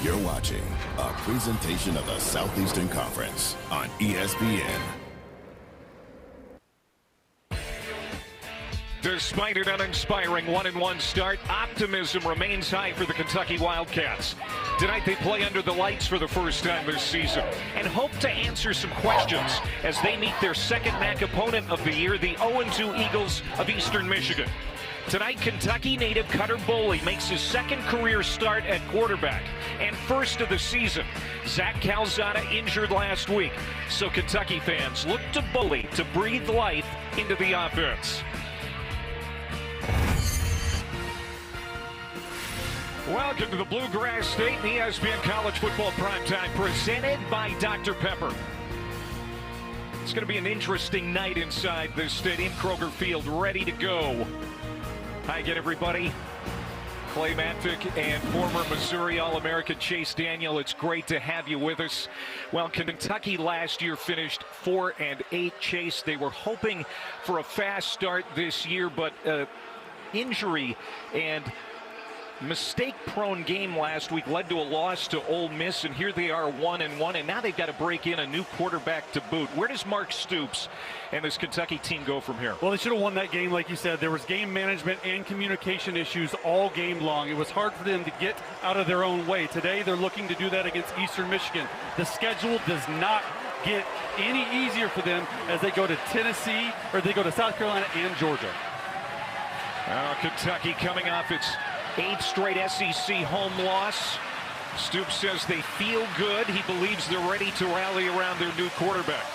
You're watching a presentation of the Southeastern Conference on ESPN. Despite an uninspiring 1-1 start, optimism remains high for the Kentucky Wildcats. Tonight they play under the lights for the first time this season and hope to answer some questions as they meet their second MAC opponent of the year, the 0-2 Eagles of Eastern Michigan. Tonight, Kentucky native Cutter Boley makes his second career start at quarterback and first of the season. Zach Calzada injured last week, so Kentucky fans look to Boley to breathe life into the offense. Welcome to the Bluegrass State and ESPN College Football Primetime, presented by Dr. Pepper. It's going to be an interesting night inside this stadium. Kroger Field ready to go. Hi again, everybody. Clay Matvick and former Missouri All-American Chase Daniel. It's great to have you with us. Well, Kentucky last year finished 4-8. Chase, they were hoping for a fast start this year, but injury and mistake-prone game last week led to a loss to Ole Miss, and here they are 1-1, and now they've got to break in a new quarterback to boot. Where does Mark Stoops and this Kentucky team go from here? Well, they should have won that game, like you said. There was game management and communication issues all game long. It was hard for them to get out of their own way. Today, they're looking to do that against Eastern Michigan. The schedule does not get any easier for them as they go to Tennessee, or they go to South Carolina and Georgia. Kentucky coming off its 8th straight SEC home loss. Stoops says they feel good. He believes they're ready to rally around their new quarterback.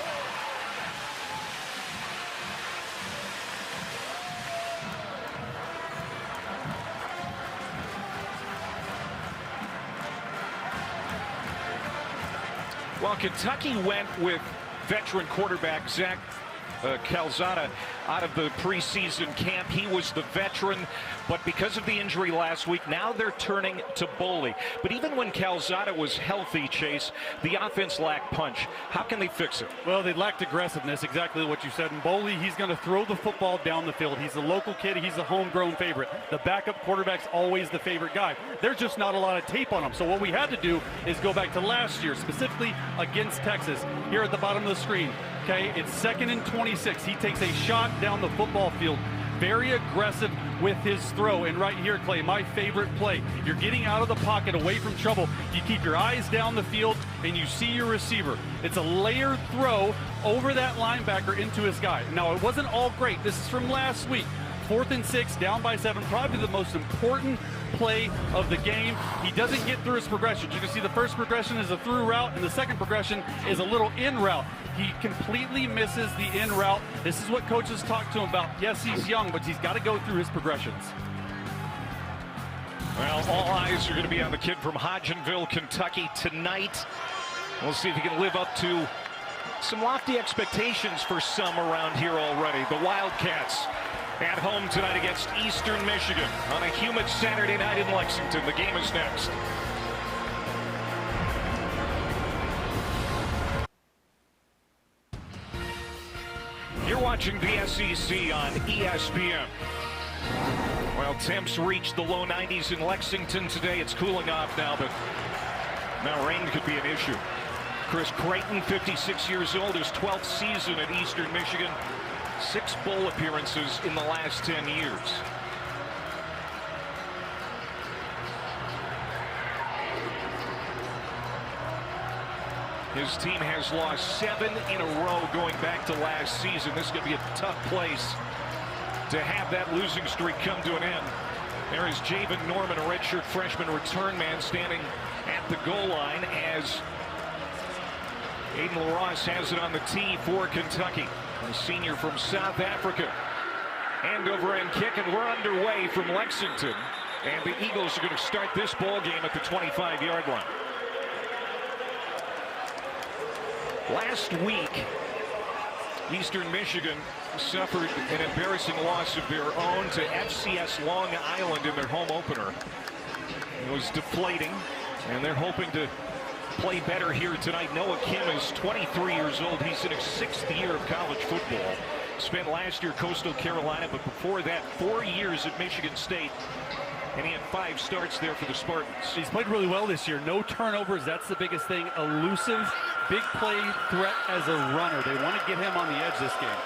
Well, Kentucky went with veteran quarterback Zach Calzada out of the preseason camp. He was the veteran, but because of the injury last week, now they're turning to Boley. But even when Calzada was healthy, Chase, the offense lacked punch. How can they fix it? Well, they lacked aggressiveness, exactly what you said. And Boley, he's going to throw the football down the field. He's a local kid. He's a homegrown favorite. The backup quarterback's always the favorite guy. There's just not a lot of tape on him. So what we had to do is go back to last year, specifically against Texas. Here at the bottom of the screen, okay, it's 2nd and 26. He takes a shot down the football field. Very aggressive with his throw. And right here, Clay, my favorite play. You're getting out of the pocket, away from trouble. You keep your eyes down the field, and you see your receiver. It's a layered throw over that linebacker into his guy. Now, it wasn't all great. This is from last week. 4th and 6, down by 7, probably the most important play of the game. He doesn't get through his progressions. You can see the first progression is a through route, and the second progression is a little in route. He completely misses the in route. This is what coaches talk to him about. Yes, he's young, but he's got to go through his progressions. Well, all eyes are going to be on the kid from Hodgenville, Kentucky tonight. We'll see if he can live up to some lofty expectations for some around here already. The Wildcats at home tonight against Eastern Michigan on a humid Saturday night in Lexington. The game is next. You're watching the SEC on ESPN. Well, temps reached the low 90s in Lexington today. It's cooling off now, but now rain could be an issue. Chris Creighton, 56 years old, his 12th season at Eastern Michigan. 6 bowl appearances in the last 10 years. His team has lost 7 in a row going back to last season. This is going to be a tough place to have that losing streak come to an end. There is Javen Norman, a redshirt freshman return man, standing at the goal line as Aiden LaRosse has it on the tee for Kentucky. A senior from South Africa. End over end kick, and we're underway from Lexington. And the Eagles are going to start this ball game at the 25-yard line. Last week, Eastern Michigan suffered an embarrassing loss of their own to FCS Long Island in their home opener. It was deflating, and they're hoping to play better here tonight. Noah Kim is 23 years old. He's in his 6th year of college football. Spent last year Coastal Carolina, but before that 4 years at Michigan State. and he had 5 starts there for the Spartans. He's played really well this year. No turnovers, that's the biggest thing. Elusive, big play threat as a runner. They want to get him on the edge this game.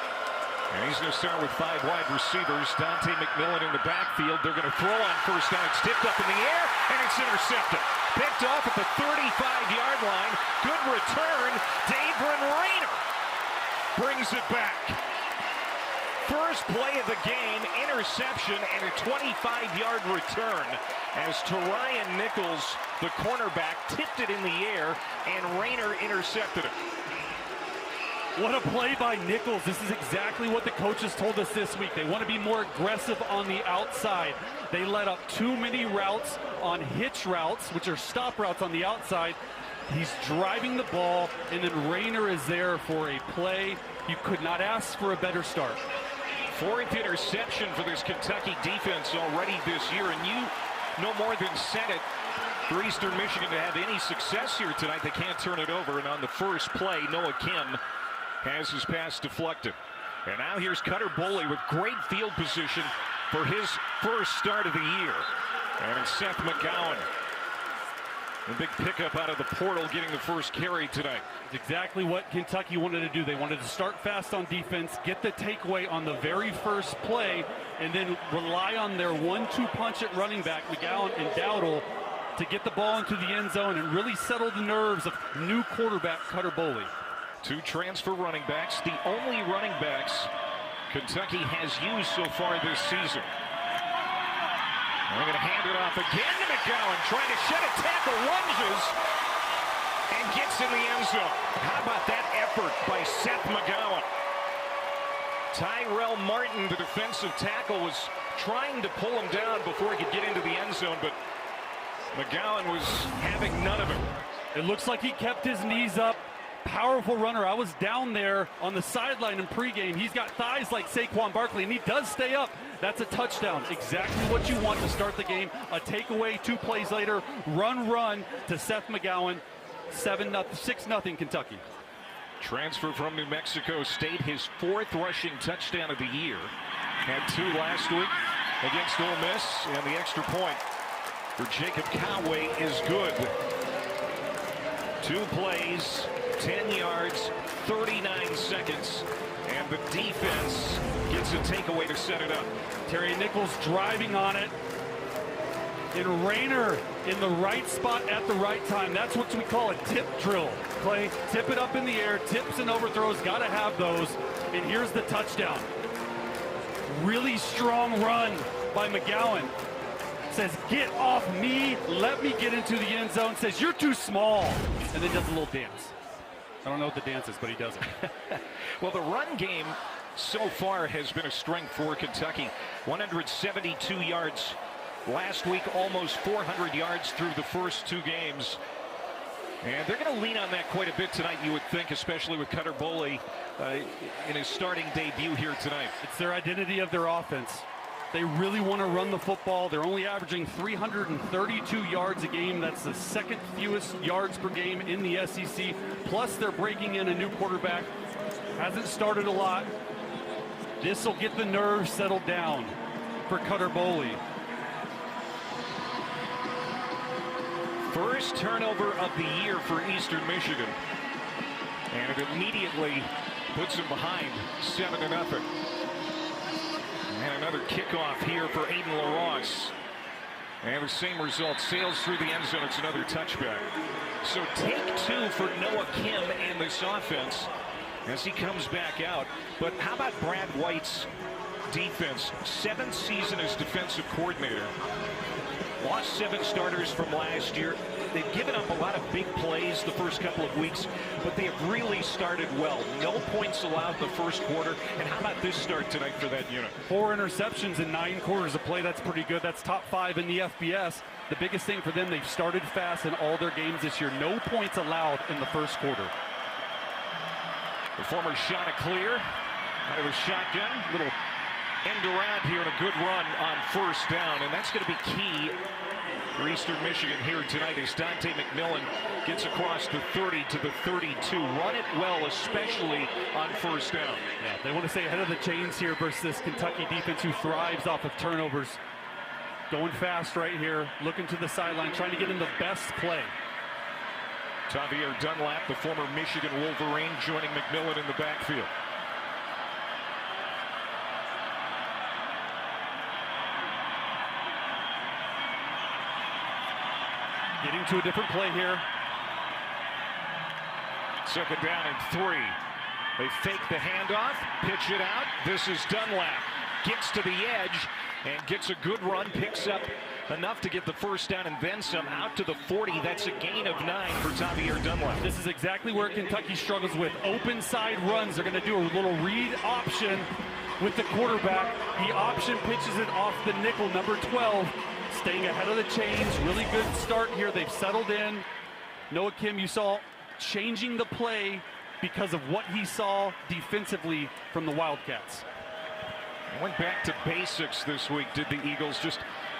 And he's going to start with 5 wide receivers. Dante McMillan in the backfield. They're going to throw on first down. It's tipped up in the air, and it's intercepted. Picked off at the 35-yard line. Good return. Daveren Rayner brings it back. First play of the game, interception, and a 25-yard return as Ryan Nichols, the cornerback, tipped it in the air, and Rayner intercepted it. What a play by Nichols. This is exactly what the coaches told us this week. They want to be more aggressive on the outside. They let up too many routes on hitch routes, which are stop routes on the outside. He's driving the ball, and then Rayner is there for a play. You could not ask for a better start. 4th interception for this Kentucky defense already this year, and you no more than said it. For Eastern Michigan to have any success here tonight, they can't turn it over, and on the first play, Noah Kim has his pass deflected. And now here's Cutter Boley with great field position for his first start of the year. And it's Seth McGowan. A big pickup out of the portal, getting the first carry tonight. It's exactly what Kentucky wanted to do. They wanted to start fast on defense, get the takeaway on the very first play, and then rely on their 1-2 punch at running back, McGowan and Dowdle, to get the ball into the end zone and really settle the nerves of new quarterback Cutter Boley. 2 transfer running backs, the only running backs Kentucky has used so far this season. They're going to hand it off again to McGowan, trying to shed a tackle, lunges, and gets in the end zone. How about that effort by Seth McGowan? Tyrell Martin, the defensive tackle, was trying to pull him down before he could get into the end zone, but McGowan was having none of it. It looks like he kept his knees up. Powerful runner. I was down there on the sideline in pregame. He's got thighs like Saquon Barkley, and he does stay up. That's a touchdown. Exactly what you want to start the game. A takeaway 2 plays later. Run to Seth McGowan. 6-0 Kentucky. Transfer from New Mexico State, his 4th rushing touchdown of the year. Had 2 last week against Ole Miss, and the extra point for Jacob Conway is good. 2 plays, 10 yards, 39 seconds, and the defense gets a takeaway to set it up. Terry Nichols driving on it, and Rayner in the right spot at the right time. That's what we call a tip drill. Clay, tip it up in the air, tips and overthrows, got to have those, and here's the touchdown. Really strong run by McGowan. Says, get off me, let me get into the end zone. Says, you're too small, and then does a little dance. I don't know what the dance is, but he does it. Well, the run game so far has been a strength for Kentucky. 172 yards last week, almost 400 yards through the first 2 games. And they're going to lean on that quite a bit tonight, you would think, especially with Cutter Boley in his starting debut here tonight. It's their identity of their offense. They really want to run the football. They're only averaging 332 yards a game. That's the 2nd fewest yards per game in the SEC. Plus, they're breaking in a new quarterback. Hasn't started a lot. This will get the nerves settled down for Cutter Boley. First turnover of the year for Eastern Michigan. And it immediately puts them behind 7-0. And another kickoff here for Aiden LaRosse. And the same result, sails through the end zone. It's another touchback. So take 2 for Noah Kim and this offense as he comes back out. But how about Brad White's defense? 7th season as defensive coordinator. Lost 7 starters from last year. They've given up a lot of big plays the first couple of weeks, but they have really started well. No points allowed in the first quarter. And how about this start tonight for that unit? 4 interceptions in 9 quarters of play. That's pretty good. That's top 5 in the FBS. The biggest thing for them, they've started fast in all their games this year. No points allowed in the first quarter. The former Chanticleer out of a shotgun. Little end around here and a good run on first down. And that's going to be key for Eastern Michigan here tonight as Dante McMillan gets across the 30 to the 32. Run it well, especially on first down. Yeah, they want to stay ahead of the chains here versus this Kentucky defense who thrives off of turnovers. Going fast right here, looking to the sideline, trying to get in the best play. Daveren Dunlap, the former Michigan Wolverine, joining Maclin in the backfield. Getting to a different play here. Second down and 3. They fake the handoff, pitch it out. This is Dunlap. Gets to the edge and gets a good run, picks up enough to get the first down and then some out to the 40. That's a gain of 9 for Daveren Dunlap. This is exactly where Kentucky struggles with open side runs. They're going to do a little read option with the quarterback. He option pitches it off the nickel, number 12, staying ahead of the chains. Really good start here. They've settled in. Noah Kim, you saw changing the play because of what he saw defensively from the Wildcats. Went back to basics this week, did the Eagles, just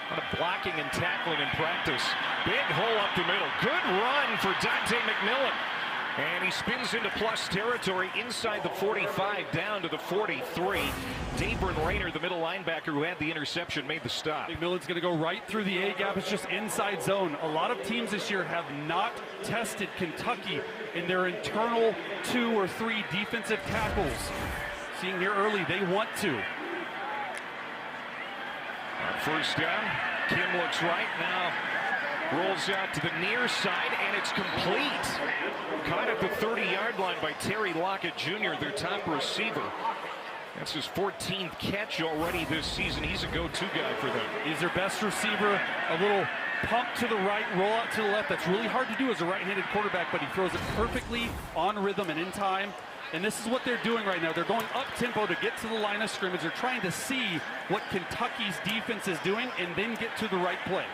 on a blocking and tackling in practice. Big hole up the middle. Good run for Dante McMillan. And he spins into plus territory inside the 45 down to the 43. Daveren Rayner, the middle linebacker who had the interception, made the stop. McMillan's going to go right through the A gap. It's just inside zone. A lot of teams this year have not tested Kentucky in their internal 2 or 3 defensive tackles. Seeing here early, they want to. On first down, Kim looks right now. Rolls out to the near side, and it's complete. Caught at the 30-yard line by Terry Lockett Jr., their top receiver. That's his 14th catch already this season. He's a go-to guy for them. He's their best receiver. A little pump to the right, roll out to the left. That's really hard to do as a right-handed quarterback, but he throws it perfectly on rhythm and in time. And this is what they're doing right now. They're going up-tempo to get to the line of scrimmage. They're trying to see what Kentucky's defense is doing and then get to the right play.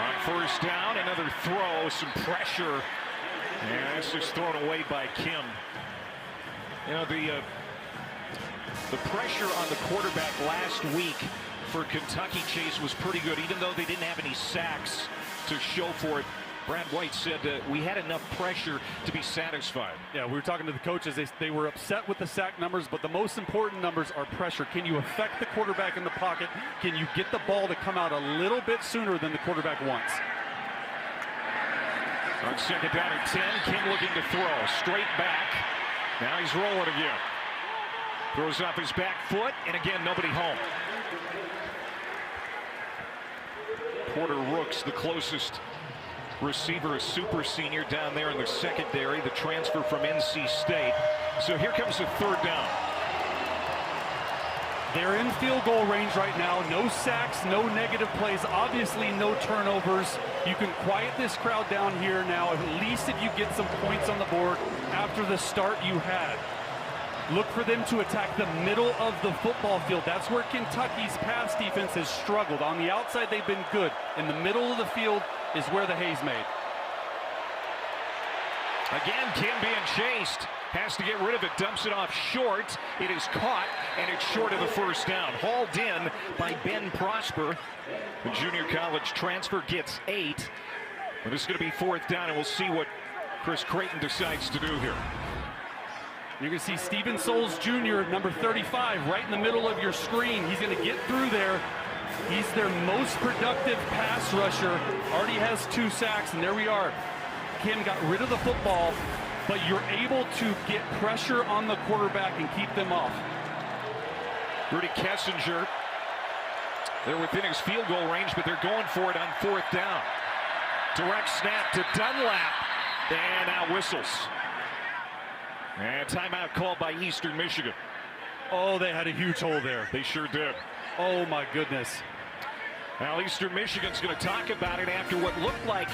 On first down, another throw, some pressure. And this is thrown away by Kim. You know, the pressure on the quarterback last week for Kentucky, Chase, was pretty good, even though they didn't have any sacks to show for it. Brad White said we had enough pressure to be satisfied. Yeah, we were talking to the coaches. They were upset with the sack numbers, but the most important numbers are pressure. Can you affect the quarterback in the pocket? Can you get the ball to come out a little bit sooner than the quarterback wants? On second down and 10, Kim looking to throw. Straight back. Now he's rolling again. Throws off his back foot, and again, nobody home. Porter Rooks, the closest receiver, a super senior down there in the secondary, the transfer from NC State. So here comes the third down. They're in field goal range right now. No sacks, no negative plays, obviously no turnovers. You can quiet this crowd down here now, at least if you get some points on the board after the start you had. Look for them to attack the middle of the football field. That's where Kentucky's pass defense has struggled. On the outside, they've been good. In the middle of the field is where the hay's made. Again, Kim being chased. Has to get rid of it. Dumps it off short. It is caught, and it's short of the first down. Hauled in by Ben Prosper. The junior college transfer gets 8. But this is going to be fourth down, and we'll see what Chris Creighton decides to do here. You're going to see Stephen Souls Jr., number 35, right in the middle of your screen. He's going to get through there. He's their most productive pass rusher. Already has 2 sacks, and there we are. Kim got rid of the football, but you're able to get pressure on the quarterback and keep them off. Rudy Kessinger, they're within his field goal range, but they're going for it on fourth down. Direct snap to Dunlap, and now whistles. And timeout called by Eastern Michigan. Oh, they had a huge hole there. They sure did. Oh, my goodness. Now, Eastern Michigan's going to talk about it after what looked like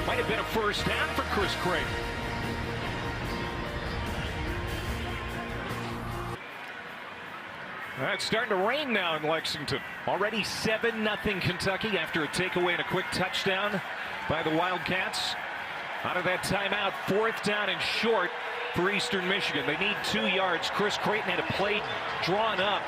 might have been a first down for Chris Creighton. It's starting to rain now in Lexington. Already 7-0 Kentucky after a takeaway and a quick touchdown by the Wildcats. Out of that timeout, fourth down and short for Eastern Michigan. They need 2 yards. Chris Creighton had a play drawn up.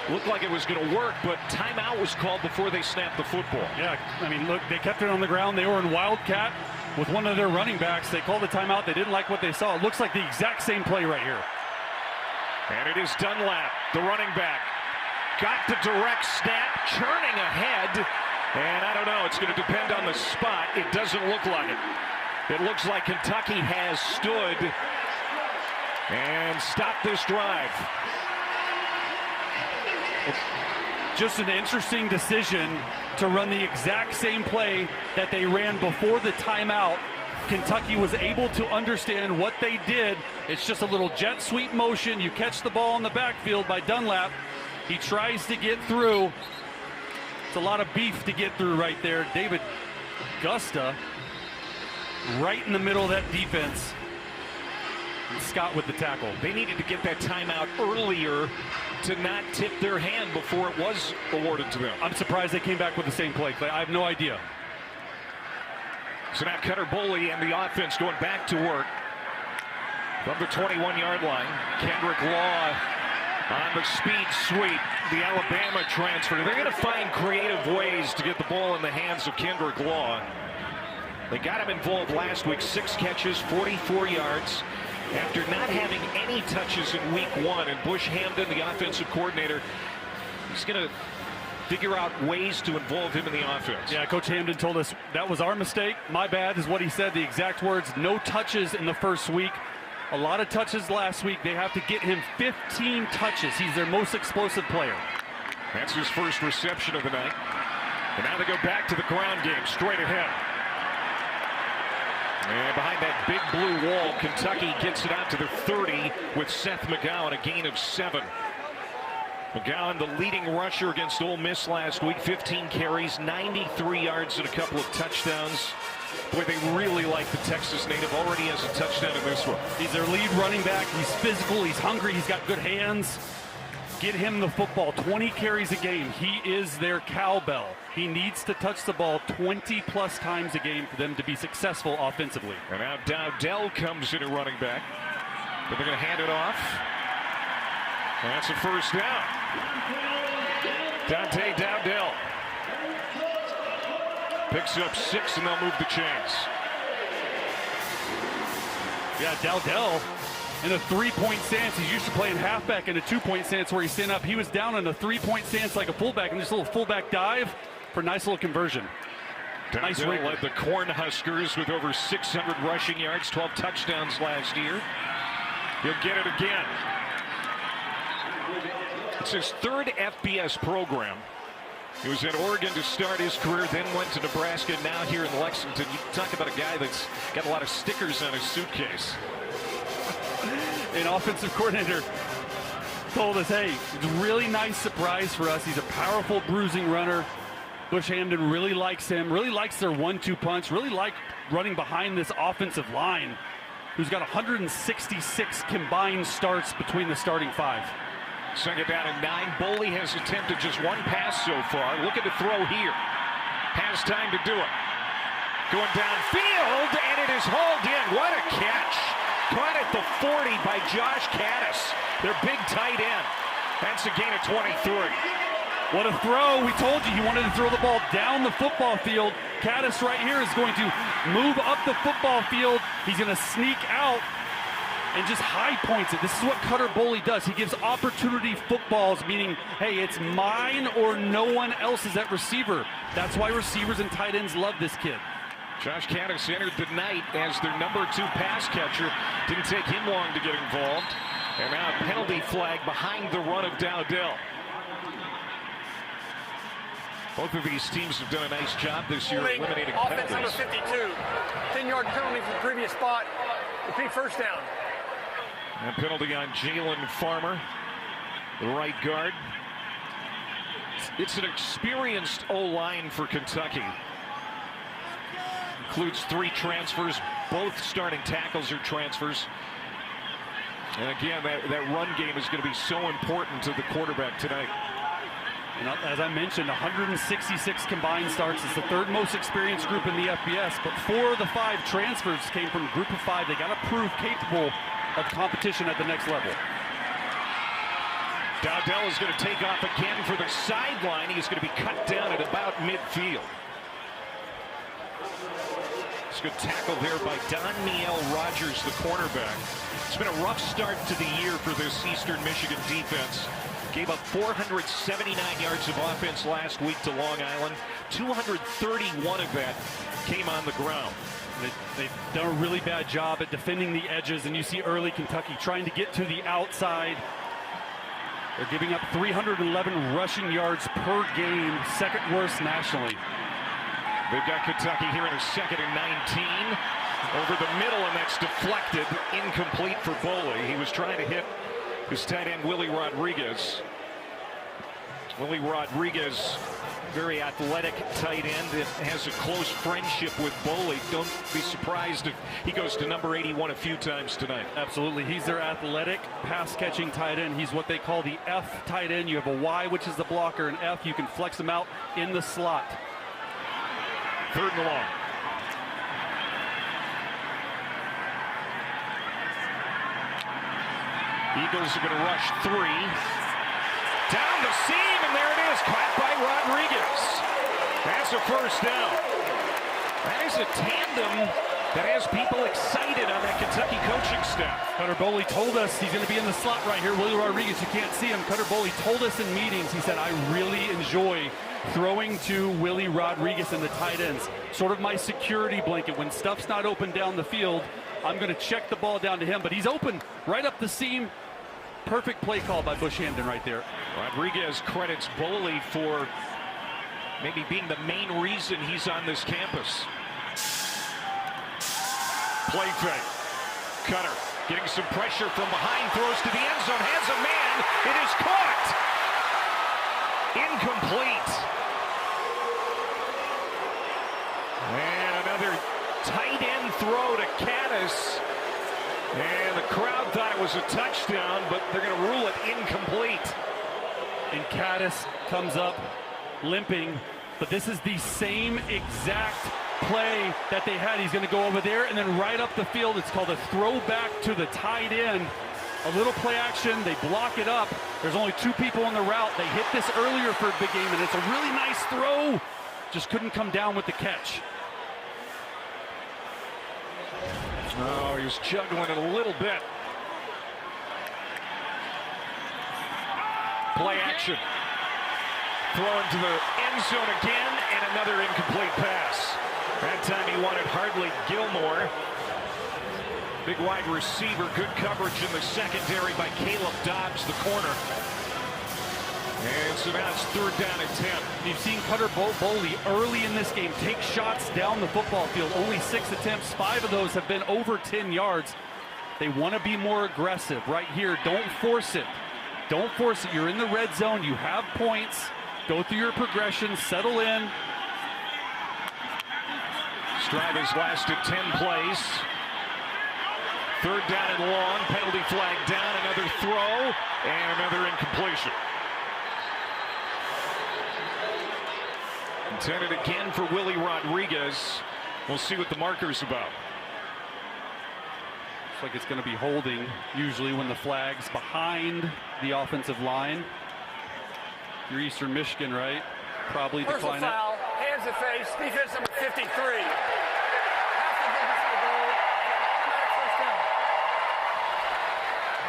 Looked like it was going to work, but timeout was called before they snapped the football. Yeah, I mean, look, they kept it on the ground. They were in Wildcat. with one of their running backs. They called the timeout. They didn't like what they saw. It looks like the exact same play right here. And it is Dunlap, the running back. Got the direct snap, churning ahead. And I don't know, it's going to depend on the spot. It doesn't look like it. It looks like Kentucky has stood and stopped this drive. Just an interesting decision to run the exact same play that they ran before the timeout. Kentucky was able to understand what they did. It's just a little jet sweep motion. You catch the ball in the backfield by Dunlap. He tries to get through. It's a lot of beef to get through right there. David Gusta right in the middle of that defense. And Scott with the tackle. They needed to get that timeout earlier to not tip their hand before it was awarded to them. I'm surprised they came back with the same play. I have no idea. So now Cutter Boley and the offense going back to work from the 21-yard line. Kendrick Law on the speed sweep, the Alabama transfer. They're going to find creative ways to get the ball in the hands of Kendrick Law. They got him involved last week, 6 catches, 44 yards. After not having any touches in week 1, and Bush Hamdan, the offensive coordinator, he's going to figure out ways to involve him in the offense. Yeah, Coach Hamdan told us that was our mistake. My bad is what he said, the exact words. No touches in the first week. A lot of touches last week. They have to get him 15 touches. He's their most explosive player. That's his first reception of the night. And now they go back to the ground game, straight ahead. And behind that big blue wall, Kentucky gets it out to the 30 with Seth McGowan, a gain of 7. McGowan, the leading rusher against Ole Miss last week, 15 carries, 93 yards and a couple of touchdowns. Boy, they really like the Texas native. Already has a touchdown in this one. He's their lead running back. He's physical. He's hungry. He's got good hands. Get him the football. 20 carries a game. He is their cowbell. He needs to touch the ball 20-plus times a game for them to be successful offensively. And now Dowdell comes in at running back. But they're going to hand it off. And that's a first down. Dante Dowdell picks up 6, and they'll move the chains. Yeah, Dowdell in a 3-point stance. He's used to playing halfback in a 2-point stance where he's standing up. He was down in a 3-point stance like a fullback, and this little fullback dive for a nice little conversion. Nice Dowdell led the Cornhuskers with over 600 rushing yards, 12 touchdowns last year. He'll get it again. It's his 3rd FBS program. He was at Oregon to start his career, then went to Nebraska, now here in Lexington. You talk about a guy that's got a lot of stickers on his suitcase. An offensive coordinator told us, hey, it's a really nice surprise for us. He's a powerful bruising runner. Bush Hamdan really likes him, really likes their 1-2 punch, really like running behind this offensive line, who's got 166 combined starts between the starting 5. Second down and 9. Boley has attempted just 1 pass so far. Looking to throw here. Has time to do it. Going downfield, and it is hauled in. What a catch. Caught at the 40 by Josh Kattus, their big tight end. That's a gain of 23. What a throw. We told you he wanted to throw the ball down the football field. Kattus right here is going to move up the football field. He's going to sneak out and just high points it. This is what Cutter Boley does. He gives opportunity footballs, meaning, hey, it's mine or no one else's at receiver. That's why receivers and tight ends love this kid. Josh Kattus entered the night as their number 2 pass catcher. Didn't take him long to get involved. And now a penalty flag behind the run of Dowdell. Both of these teams have done a nice job this year eliminating offense penalties. Offense number 52. 10-yard penalty from the previous spot. Repeat first down. And penalty on Jalen Farmer, the right guard. It's an experienced O-line for Kentucky. Includes 3 transfers. Both starting tackles are transfers. And again, that run game is going to be so important to the quarterback tonight. And as I mentioned, 166 combined starts. It's the 3rd most experienced group in the FBS, but 4 of the 5 transfers came from a group of 5. They got to prove capable of competition at the next level. Dowdell is going to take off again for the sideline. He's going to be cut down at about midfield. It's a good tackle there by Danielle Rogers, the cornerback. It's been a rough start to the year for this Eastern Michigan defense. Gave up 479 yards of offense last week to Long Island. 231 of that came on the ground. They've done a really bad job at defending the edges, and you see early Kentucky trying to get to the outside. They're giving up 311 rushing yards per game, second worst nationally. They've got Kentucky here in a 2nd and 19. Over the middle, and that's deflected. Incomplete for Boley. He was trying to hit his tight end, Willie Rodriguez. Willie Rodriguez, very athletic tight end that has a close friendship with Boley. Don't be surprised if he goes to number 81 a few times tonight. Absolutely. He's their athletic pass-catching tight end. He's what they call the F tight end. You have a Y, which is the blocker, and F, you can flex him out in the slot. 3rd and long. Eagles are going to rush 3. Down the seam, and there it is, caught by Rodriguez. That's a first down. That is a tandem that has people excited on that Kentucky coaching staff. Cutter Boley told us he's going to be in the slot right here. Willie Rodriguez, you can't see him. Cutter Boley told us in meetings, he said, I really enjoy throwing to Willie Rodriguez and the tight ends. Sort of my security blanket. When stuff's not open down the field, I'm going to check the ball down to him, but he's open right up the seam. Perfect play call by Bush Hamden right there. Rodriguez credits Boley for maybe being the main reason he's on this campus. Play fake. Cutter getting some pressure from behind, throws to the end zone, has a man. It is caught. Incomplete. And another tight end throw to Kattus. And the crowd thought it was a touchdown, but they're going to rule it incomplete. And Kattus comes up limping, but this is the same exact play that they had. He's going to go over there and then right up the field. It's called a throwback to the tight end. A little play action. They block it up. There's only 2 people on the route. They hit this earlier for a big game, and it's a really nice throw. Just couldn't come down with the catch. Oh, he was juggling it a little bit. Play action. Thrown to the end zone again, and another incomplete pass. That time he wanted Hardley Gilmore. Big wide receiver, good coverage in the secondary by Caleb Dobbs, the corner. And so now it's 3rd down and 10. You've seen Cutter Boley early in this game take shots down the football field. Only 6 attempts. 5 of those have been over 10 yards. They want to be more aggressive right here. Don't force it. Don't force it. You're in the red zone. You have points. Go through your progression. Settle in. This drive has lasted 10 plays. 3rd down and long. Penalty flag down. Another throw. And another incompletion. Intended again for Willie Rodriguez. We'll see what the marker's about. Looks like it's going to be holding usually when the flag's behind the offensive line. You're Eastern Michigan, right? Probably decline it. Foul, hands to face, defense number 53.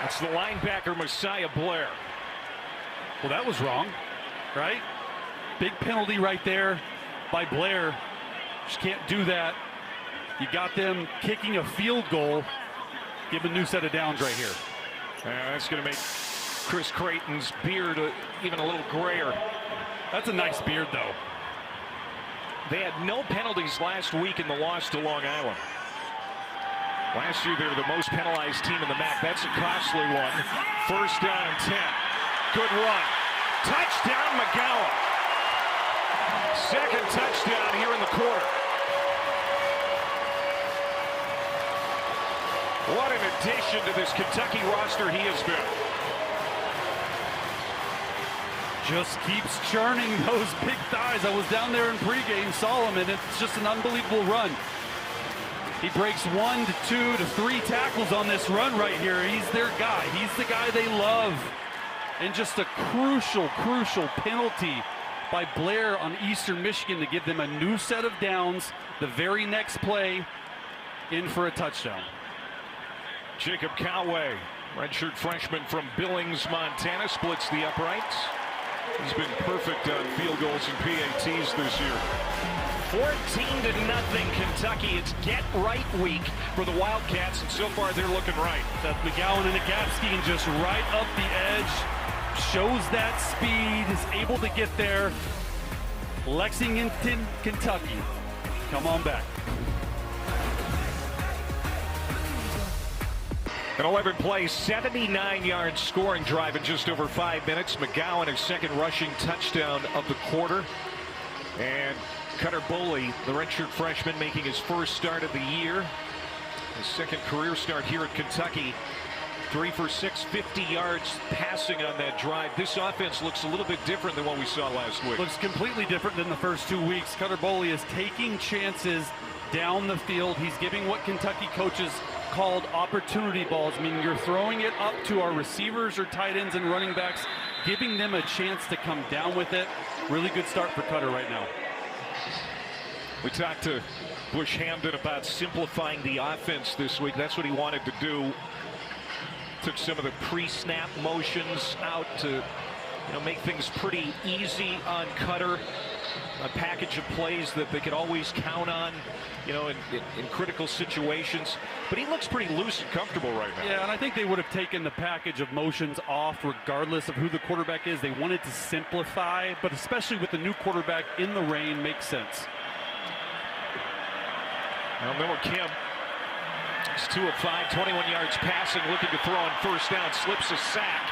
That's the linebacker, Messiah Blair. Well, that was wrong, right? Big penalty right there by Blair. Just can't do that. You got them kicking a field goal. Give a new set of downs right here. That's going to make Chris Creighton's beard even a little grayer. That's a nice beard, though. They had no penalties last week in the loss to Long Island. Last year, they were the most penalized team in the MAC. That's a costly one. 1st down and 10. Good run. Touchdown, McGowan. 2nd touchdown here in the quarter. What an addition to this Kentucky roster he has been. Just keeps churning those big thighs. I was down there in pregame, saw him, and it's just an unbelievable run. He breaks 1 to 2 to 3 tackles on this run right here. He's their guy. He's the guy they love. And just a crucial penalty by Blair on Eastern Michigan to give them a new set of downs. The very next play, in for a touchdown. Jacob Coway, redshirt freshman from Billings, Montana, splits the uprights. He's been perfect on field goals and PATs this year. 14-0 Kentucky. It's get right week for the Wildcats, and so far they're looking right. Seth McGowan in a gap scheme, just right up the edge. Shows that speed, is able to get there. Lexington, Kentucky. Come on back. An 11-play, 79-yard scoring drive in just over 5 minutes. McGowan, his second rushing touchdown of the quarter. And Cutter Boley, the redshirt freshman, making his first start of the year. His second career start here at Kentucky. 3 for 6, 50 yards passing on that drive. This offense looks a little bit different than what we saw last week. Looks completely different than the first 2 weeks. Cutter Boley is taking chances down the field. He's giving what Kentucky coaches called opportunity balls, meaning you're throwing it up to our receivers or tight ends and running backs, giving them a chance to come down with it. Really good start for Cutter right now. We talked to Bush Hamden about simplifying the offense this week. That's what he wanted to do. Took some of the pre-snap motions out to, make things pretty easy on Cutter. A package of plays that they could always count on, in critical situations. But he looks pretty loose and comfortable right now. Yeah, and I think they would have taken the package of motions off regardless of who the quarterback is. They wanted to simplify, but especially with the new quarterback in the rain, makes sense. Now Miller Kim is 2 of 5, 21 yards passing, looking to throw on first down, slips a sack,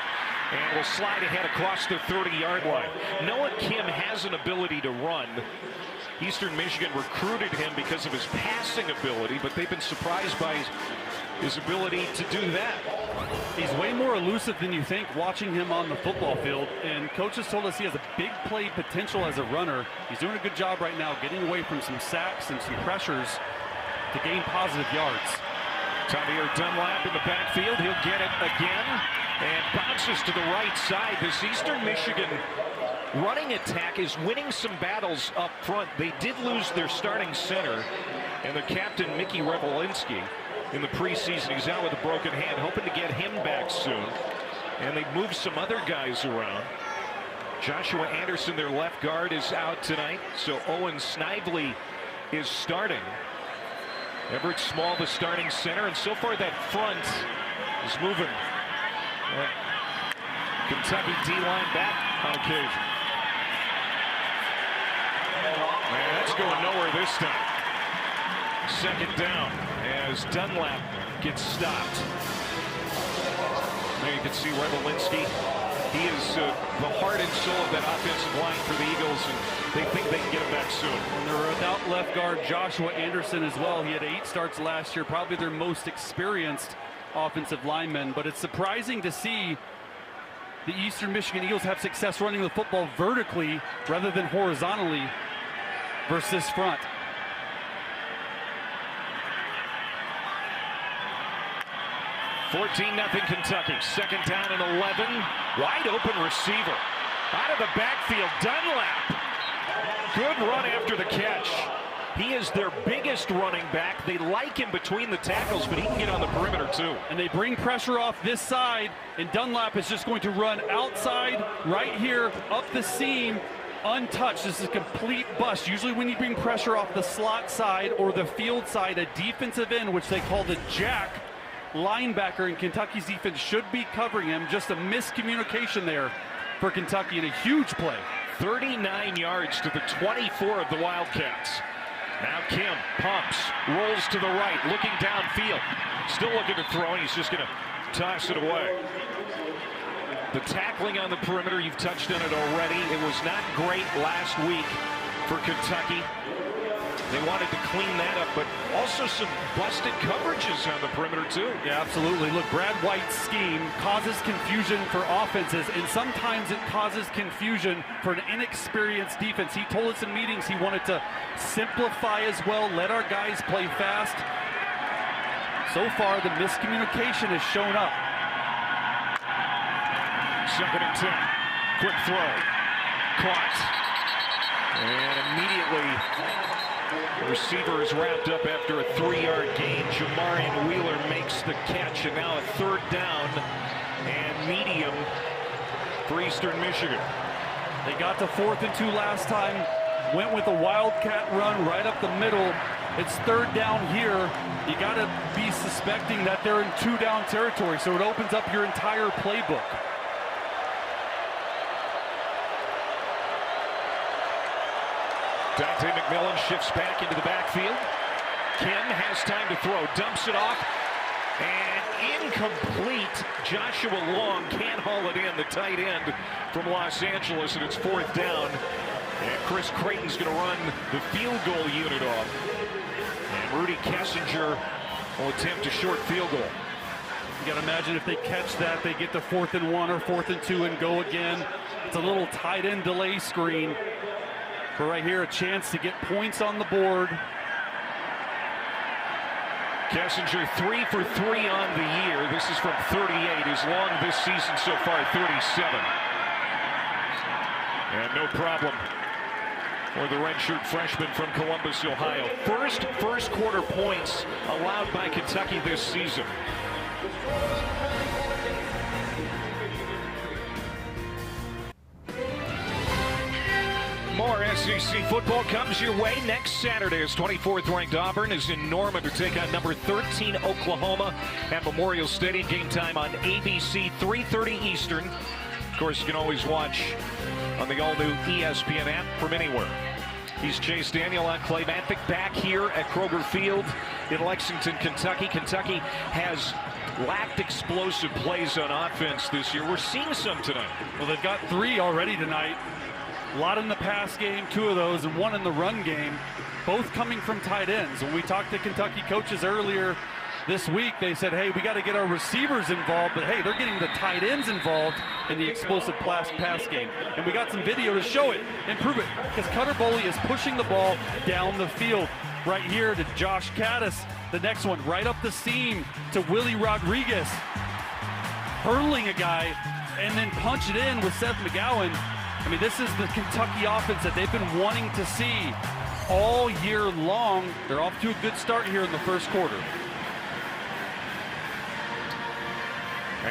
and will slide ahead across the 30-yard line. Noah Kim has an ability to run. Eastern Michigan recruited him because of his passing ability, but they've been surprised by his ability to do that. He's way more elusive than you think watching him on the football field, and coaches told us he has a big play potential as a runner. He's doing a good job right now getting away from some sacks and some pressures to gain positive yards. Tahmir Dunlap in the backfield. He'll get it again and bounces to the right side. This Eastern Michigan running attack is winning some battles up front. They did lose their starting center and their captain, Mickey Revelinski, in the preseason. He's out with a broken hand, hoping to get him back soon. And they moved some other guys around. Joshua Anderson, their left guard, is out tonight. So Owen Snively is starting. Everett Small, the starting center, and so far that front is moving. Kentucky D-line back on occasion. Man, that's going nowhere this time. Second down as Dunlap gets stopped. There you can see Revelinski. He is the heart and soul of that offensive line for the Eagles, and they think they can get him back soon. And they're without left guard Joshua Anderson as well. He had 8 starts last year, probably their most experienced offensive lineman. But it's surprising to see the Eastern Michigan Eagles have success running the football vertically rather than horizontally versus this front. $14-0 Kentucky. Second down and 11. Wide open receiver. Out of the backfield, Dunlap. Good run after the catch. He is their biggest running back. They like him between the tackles, but he can get on the perimeter too. And they bring pressure off this side, and Dunlap is just going to run outside right here up the seam untouched. This is a complete bust. Usually when you bring pressure off the slot side or the field side, a defensive end, which they call the jack, linebacker in Kentucky's defense should be covering him. Just a miscommunication there for Kentucky, and a huge play. 39 yards to the 24 of the Wildcats. Now Kim pumps, rolls to the right, looking downfield. Still looking to throw, and he's just going to toss it away. The tackling on the perimeter, you've touched on it already. It was not great last week for Kentucky. They wanted to clean that up, but also some busted coverages on the perimeter too. Yeah, absolutely. Look, Brad White's scheme causes confusion for offenses, and sometimes it causes confusion for an inexperienced defense. He told us in meetings he wanted to simplify as well, let our guys play fast. So far, the miscommunication has shown up. Second and 10. Quick throw. Caught. And immediately, the receiver is wrapped up after a 3-yard gain. Jamarian Wheeler makes the catch, and now a 3rd down and medium for Eastern Michigan. They got to 4th and 2 last time. Went with a wildcat run right up the middle. It's 3rd down here. You got to be suspecting that they're in 2-down territory, so it opens up your entire playbook. Dante McMillan shifts back into the backfield. Ken has time to throw, dumps it off, and incomplete. Joshua Long can't haul it in, the tight end from Los Angeles, and it's 4th down. And Chris Creighton's going to run the field goal unit off. And Rudy Kessinger will attempt a short field goal. You got to imagine if they catch that, they get to 4th and 1 or 4th and 2 and go again. It's a little tight end delay screen. But right here, a chance to get points on the board. Kessinger 3 for 3 on the year. This is from 38. His long this season so far, 37. And no problem for the redshirt freshman from Columbus, Ohio. First quarter points allowed by Kentucky this season. More SEC football comes your way next Saturday as 24th ranked Auburn is in Norman to take on number 13 Oklahoma at Memorial Stadium. Game time on ABC, 3:30 Eastern. Of course, you can always watch on the all-new ESPN app from anywhere. He's Chase Daniel on Clay Mathick back here at Kroger Field in Lexington, Kentucky. Kentucky has lacked explosive plays on offense this year. We're seeing some tonight. Well, they've got 3 already tonight. A lot in the pass game, 2 of those, and 1 in the run game, both coming from tight ends. When we talked to Kentucky coaches earlier this week, they said, hey, we got to get our receivers involved, but hey, they're getting the tight ends involved in the explosive pass game. And we got some video to show it and prove it, because Cutter Boley is pushing the ball down the field. Right here to Josh Kattus. The next one right up the seam to Willie Rodriguez. Hurling a guy and then punch it in with Seth McGowan. I mean, this is the Kentucky offense that they've been wanting to see all year long. They're off to a good start here in the first quarter.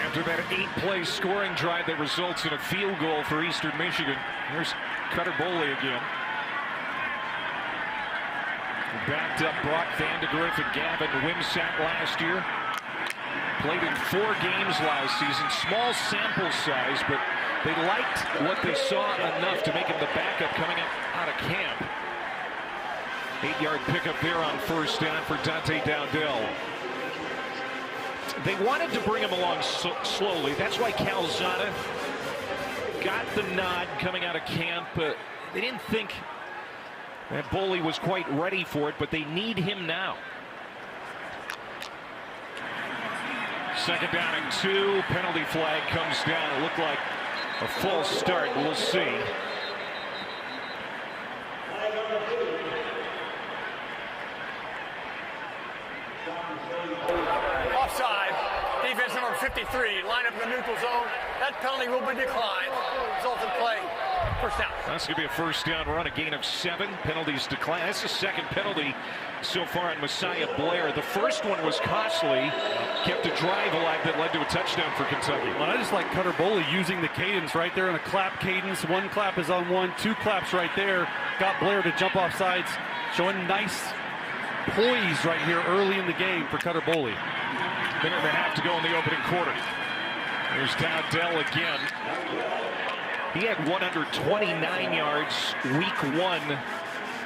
After that 8-play scoring drive that results in a field goal for Eastern Michigan, here's Cutter Boley again. Backed up Brock Vandegrift and Gavin Wimsatt last year. Played in 4 games last season. Small sample size, but they liked what they saw enough to make him the backup coming out of camp. 8-yard pickup there on 1st down for Dante Dowdell. They wanted to bring him along slowly. That's why Calzada got the nod coming out of camp. They didn't think that Boley was quite ready for it, but they need him now. 2nd down and 2. Penalty flag comes down. It looked like a false start. We'll see. Offside. Defense number 53. Line up in the neutral zone. That penalty will be declined. Result in play. 1st down. That's going to be a 1st down run. A gain of 7. Penalties decline. That's the 2nd penalty so far on Messiah Blair. The first one was costly. Kept a drive alive that led to a touchdown for Kentucky. Well, I just like Cutter Boley using the cadence right there in a clap cadence. 1 clap is on 1, 2 claps right there. Got Blair to jump off sides. Showing nice poise right here early in the game for Cutter Boley. Minute and a half to go in the opening quarter. Here's Dowdell again. He had 129 yards week 1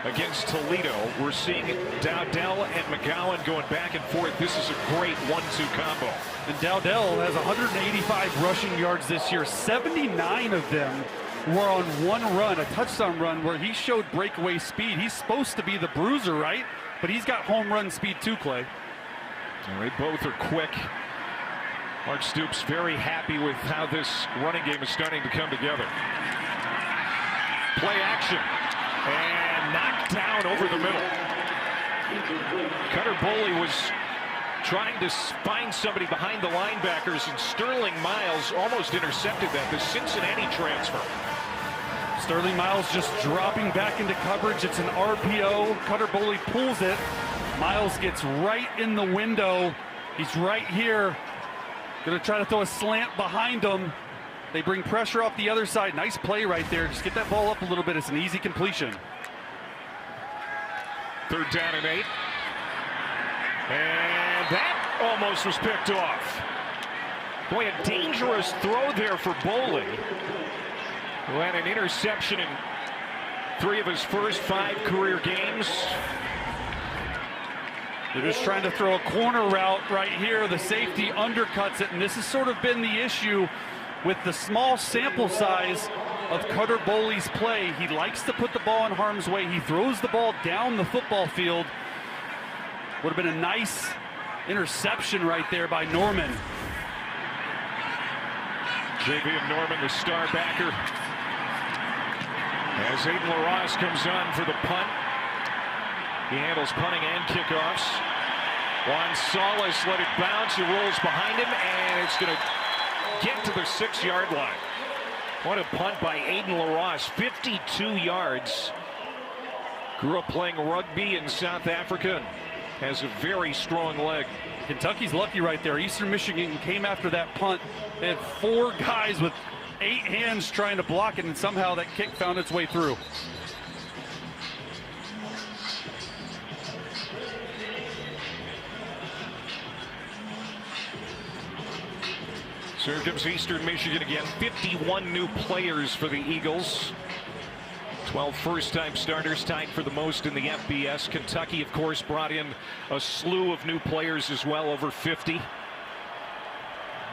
against Toledo. We're seeing Dowdell and McGowan going back and forth. This is a great 1-2 combo. And Dowdell has 185 rushing yards this year. 79 of them were on 1 run, a touchdown run where he showed breakaway speed. He's supposed to be the bruiser, right? But he's got home run speed too, Clay. And they both are quick. Mark Stoops very happy with how this running game is starting to come together. Play action. And knocked down over the middle. Cutter Boley was trying to find somebody behind the linebackers, and Sterling Miles almost intercepted that, the Cincinnati transfer. Sterling Miles just dropping back into coverage. It's an RPO. Cutter Boley pulls it. Miles gets right in the window. He's right here. Going to try to throw a slant behind him. They bring pressure off the other side. Nice play right there. Just get that ball up a little bit. It's an easy completion. 3rd down and 8. And that almost was picked off. Boy, a dangerous throw there for Boley, who had an interception in 3 of his first 5 career games. They're just trying to throw a corner route right here. The safety undercuts it, and this has sort of been the issue with the small sample size of Cutter Boley's play. He likes to put the ball in harm's way. He throws the ball down the football field. Would have been a nice interception right there by Norman. Javian Norman, the star backer, as Aiden LaRosse comes on for the punt. He handles punting and kickoffs. Juan Salas let it bounce. He rolls behind him, and it's going to get to the 6-yard line. What a punt by Aiden LaRosse, 52 yards. Grew up playing rugby in South Africa and has a very strong leg. Kentucky's lucky right there. Eastern Michigan came after that punt. They had 4 guys with 8 hands trying to block it, and somehow that kick found its way through. So here comes Eastern Michigan again. 51 new players for the Eagles. 12 first-time starters, tied for the most in the FBS. Kentucky, of course, brought in a slew of new players as well, over 50.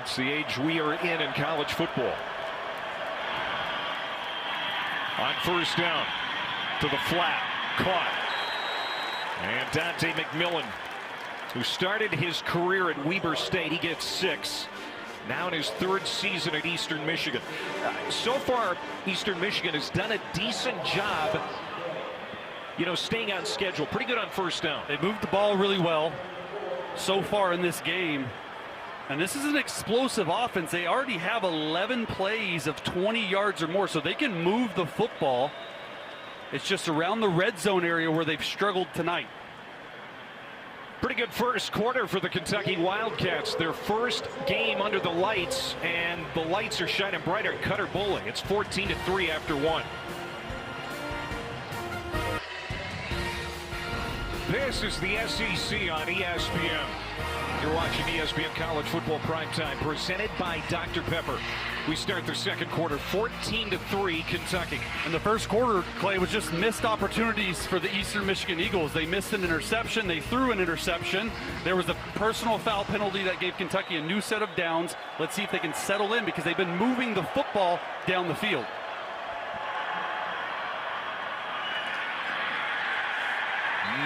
It's the age we are in college football. On 1st down, to the flat, caught. And Dante McMillan, who started his career at Weber State, he gets 6. Now in his 3rd season at Eastern Michigan. So far, Eastern Michigan has done a decent job, staying on schedule. Pretty good on 1st down. They moved the ball really well so far in this game. And this is an explosive offense. They already have 11 plays of 20 yards or more, so they can move the football. It's just around the red zone area where they've struggled tonight. Pretty good first quarter for the Kentucky Wildcats. Their first game under the lights, and the lights are shining brighter at Cutter Boley. It's 14-3 after 1. This is the SEC on ESPN. You're watching ESPN College Football Primetime, presented by Dr. Pepper. We start the second quarter, 14-3 Kentucky. In the first quarter, Clay, was just missed opportunities for the Eastern Michigan Eagles. They missed an interception. They threw an interception. There was a personal foul penalty that gave Kentucky a new set of downs. Let's see if they can settle in, because they've been moving the football down the field.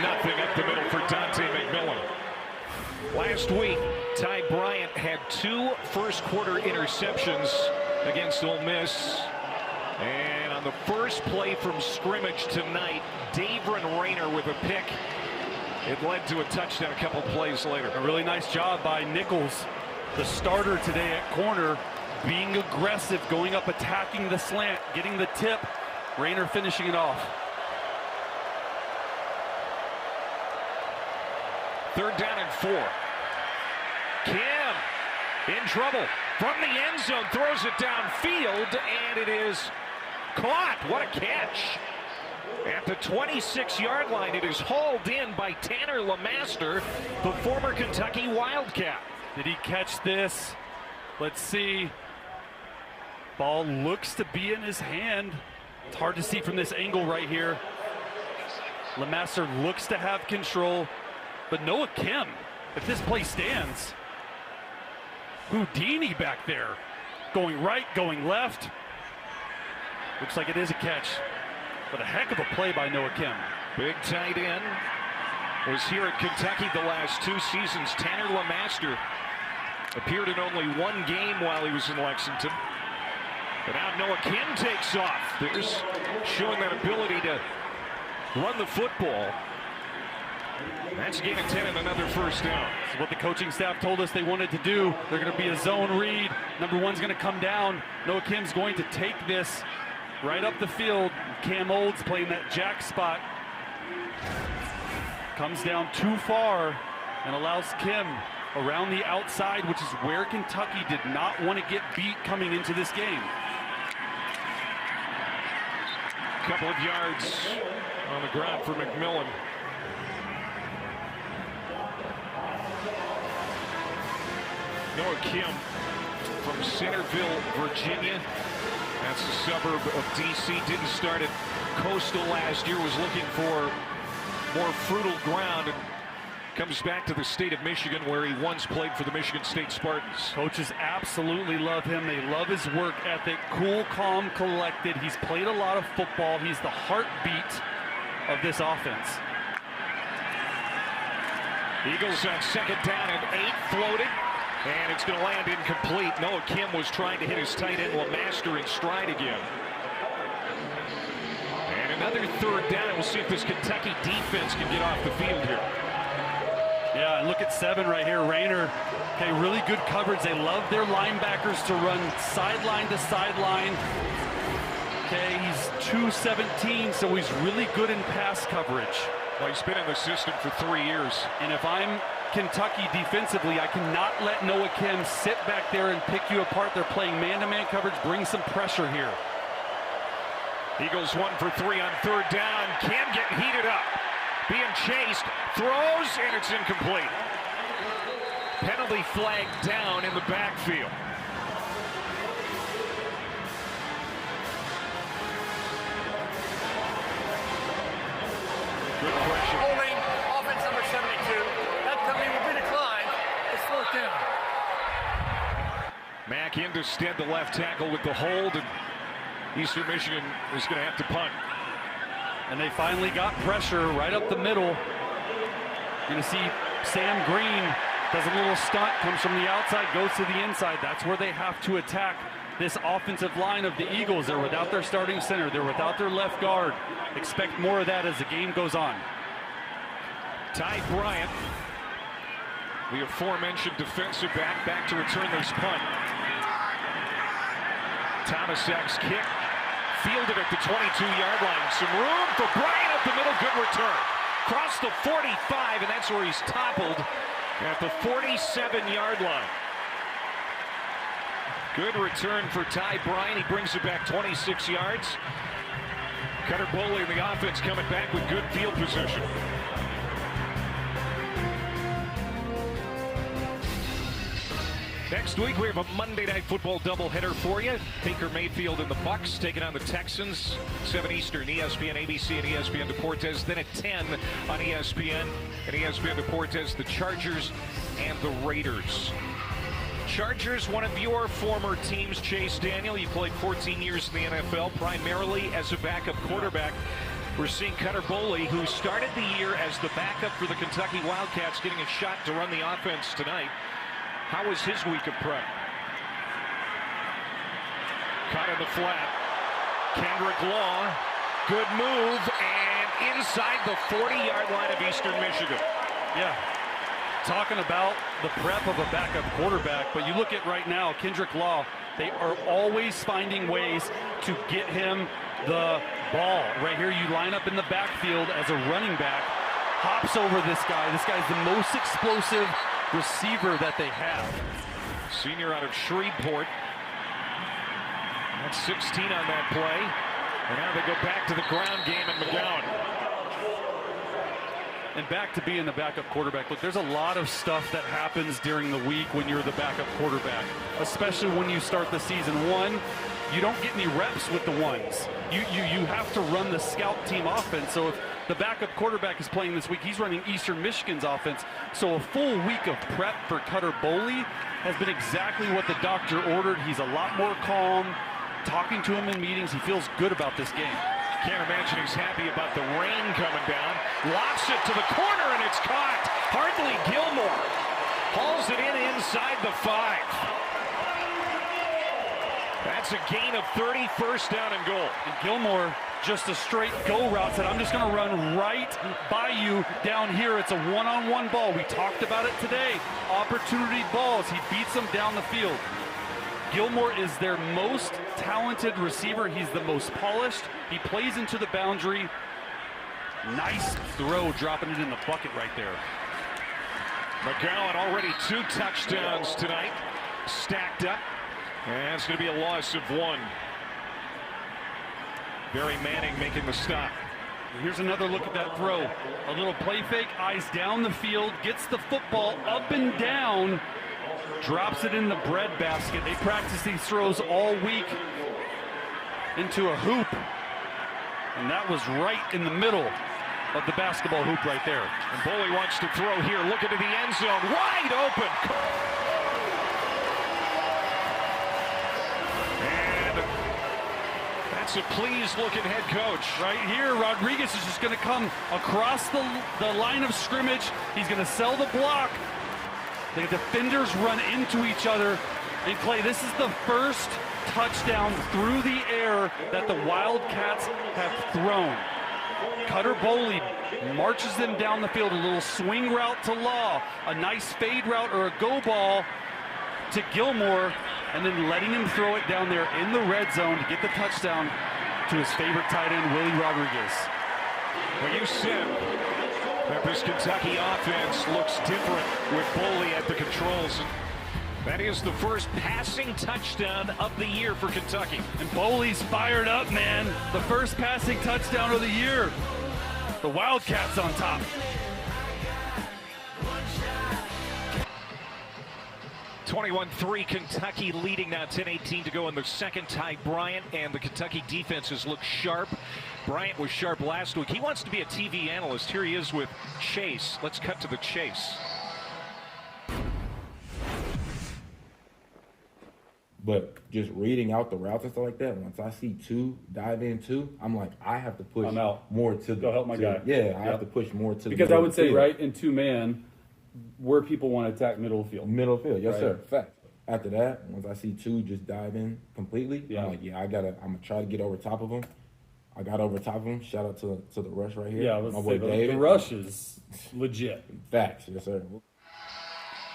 Nothing up the middle for Dante McMillan. Last week, Ty Bryant had 2 first-quarter interceptions against Ole Miss. And on the first play from scrimmage tonight, Daveren Rayner with a pick. It led to a touchdown a couple plays later. A really nice job by Nichols, the starter today at corner, being aggressive, going up, attacking the slant, getting the tip. Rayner finishing it off. 3rd down and 4. Kim in trouble from the end zone, throws it downfield, and it is caught. What a catch. At the 26-yard line, it is hauled in by Tanner LeMaster, the former Kentucky Wildcat. Did he catch this? Let's see. Ball looks to be in his hand. It's hard to see from this angle right here. LeMaster looks to have control. But Noah Kim, if this play stands, Houdini back there, going right, going left. Looks like it is a catch, but a heck of a play by Noah Kim. Big tight end was here at Kentucky the last 2 seasons. Tanner LeMaster appeared in only 1 game while he was in Lexington. But now Noah Kim takes off. There's showing that ability to run the football. That's a gain of 10 and another first down. This is what the coaching staff told us they wanted to do. They're going to be a zone read. Number 1's going to come down. Noah Kim's going to take this right up the field. Cam Olds playing that jack spot. Comes down too far and allows Kim around the outside, which is where Kentucky did not want to get beat coming into this game. Couple of yards on the ground for Maclin. Noah Kim from Centerville, Virginia. That's a suburb of D.C. Didn't start at Coastal last year. Was looking for more fertile ground. And comes back to the state of Michigan, where he once played for the Michigan State Spartans. Coaches absolutely love him. They love his work ethic. Cool, calm, collected. He's played a lot of football. He's the heartbeat of this offense. Eagles on second down and 8 floating. And it's going to land incomplete. Noah Kim was trying to hit his tight end while mastering stride again. And another third down. We'll see if this Kentucky defense can get off the field here. Yeah, and look at 7 right here. Rayner, okay, really good coverage. They love their linebackers to run sideline to sideline. Okay, he's 217, so he's really good in pass coverage. Well, he's been in the system for 3 years. And if I'm Kentucky defensively, I cannot let Noah Kim sit back there and pick you apart. They're playing man-to-man coverage. Bring some pressure here. Eagles 1 for 3 on third down. Kim getting heated up. Being chased, throws, and it's incomplete. Penalty flag down in the backfield. Good pressure. Holding, offense number 72. That penalty will be declined. It's 4th down. Mack into stead the left tackle with the hold, and Eastern Michigan is going to have to punt. And they finally got pressure right up the middle. You're going to see Sam Green does a little stunt, comes from the outside, goes to the inside. That's where they have to attack this offensive line of the Eagles. They're without their starting center. They're without their left guard. Expect more of that as the game goes on. Ty Bryant, the aforementioned defensive back to return this punt. Thomasak's kick. Fielded at the 22-yard line. Some room for Bryant up the middle. Good return. Cross the 45, and that's where he's toppled at the 47-yard line. Good return for Ty Bryant. He brings it back 26 yards. Cutter Boley and the offense coming back with good field position. Next week, we have a Monday Night Football doubleheader for you. Baker Mayfield and the Bucs taking on the Texans. 7 Eastern, ESPN, ABC, and ESPN Deportes. Then at 10 on ESPN and ESPN Deportes, the Chargers and the Raiders. Chargers, one of your former teams, Chase Daniel. You played 14 years in the NFL, primarily as a backup quarterback. We're seeing Cutter Boley, who started the year as the backup for the Kentucky Wildcats, getting a shot to run the offense tonight. How was his week of prep? Caught in the flat. Kendrick Law, good move, and inside the 40-yard line of Eastern Michigan. Yeah, talking about the prep of a backup quarterback, but you look at right now, Kendrick Law, they are always finding ways to get him the ball. Right here, you line up in the backfield as a running back, hops over this guy. This guy's the most explosive receiver that they have. Senior out of Shreveport. That's 16 on that play. And now they go back to the ground game in McGowan. And back to being the backup quarterback. Look, there's a lot of stuff that happens during the week when you're the backup quarterback, especially when you start the season. One, you don't get any reps with the ones. You have to run the scout team offense. So if the backup quarterback is playing this week, he's running Eastern Michigan's offense. So a full week of prep for Cutter Boley has been exactly what the doctor ordered. He's a lot more calm, talking to him in meetings. He feels good about this game. Can't imagine he's happy about the rain coming down. Lofts it to the corner, and it's caught. Hardley Gilmore hauls it in inside the 5. That's a gain of 30, first down and goal. And Gilmore, just a straight go route, said, I'm just going to run right by you down here. It's a one-on-one ball. We talked about it today. Opportunity balls. He beats them down the field. Gilmore is their most talented receiver. He's the most polished. He plays into the boundary. Nice throw, dropping it in the bucket right there. McGowan already 2 touchdowns tonight, stacked up, and it's going to be a loss of 1. Barry Manning making the stop. Here's another look at that throw. A little play fake, eyes down the field, gets the football up and down, drops it in the bread basket. They practice these throws all week into a hoop, and that was right in the middle of the basketball hoop right there. And Boley wants to throw here, looking to the end zone, wide open. And that's a pleased-looking head coach. Right here, Rodriguez is just going to come across the line of scrimmage. He's going to sell the block. The defenders run into each other. And Clay, this is the first touchdown through the air that the Wildcats have thrown. Cutter Boley marches them down the field, a little swing route to Law, a nice fade route or a go ball to Gilmore, and then letting him throw it down there in the red zone to get the touchdown to his favorite tight end, Willie Rodriguez. Well, you said that this Kentucky offense looks different with Boley at the controls. That is the first passing touchdown of the year for Kentucky. And Boley's fired up, man. The first passing touchdown of the year. The Wildcats on top. (21-3) Kentucky leading now, 10:18 to go in the second. Ty Bryant and the Kentucky defenses look sharp. Bryant was sharp last week. He wants to be a TV analyst. Here he is with Chase. Let's cut to the chase. But just reading out the routes and stuff like that, once I see 2 dive in 2, I'm like, I have to push more to the. Go help my guy. Yeah, I have to push more to the. Because I would say, right, in 2-man, where people want to attack middle field. Middle field, yes, right. sir. Fact. After that, once I see 2 just dive in completely, yeah. I'm like, I'm gonna try to get over top of them. I got over top of him. Shout out to the rush right here. Yeah, my boy the rush is legit. Facts, yes, sir.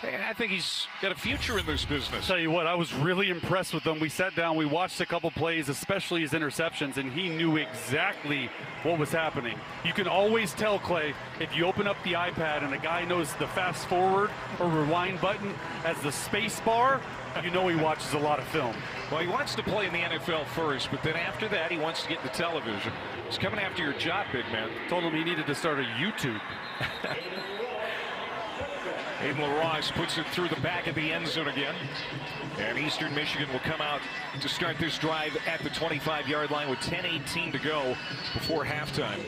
Hey, I think he's got a future in this business. Tell you what, I was really impressed with him. We sat down, we watched a couple plays, especially his interceptions, and he knew exactly what was happening. You can always tell, Clay, if you open up the iPad and a guy knows the fast forward or rewind button as the space bar, you know he watches a lot of film. Well, he wants to play in the NFL first, but then after that, he wants to get into television. He's coming after your job, big man. Told him he needed to start a YouTube. Aiden LaRosse puts it through the back of the end zone again. And Eastern Michigan will come out to start this drive at the 25-yard line with 10:18 to go before halftime.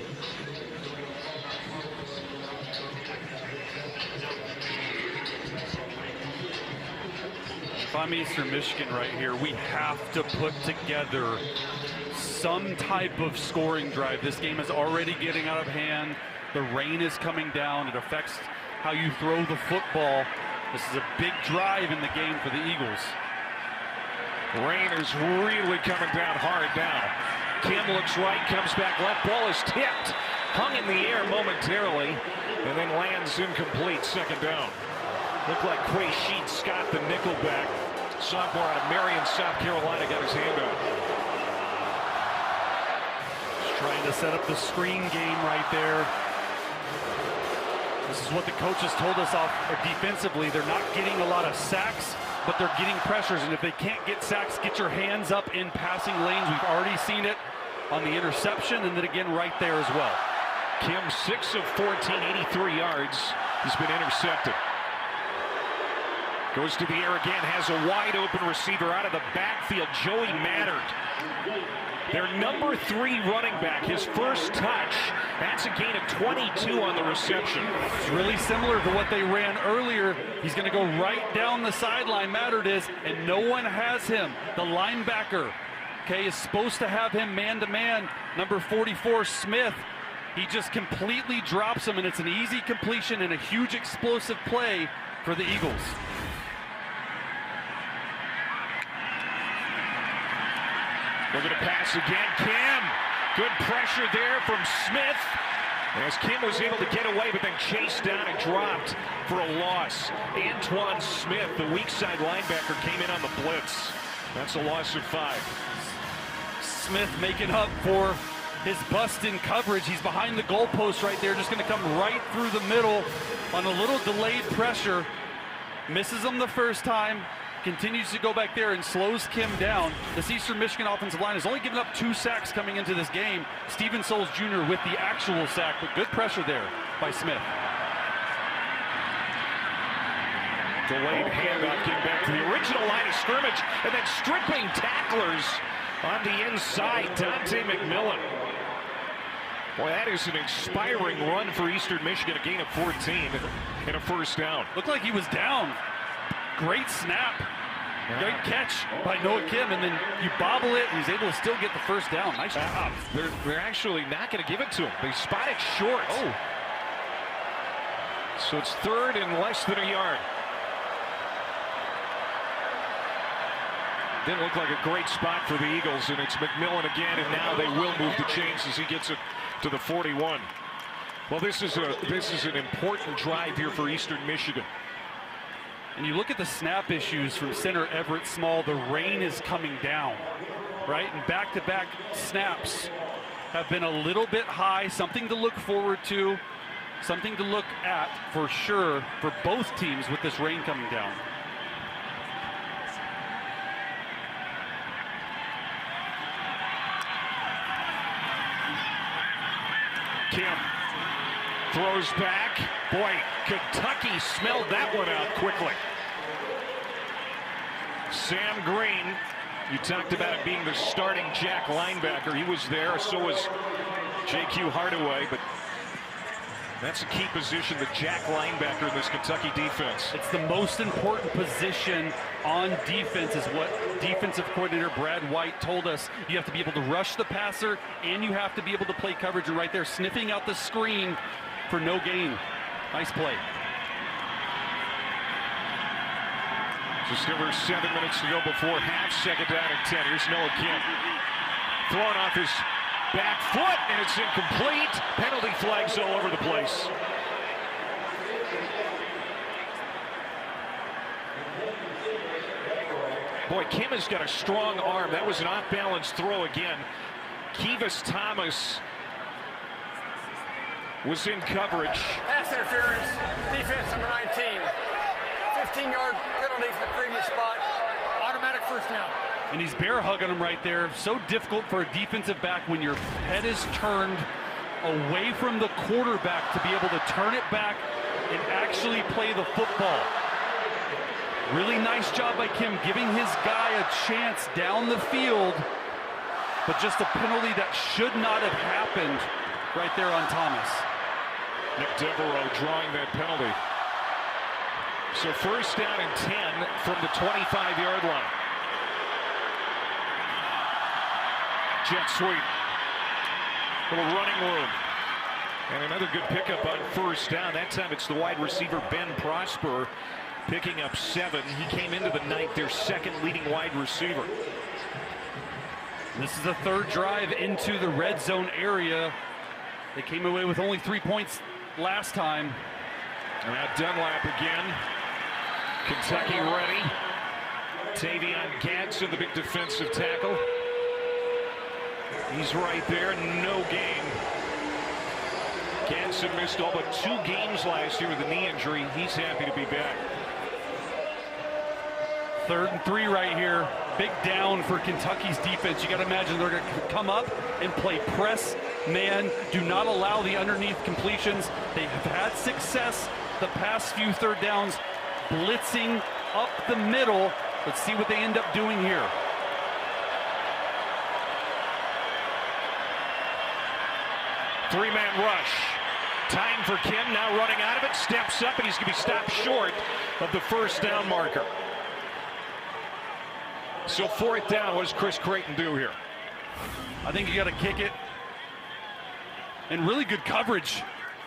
If I'm Eastern Michigan right here, we have to put together some type of scoring drive. This game is already getting out of hand. The rain is coming down. It affects how you throw the football. This is a big drive in the game for the Eagles. Rain is really coming down hard now. Kim looks right, comes back left. Ball is tipped, hung in the air momentarily, and then lands incomplete. Second down. Looked like Quay Sheet Scott, the nickelback, sophomore out of Marion, South Carolina, got his hand up. Just trying to set up the screen game right there. This is what the coaches told us defensively. They're not getting a lot of sacks, but they're getting pressures. And if they can't get sacks, get your hands up in passing lanes. We've already seen it on the interception, and then again right there as well. Kim, 6 of 14, 83 yards. He's been intercepted. Goes to the air again, has a wide open receiver out of the backfield, Joey Mattert. Their number 3 running back, his first touch. That's a gain of 22 on the reception. It's really similar to what they ran earlier. He's going to go right down the sideline, Mattert is, and no one has him. The linebacker, okay, is supposed to have him man-to-man. Number 44, Smith. He just completely drops him, and it's an easy completion and a huge explosive play for the Eagles. Looking to pass again, Kim. Good pressure there from Smith. As Kim was able to get away, but then chased down and dropped for a loss. Antoine Smith, the weak side linebacker, came in on the blitz. That's a loss of 5. Smith making up for his bust in coverage. He's behind the goalpost right there, just going to come right through the middle on a little delayed pressure. Misses him the first time, continues to go back there and slows Kim down. This Eastern Michigan offensive line has only given up 2 sacks coming into this game. Steven Souls Jr. with the actual sack, but good pressure there by Smith. Delayed handoff, getting back to the original line of scrimmage, and then stripping tacklers on the inside. Dante McMillan. Boy, that is an inspiring run for Eastern Michigan. A gain of 14 and a first down. Looked like he was down. Great snap. Great catch by Noah Kim, and then you bobble it, and he's able to still get the first down. Nice job. They're actually not going to give it to him. They spot it short. Oh. So it's 3rd and less than a yard. Didn't look like a great spot for the Eagles, and it's McMillan again, and now they will move the chains as he gets it to the 41. Well, this is an important drive here for Eastern Michigan. And you look at the snap issues from center Everett Small. The rain is coming down, right? And back-to-back snaps have been a little bit high. Something to look forward to, something to look at for sure for both teams with this rain coming down. Kim throws back. Boy, Kentucky smelled that one out quickly. Sam Green, you talked about it being the starting Jack linebacker. He was there, so was J.Q. Hardaway, but that's a key position, the Jack linebacker in this Kentucky defense. It's the most important position on defense, is what defensive coordinator Brad White told us. You have to be able to rush the passer, and you have to be able to play coverage. And right there, sniffing out the screen for no gain. Nice play. Just over 7 minutes to go before half. 2nd down and 10. Here's Noah Kim. Throwing off his back foot, and it's incomplete. Penalty flags all over the place. Boy, Kim has got a strong arm. That was an off-balance throw again. Kevis Thomas was in coverage. Pass interference, defense number 19. 15-yard penalty for the previous spot. Automatic first down. And he's bear hugging him right there. So difficult for a defensive back when your head is turned away from the quarterback to be able to turn it back and actually play the football. Really nice job by Kim, giving his guy a chance down the field, but just a penalty that should not have happened right there on Thomas. Nick Devereaux drawing that penalty. So 1st down and 10 from the 25-yard line. Jet sweep. Little running room. And another good pickup on 1st down. That time it's the wide receiver Ben Prosper picking up 7. He came into the night their 2nd leading wide receiver. This is the 3rd drive into the red zone area. They came away with only 3 points last time. And now Dunlap again. Kentucky ready. Tavion Gadsden, the big defensive tackle. He's right there, no gain. Gadsden missed all but 2 games last year with a knee injury. He's happy to be back. 3rd and 3 right here. Big down for Kentucky's defense. You got to imagine they're going to come up and play press man. Do not allow the underneath completions. They have had success the past few 3rd downs blitzing up the middle. Let's see what they end up doing here. Three-man rush. Time for Kim, now running out of it, steps up, and he's going to be stopped short of the 1st down marker. So 4th down, what does Chris Creighton do here? I think you got to kick it. And really good coverage,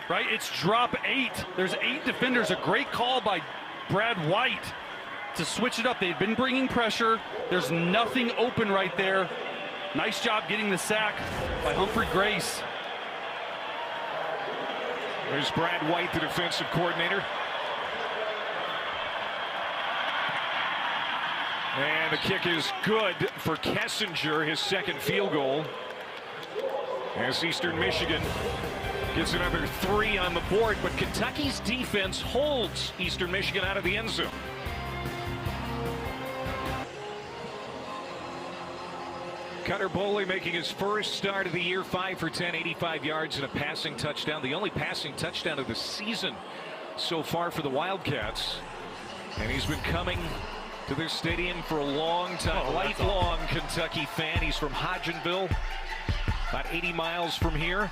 right? It's drop 8. There's 8 defenders. A great call by Brad White to switch it up. They've been bringing pressure. There's nothing open right there. Nice job getting the sack by Humphrey Grace. There's Brad White, the defensive coordinator. And the kick is good for Kessinger, his second field goal. As Eastern Michigan gets another 3 on the board, but Kentucky's defense holds Eastern Michigan out of the end zone. Cutter Boley making his first start of the year, 5 for 10, 85 yards and a passing touchdown. The only passing touchdown of the season so far for the Wildcats. And he's been coming to this stadium for a long time. Lifelong Kentucky fan. He's from Hodgenville, about 80 miles from here.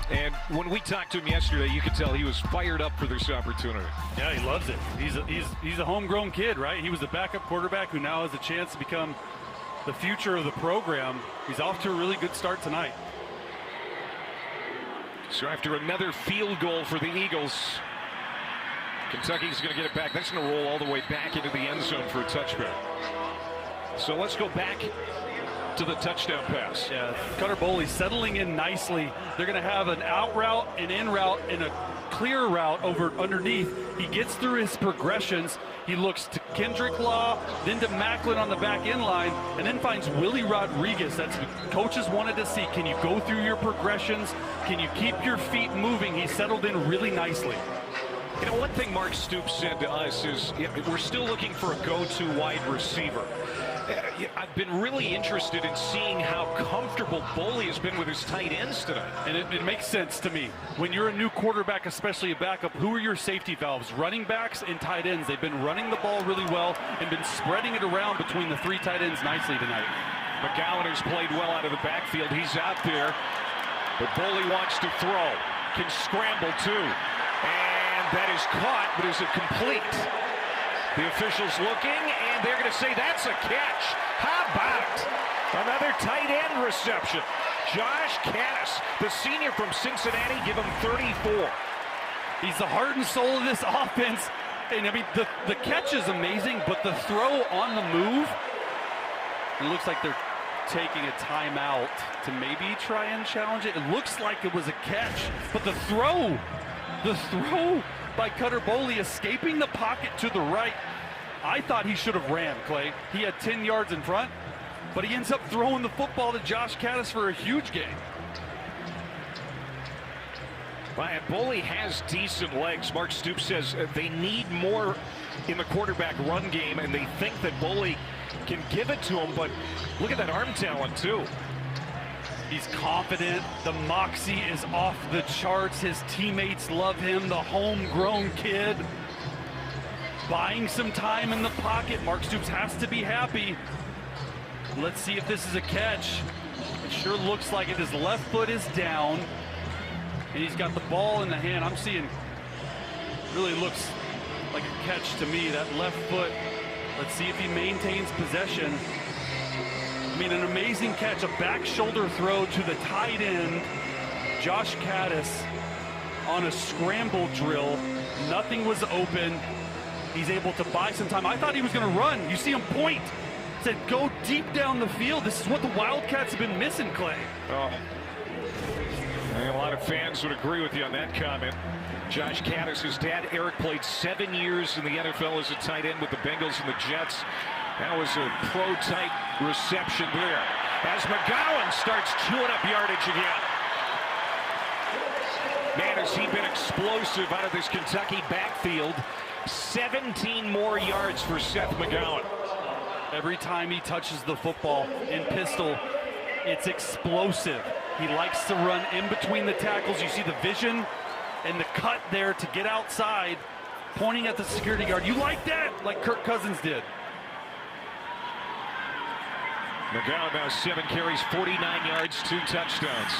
And when we talked to him yesterday, you could tell he was fired up for this opportunity. Yeah, he loves it. He's a homegrown kid, right? He was the backup quarterback who now has a chance to become the future of the program. He's off to a really good start tonight. So after another field goal for the Eagles, Kentucky's going to get it back. That's going to roll all the way back into the end zone for a touchback. So let's go back to the touchdown pass. Yeah, Cutter Boley settling in nicely. They're going to have an out route, an in route, and a clear route over underneath. He gets through his progressions. He looks to Kendrick Law, then to Maclin on the back end line, and then finds Willie Rodriguez. That's what coaches wanted to see. Can you go through your progressions? Can you keep your feet moving? He settled in really nicely. You know, one thing Mark Stoops said to us is we're still looking for a go-to wide receiver. I've been really interested in seeing how comfortable Boley has been with his tight ends tonight. And it makes sense to me. When you're a new quarterback, especially a backup, who are your safety valves? Running backs and tight ends. They've been running the ball really well and been spreading it around between the 3 tight ends nicely tonight. McGowan has played well out of the backfield. He's out there, but Boley wants to throw. Can scramble too. And that is caught, but is it complete? The officials looking, and they're going to say that's a catch. How about another tight end reception? Josh Kattus, the senior from Cincinnati, give him 34. He's the heart and soul of this offense. And I mean, the catch is amazing, but the throw on the move, it looks like they're taking a timeout to maybe try and challenge it. It looks like it was a catch, but the throw by Cutter Boley escaping the pocket to the right. I thought he should have ran, Clay. He had 10 yards in front, but he ends up throwing the football to Josh Kattus for a huge gain. And Boley has decent legs. Mark Stoops says they need more in the quarterback run game, and they think that Boley can give it to him, but look at that arm talent, too. He's confident. The moxie is off the charts. His teammates love him. The homegrown kid buying some time in the pocket. Mark Stoops has to be happy. Let's see if this is a catch. It sure looks like it. His left foot is down, and he's got the ball in the hand. I'm seeing, really looks like a catch to me. That left foot. Let's see if he maintains possession. I mean, an amazing catch, a back shoulder throw to the tight end, Josh Kattus, on a scramble drill. Nothing was open. He's able to buy some time. I thought he was going to run. You see him point. Said, go deep down the field. This is what the Wildcats have been missing, Clay. Oh. And a lot of fans would agree with you on that comment. Josh Kattus, his dad, Eric, played 7 years in the NFL as a tight end with the Bengals and the Jets. That was a pro-type reception there. As McGowan starts chewing up yardage again. Man, has he been explosive out of this Kentucky backfield. 17 more yards for Seth McGowan. Every time he touches the football in pistol, it's explosive. He likes to run in between the tackles. You see the vision and the cut there to get outside, pointing at the security guard. You like that? Like Kirk Cousins did. McGowan now 7 carries, 49 yards, 2 touchdowns.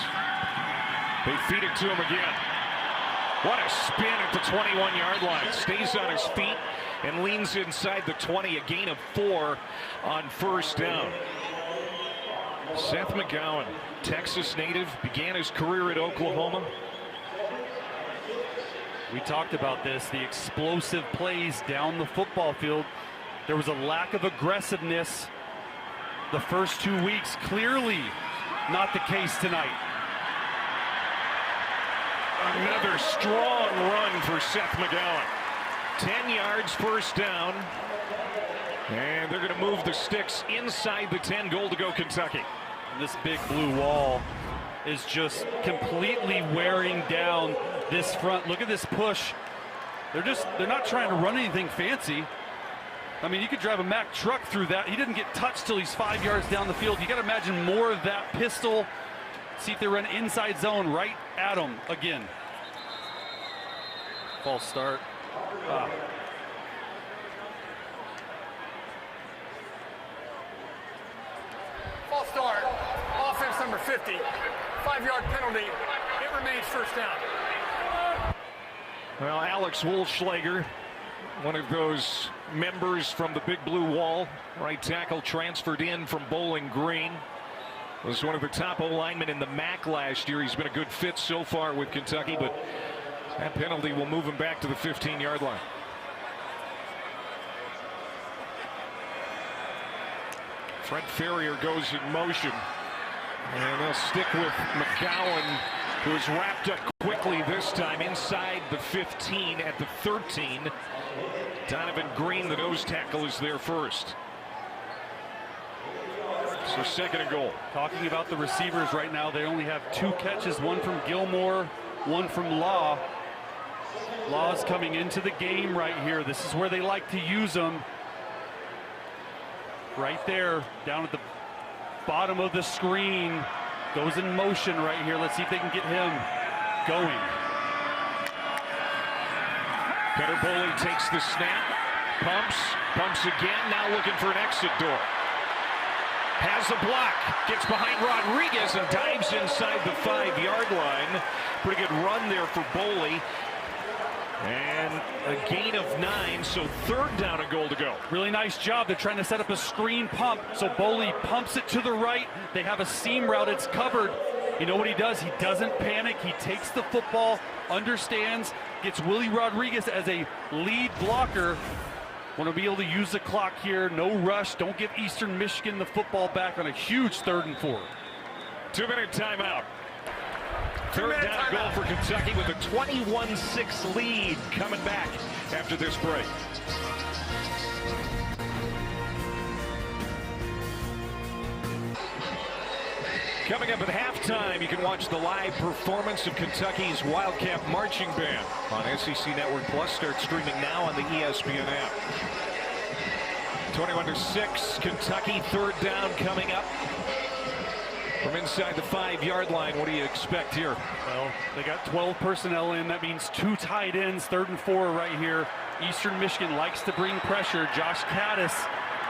They feed it to him again. What a spin at the 21-yard line. Stays on his feet and leans inside the 20, a gain of 4 on first down. Seth McGowan, Texas native, began his career at Oklahoma. We talked about this, the explosive plays down the football field. There was a lack of aggressiveness the first 2 weeks. Clearly not the case tonight. Another strong run for Seth McGowan. 10 yards, first down. And they're going to move the sticks inside the 10. Goal to go, Kentucky. This big blue wall is just completely wearing down this front. Look at this push. They're not trying to run anything fancy. I mean, you could drive a Mack truck through that. He didn't get touched till he's 5 yards down the field. You got to imagine more of that pistol. See if they run inside zone right at him again. False start. False start. Offense number 50. 5-yard penalty. It remains first down. Well, Alex Wolfschlager, one of those members from the Big Blue Wall, right tackle, transferred in from Bowling Green. Was one of the top O-linemen in the MAC last year. He's been a good fit so far with Kentucky, but that penalty will move him back to the 15-yard line. Fred Ferrier goes in motion, and they'll stick with McGowan, who is wrapped up quickly this time inside the 15 at the 13. Donovan Green, the nose tackle, is there first. So second and goal. Talking about the receivers right now, they only have 2 catches, one from Gilmore, one from Law. Law's coming into the game right here. This is where they like to use them. Right there, down at the bottom of the screen. Goes in motion right here. Let's see if they can get him going. Cutter Boley takes the snap, pumps again, now looking for an exit door. Has a block, gets behind Rodriguez and dives inside the 5-yard line. Pretty good run there for Boley. And a gain of 9, so third down and goal to go. Really nice job. They're trying to set up a screen pump. So Boley pumps it to the right. They have a seam route. It's covered. You know what he does? He doesn't panic. He takes the football, understands, gets Willie Rodriguez as a lead blocker. Want to be able to use the clock here. No rush. Don't give Eastern Michigan the football back on a huge 3rd and 4. 2-minute timeout. Third down goal for Kentucky with a 21-6 lead coming back after this break. Coming up at halftime, you can watch the live performance of Kentucky's Wildcat Marching Band on SEC Network Plus. Start streaming now on the ESPN app. 21-6, Kentucky, third down coming up. From inside the 5-yard line, what do you expect here? Well, they got 12 personnel in. That means 2 tight ends, 3rd and 4 right here. Eastern Michigan likes to bring pressure. Josh Kattus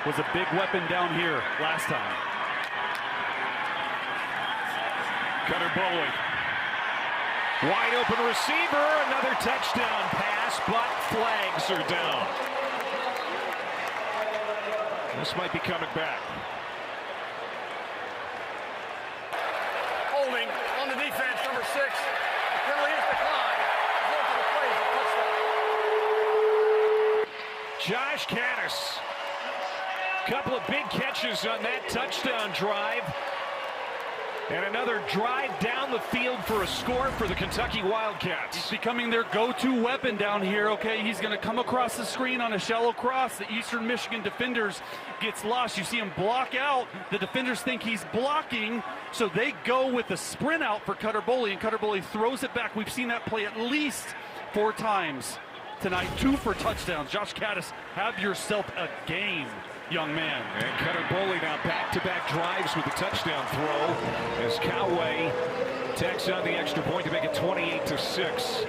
was a big weapon down here last time. Cutter Boley. Wide open receiver, another touchdown pass, but flags are down. This might be coming back. Holding on the defense, number 6. The penalty is declined. Josh Kattus. Couple of big catches on that touchdown drive. And another drive down the field for a score for the Kentucky Wildcats. He's becoming their go-to weapon down here, okay? He's going to come across the screen on a shallow cross. The Eastern Michigan defenders gets lost. You see him block out. The defenders think he's blocking, so they go with the sprint out for Cutter Boley, and Cutter Boley throws it back. We've seen that play at least 4 times tonight. 2 for touchdowns. Josh Kattus, have yourself a game, young man. And Cutter Boley now back-to-back drives with a touchdown throw as Coway tacks on the extra point to make it 28-6.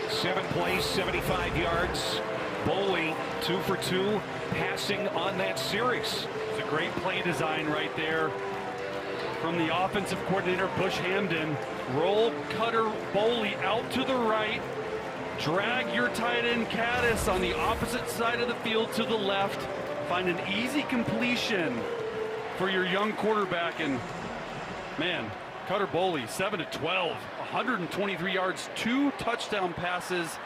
7 plays, 75 yards. Boley 2 for 2 passing on that series. It's a great play design right there from the offensive coordinator, Bush Hamden. Roll Cutter Boley out to the right. Drag your tight end Kattus on the opposite side of the field to the left. Find an easy completion for your young quarterback. And man, Cutter Boley, 7-12, 123 yards, 2 touchdown passes.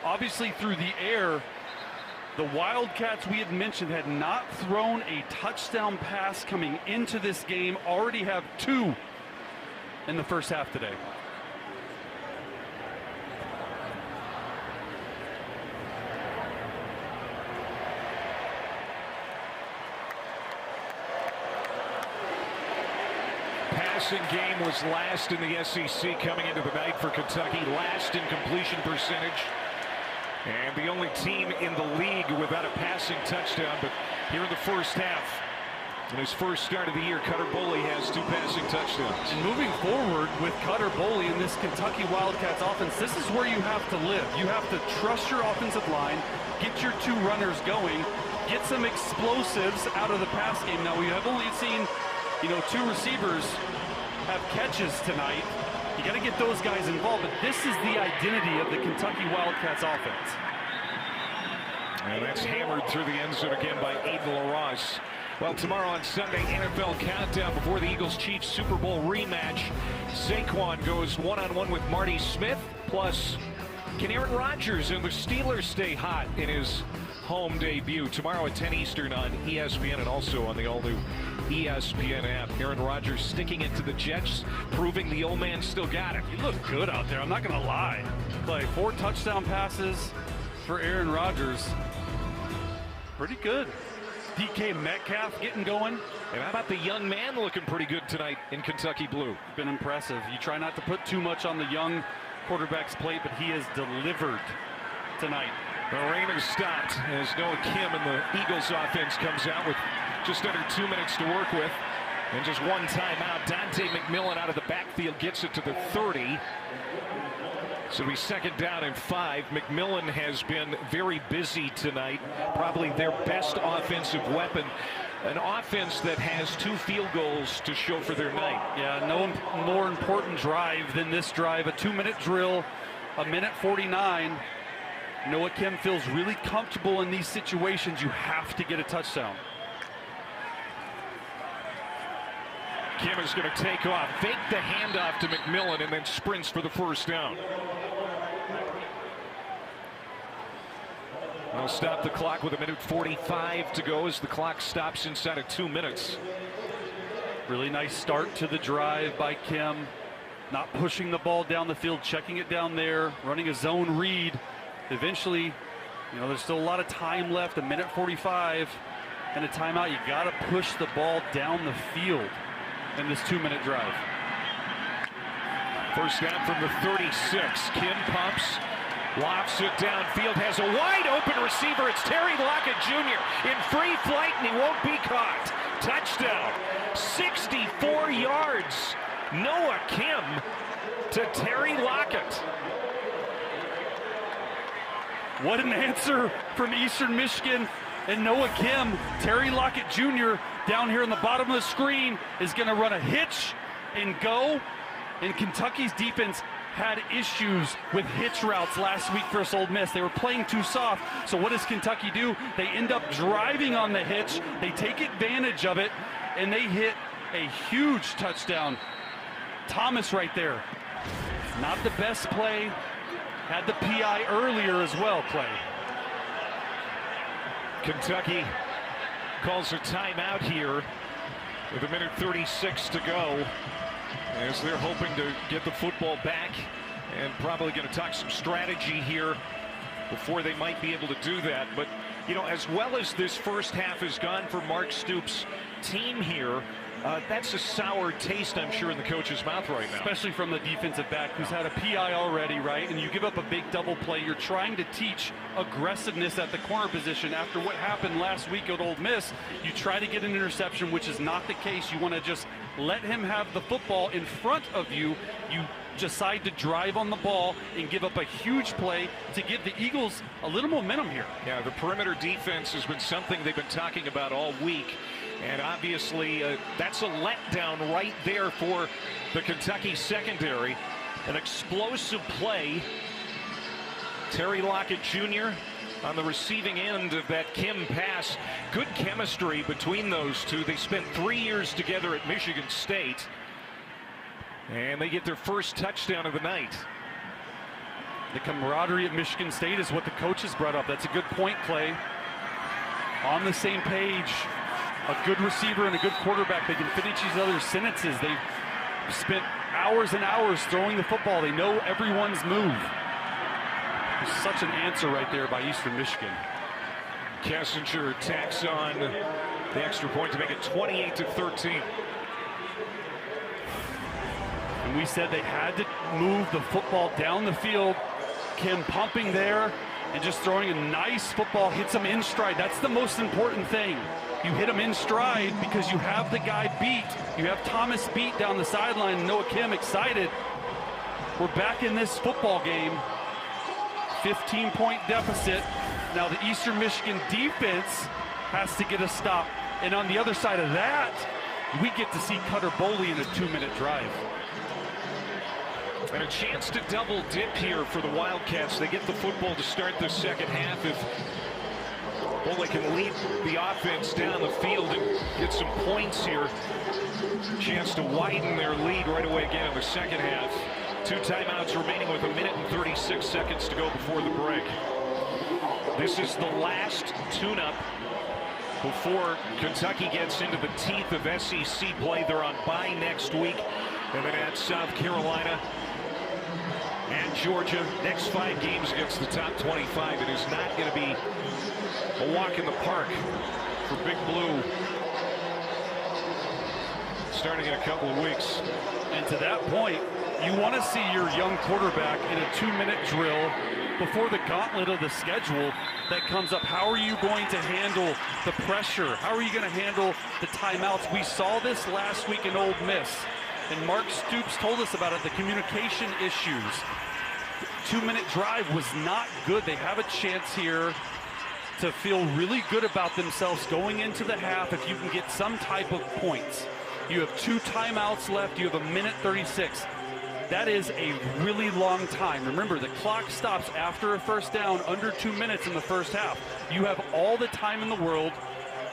Obviously through the air, the Wildcats we had mentioned had not thrown a touchdown pass coming into this game. Already have 2 in the first half today. passing game was last in the SEC coming into the night for Kentucky, last in completion percentage, and the only team in the league without a passing touchdown. But here in the first half, in his first start of the year, Boley has 2 passing touchdowns. And moving forward with Boley in this Kentucky Wildcats offense, this is where you have to live. You have to trust your offensive line, get your 2 runners going, get some explosives out of the pass game. Now, we have only seen, 2 receivers have catches tonight. You got to get those guys involved, but this is the identity of the Kentucky Wildcats offense. And that's hammered through the end zone again by Aiden LaRosse. Well, tomorrow on Sunday, NFL Countdown before the Eagles-Chiefs Super Bowl rematch. Saquon goes one-on-one with Marty Smith, plus can Aaron Rodgers and the Steelers stay hot in his home debut? Tomorrow at 10 Eastern on ESPN and also on the all-new ESPN app. Aaron Rodgers sticking it to the Jets, proving the old man still got it. He looked good out there, I'm not going to lie. 4 touchdown passes for Aaron Rodgers. Pretty good. DK Metcalf getting going. And how about the young man looking pretty good tonight in Kentucky blue? Been impressive. You try not to put too much on the young quarterback's plate, but he has delivered tonight. The Rayner stopped as Noah Kim and the Eagles offense comes out with just under 2 minutes to work with. And just one timeout. Dante McMillan out of the backfield gets it to the 30. So he's 2nd down and 5. McMillan has been very busy tonight. Probably their best offensive weapon. An offense that has 2 field goals to show for their night. Yeah, no more important drive than this drive. A 2-minute drill, 1:49. Noah Kim feels really comfortable in these situations. You have to get a touchdown. Kim is going to take off, fake the handoff to McMillan, and then sprints for the first down. We'll stop the clock with 1:45 to go as the clock stops inside of 2 minutes. Really nice start to the drive by Kim. Not pushing the ball down the field, checking it down there, running a zone read. Eventually, there's still a lot of time left, 1:45 and a timeout. You got to push the ball down the field in this 2-minute drive. First down from the 36. Kim pumps, lofts it downfield, has a wide open receiver. It's Terry Lockett Jr. in free flight, and he won't be caught. Touchdown, 64 yards. Noah Kim to Terry Lockett. What an answer from Eastern Michigan and Noah Kim. Terry Lockett Jr. down here in the bottom of the screen is going to run a hitch and go. And Kentucky's defense had issues with hitch routes last week versus Ole Miss. They were playing too soft. So what does Kentucky do? They end up driving on the hitch. They take advantage of it, and they hit a huge touchdown. Thomas right there. Not the best play. Had the PI earlier as well, Clay. Kentucky calls a timeout here with 1:36 to go as they're hoping to get the football back and probably going to talk some strategy here before they might be able to do that. But, as well as this first half has gone for Mark Stoops' team here, that's a sour taste, I'm sure, in the coach's mouth right now. Especially from the defensive back who's had a PI already, right? And you give up a big double play. You're trying to teach aggressiveness at the corner position. After what happened last week at Ole Miss, you try to get an interception, which is not the case. You want to just let him have the football in front of you. You decide to drive on the ball and give up a huge play to give the Eagles a little momentum here. Yeah, the perimeter defense has been something they've been talking about all week. And obviously, that's a letdown right there for the Kentucky secondary. An explosive play. Terry Lockett Jr. on the receiving end of that Kim pass. Good chemistry between those two. They spent 3 years together at Michigan State. And they get their first touchdown of the night. The camaraderie at Michigan State is what the coaches brought up. That's a good point, Clay. On the same page. A good receiver and a good quarterback. They can finish each other's sentences. They've spent hours and hours throwing the football. They know everyone's move. There's such an answer right there by Eastern Michigan. Kessinger tacks on the extra point to make it 28-13. And we said they had to move the football down the field. Kim pumping there and just throwing a nice football, hits him in stride. That's the most important thing. You hit him in stride because you have the guy beat. You have Thomas beat down the sideline. Noah Kim excited. We're back in this football game. 15-point deficit. Now the Eastern Michigan defense has to get a stop. And on the other side of that, we get to see Cutter Boley in a 2-minute drive. And a chance to double dip here for the Wildcats. They get the football to start the second half. If Boley can lead the offense down the field and get some points here, chance to widen their lead right away again in the second half. 2 timeouts remaining with 1 minute and 36 seconds to go before the break. This is the last tune-up before Kentucky gets into the teeth of SEC play. They're on bye next week, and then at South Carolina and Georgia. Next 5 games against the top 25. It is not going to be a walk in the park for Big Blue starting in a couple of weeks. And to that point, you want to see your young quarterback in a 2-minute drill before the gauntlet of the schedule that comes up. How are you going to handle the pressure? How are you going to handle the timeouts? We saw this last week in Ole Miss, and Mark Stoops told us about it, the communication issues. 2-minute drive was not good. They have a chance here to feel really good about themselves going into the half if you can get some type of points. You have 2 timeouts left. You have 1 minute 36. That is a really long time. Remember, the clock stops after a first down, under 2 minutes in the first half. You have all the time in the world.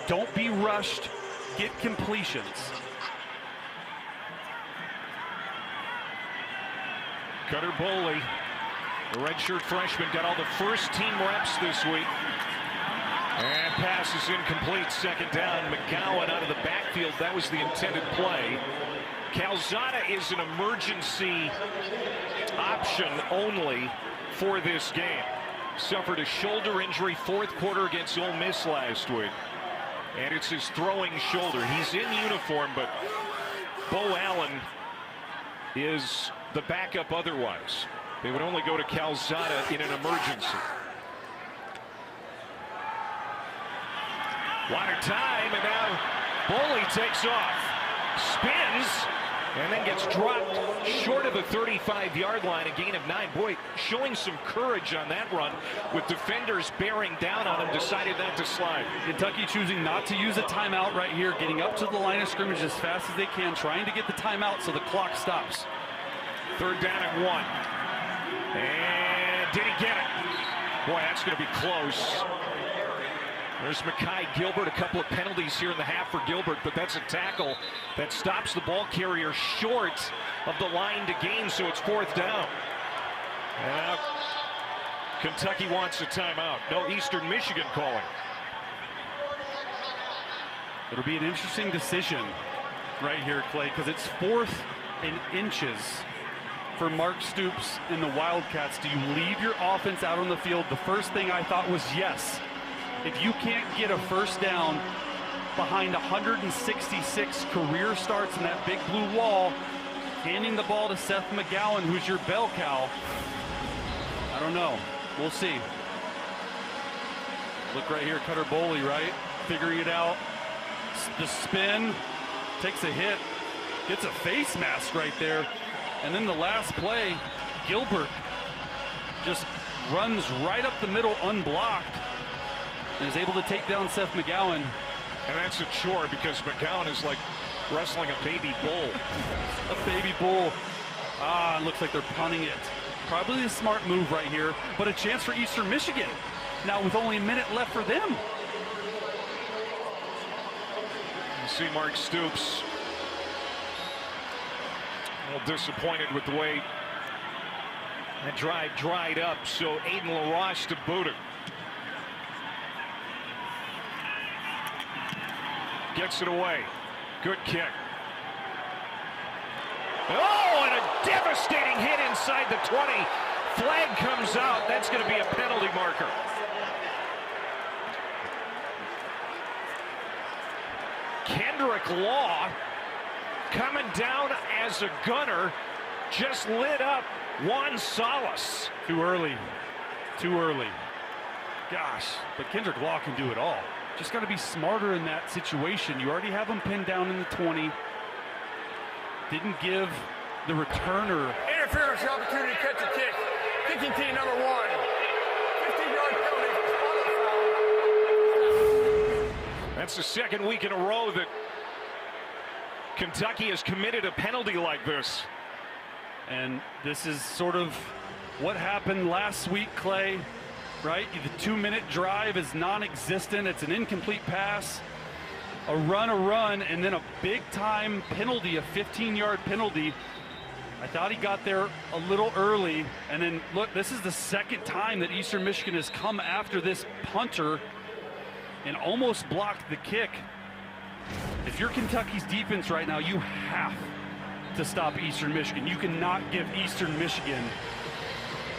Don't be rushed. Get completions. Cutter Boley, the redshirt freshman, got all the first-team reps this week. And pass is incomplete. Second down. McGowan out of the backfield. That was the intended play. Calzada is an emergency option only for this game. Suffered a shoulder injury 4th quarter against Ole Miss last week. And it's his throwing shoulder. He's in uniform, but Bo Allen is the backup otherwise. They would only go to Calzada in an emergency. Lot of time, and now Boley takes off, spins, and then gets dropped short of the 35-yard line, a gain of 9. Boy, showing some courage on that run with defenders bearing down on him, decided not to slide. Kentucky choosing not to use a timeout right here, getting up to the line of scrimmage as fast as they can, trying to get the timeout so the clock stops. 3rd down and 1. And did he get it? Boy, that's going to be close. There's Makai Gilbert, a couple of penalties here in the half for Gilbert, but that's a tackle that stops the ball carrier short of the line to gain, so it's 4th down. And now Kentucky wants a timeout. No, Eastern Michigan calling. It'll be an interesting decision right here, Clay, because it's 4th and inches for Mark Stoops and the Wildcats. Do you leave your offense out on the field? The first thing I thought was yes. If you can't get a first down behind 166 career starts in that big blue wall, handing the ball to Seth McGowan, who's your bell cow, I don't know. We'll see. Look right here, Cutter Boley, right? Figuring it out. The spin, takes a hit, gets a face mask right there. And then the last play, Gilbert just runs right up the middle unblocked and is able to take down Seth McGowan. And that's a chore because McGowan is like wrestling a baby bull. A baby bull. It looks like they're punting it. Probably a smart move right here, but a chance for Eastern Michigan. Now with only a minute left for them. You see Mark Stoops a little disappointed with the way that drive dried up, so Aiden LaRoche to boot it. Gets it away. Good kick. Oh, and a devastating hit inside the 20. Flag comes out. That's going to be a penalty marker. Kendrick Law coming down as a gunner just lit up Juan Salas. Too early. Gosh, but Kendrick Law can do it all. Just got to be smarter in that situation. You already have him pinned down in the 20. Didn't give the returner Interference opportunity to catch a kick. Kicking team number 1. 15-yard penalty. That's the second week in a row that Kentucky has committed a penalty like this. And this is sort of what happened last week, Clay, right? The 2-minute drive is non-existent. It's an incomplete pass, a run, and then a big-time penalty, a 15-yard penalty. I thought he got there a little early. And then, look, this is the second time that Eastern Michigan has come after this punter and almost blocked the kick. If you're Kentucky's defense right now, you have to stop Eastern Michigan. You cannot give Eastern Michigan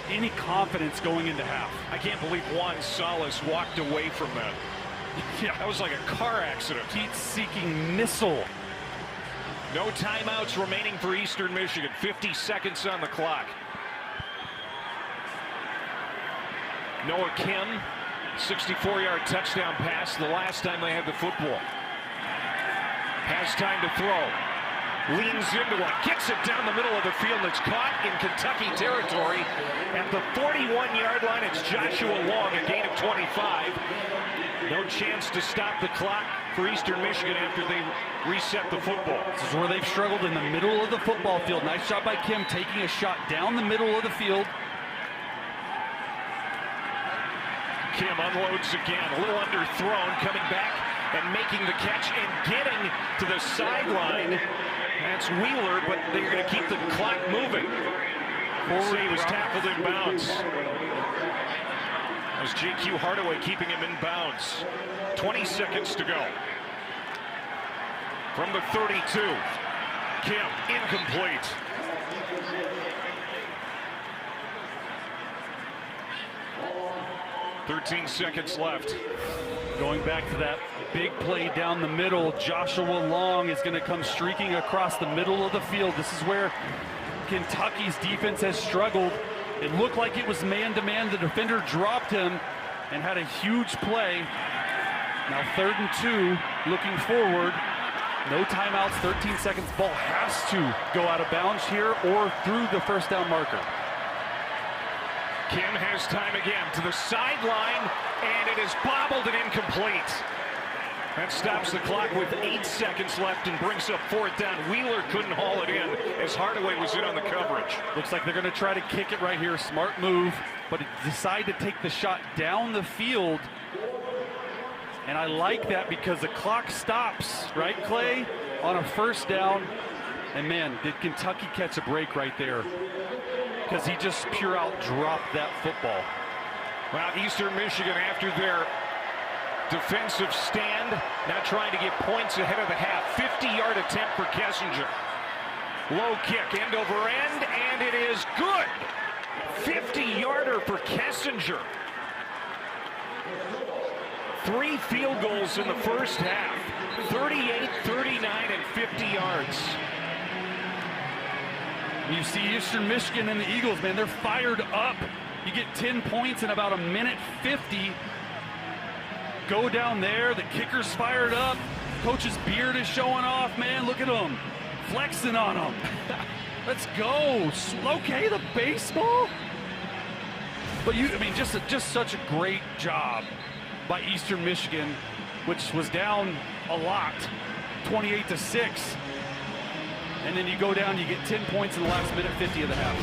any confidence going into half. I can't believe Juan Salas walked away from that. Yeah, that was like a car accident. Heat-seeking missile. No timeouts remaining for Eastern Michigan. 50 seconds on the clock. Noah Kim, 64-yard touchdown pass the last time they had the football. Has time to throw. Leans into one, gets it down the middle of the field. It's caught in Kentucky territory at the 41-yard line. It's Joshua Long, a gain of 25. No chance to stop the clock for Eastern Michigan after they reset the football. This is where they've struggled, in the middle of the football field. Nice shot by Kim, taking a shot down the middle of the field. Kim unloads again, a little underthrown, coming back and making the catch and getting to the sideline. That's Wheeler, but they're going to keep the clock moving. Boley was tackled in bounds. That was J.Q. Hardaway keeping him in bounds. 20 seconds to go. From the 32, Kim, incomplete. "13 seconds left." Going back to that big play down the middle, Joshua Long is going to come streaking across the middle of the field. This is where Kentucky's defense has struggled. It looked like it was man-to-man. The defender dropped him and had a huge play. Now 3rd and 2, looking forward. No timeouts, 13 seconds. Ball has to go out of bounds here or through the first down marker. Kim has time again to the sideline, and it is bobbled and incomplete. That stops the clock with 8 seconds left and brings up 4th down. Wheeler couldn't haul it in as Hardaway was in on the coverage. Looks like they're going to try to kick it right here. Smart move, but decide to take the shot down the field. And I like that because the clock stops, right, Clay, on a 1st down. And man, did Kentucky catch a break right there, because he just pure out dropped that football. Well, Eastern Michigan, after their defensive stand, now trying to get points ahead of the half. 50-yard attempt for Kessinger. Low kick, end over end, and it is good. 50-yarder for Kessinger. 3 field goals in the first half. 38, 39, and 50 yards. You see Eastern Michigan and the Eagles, man, they're fired up. You get 10 points in about 1:50. Go down there, the kicker's fired up. Coach's beard is showing off, man. Look at him, flexing on him. Let's go. Okay, the baseball. But just such a great job by Eastern Michigan, which was down a lot, 28-6. And then you go down, you get 10 points in the last 1:50 of the half.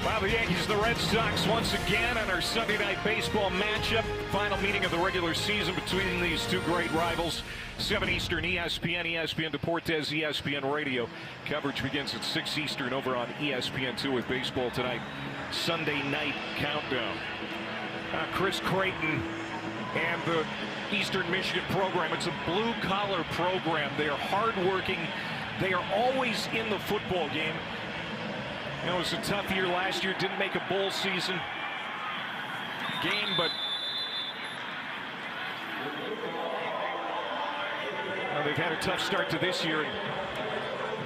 Wow, the Yankees, the Red Sox once again on our Sunday night baseball matchup. Final meeting of the regular season between these two great rivals. 7 Eastern, ESPN, ESPN Deportes, ESPN Radio. Coverage begins at 6 Eastern over on ESPN2 with Baseball Tonight. Sunday night countdown. Chris Creighton and the Eastern Michigan program. It's a blue-collar program. They are hardworking. They are always in the football game. You know, it was a tough year last year. Didn't make a bowl season game, but they've had a tough start to this year.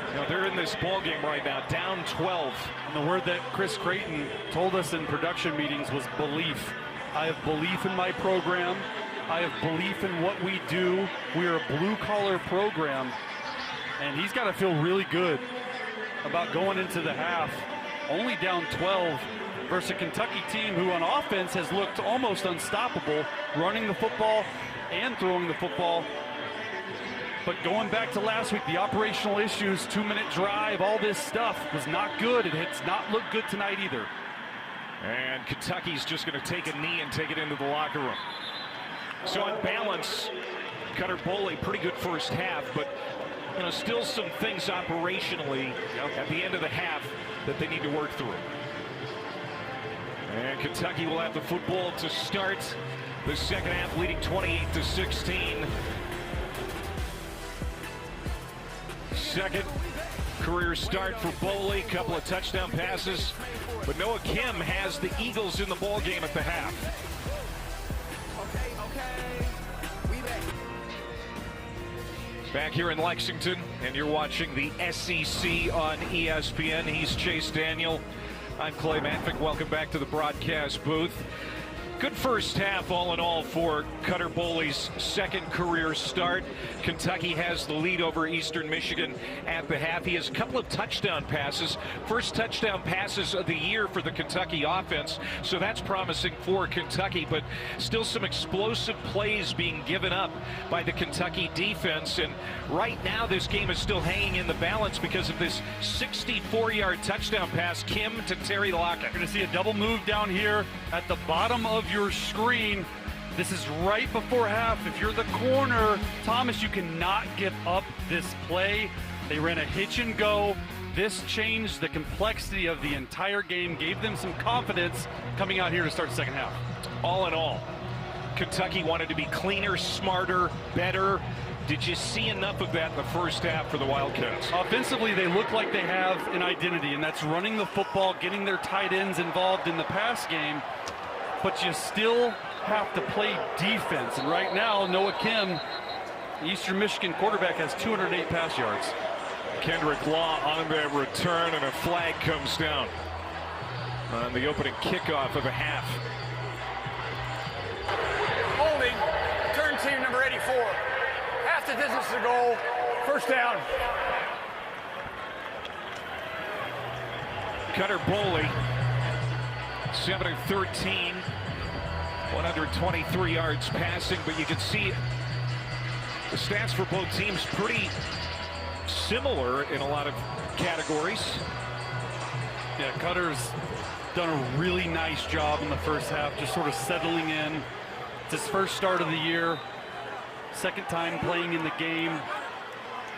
You know, they're in this ball game right now, down 12. And the word that Chris Creighton told us in production meetings was belief. I have belief in my program. I have belief in what we do. We are a blue-collar program. And he's got to feel really good about going into the half. Only down 12 versus a Kentucky team who on offense has looked almost unstoppable, running the football and throwing the football. But going back to last week, the operational issues, 2-minute drive, all this stuff was not good. It has not looked good tonight either. And Kentucky's just going to take a knee and take it into the locker room. So on balance, Cutter Boley, pretty good first half, but you know, still some things operationally at the end of the half that they need to work through. And Kentucky will have the football to start the second half, leading 28-16. Second career start for Boley, couple of touchdown passes, but Noah Kim has the Eagles in the ball game at the half. Back here in Lexington, and you're watching the SEC on ESPN. He's Chase Daniel. I'm Clay Matvick. Welcome back to the broadcast booth. Good first half, all in all, for Cutter Boley's second career start. Kentucky has the lead over Eastern Michigan at the half. He has a couple of touchdown passes. First touchdown passes of the year for the Kentucky offense, so that's promising for Kentucky, but still some explosive plays being given up by the Kentucky defense. And right now, this game is still hanging in the balance because of this 64-yard touchdown pass, Kim to Terry Lockett. You're going to see a double move down here at the bottom of your screen. This is right before half. If you're the corner, Thomas, you cannot give up this play. They ran a hitch and go. This changed the complexity of the entire game, gave them some confidence coming out here to start the second half. All in all, Kentucky wanted to be cleaner, smarter, better. Did you see enough of that in the first half for the Wildcats? Offensively, they look like they have an identity, and that's running the football, getting their tight ends involved in the pass game. But you still have to play defense. And right now, Noah Kim, the Eastern Michigan quarterback, has 208 pass yards. Kendrick Law on the return, and a flag comes down on the opening kickoff of the half. Holding, turn team number 84. Half the distance to goal, first down. Cutter Boley, 7 of 13, 123 yards passing, but you can see the stats for both teams pretty similar in a lot of categories. Yeah, Cutter's done a really nice job in the first half, just sort of settling in. It's his first start of the year, second time playing in the game.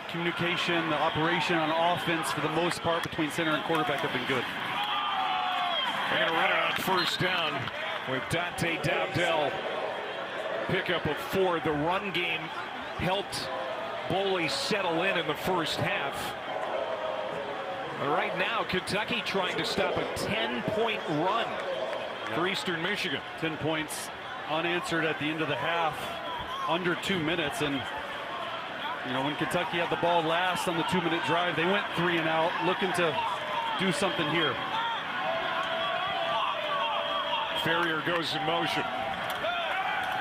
Communication, the operation on offense for the most part between center and quarterback have been good. And a runner on first down with Dante Dowdell. Pickup of 4. The run game helped Boley settle in the first half. But right now, Kentucky trying to stop a 10-point run for Eastern Michigan. 10 points unanswered at the end of the half, under 2 minutes. And, you know, when Kentucky had the ball last on the 2-minute drive, they went 3 and out, looking to do something here. Ferrier goes in motion.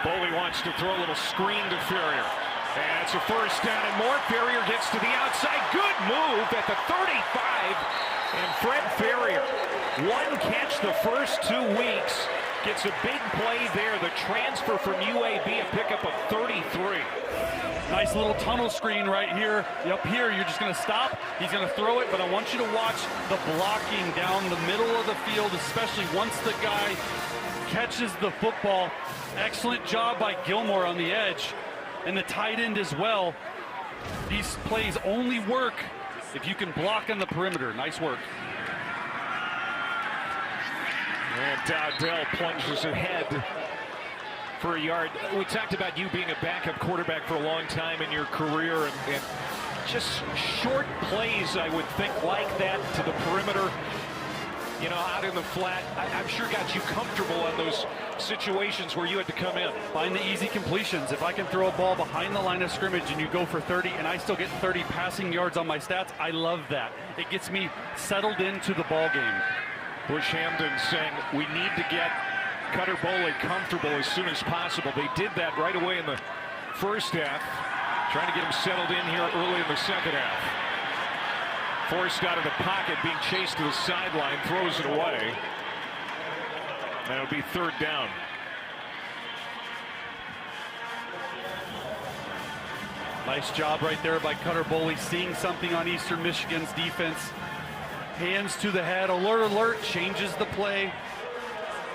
Boley wants to throw a little screen to Ferrier. And it's a first down and more. Ferrier gets to the outside. Good move at the 35. And Fred Ferrier, one catch the first 2 weeks. Gets a big play there. The transfer from UAB, a pickup of 33. Nice little tunnel screen right here. Up here, you're just going to stop. He's going to throw it, but I want you to watch the blocking down the middle of the field, especially once the guy catches the football. Excellent job by Gilmore on the edge, and the tight end as well. These plays only work if you can block on the perimeter. Nice work. And Dowdell plunges ahead for a yard. We talked about you being a backup quarterback for a long time in your career, and just short plays, I would think, like that to the perimeter. you know, out in the flat, I'm sure got you comfortable on those situations where you had to come in. Find the easy completions. If I can throw a ball behind the line of scrimmage and you go for 30 and I still get 30 passing yards on my stats, I love that. It gets me settled into the ball game. Bush Hamden saying we need to get Cutter Boley comfortable as soon as possible. They did that right away in the first half, trying to get him settled in here early in the second half. Forced out of the pocket, being chased to the sideline, throws it away. That'll be third down. Nice job right there by Cutter Boley, seeing something on Eastern Michigan's defense. Hands to the head, alert, alert, changes the play.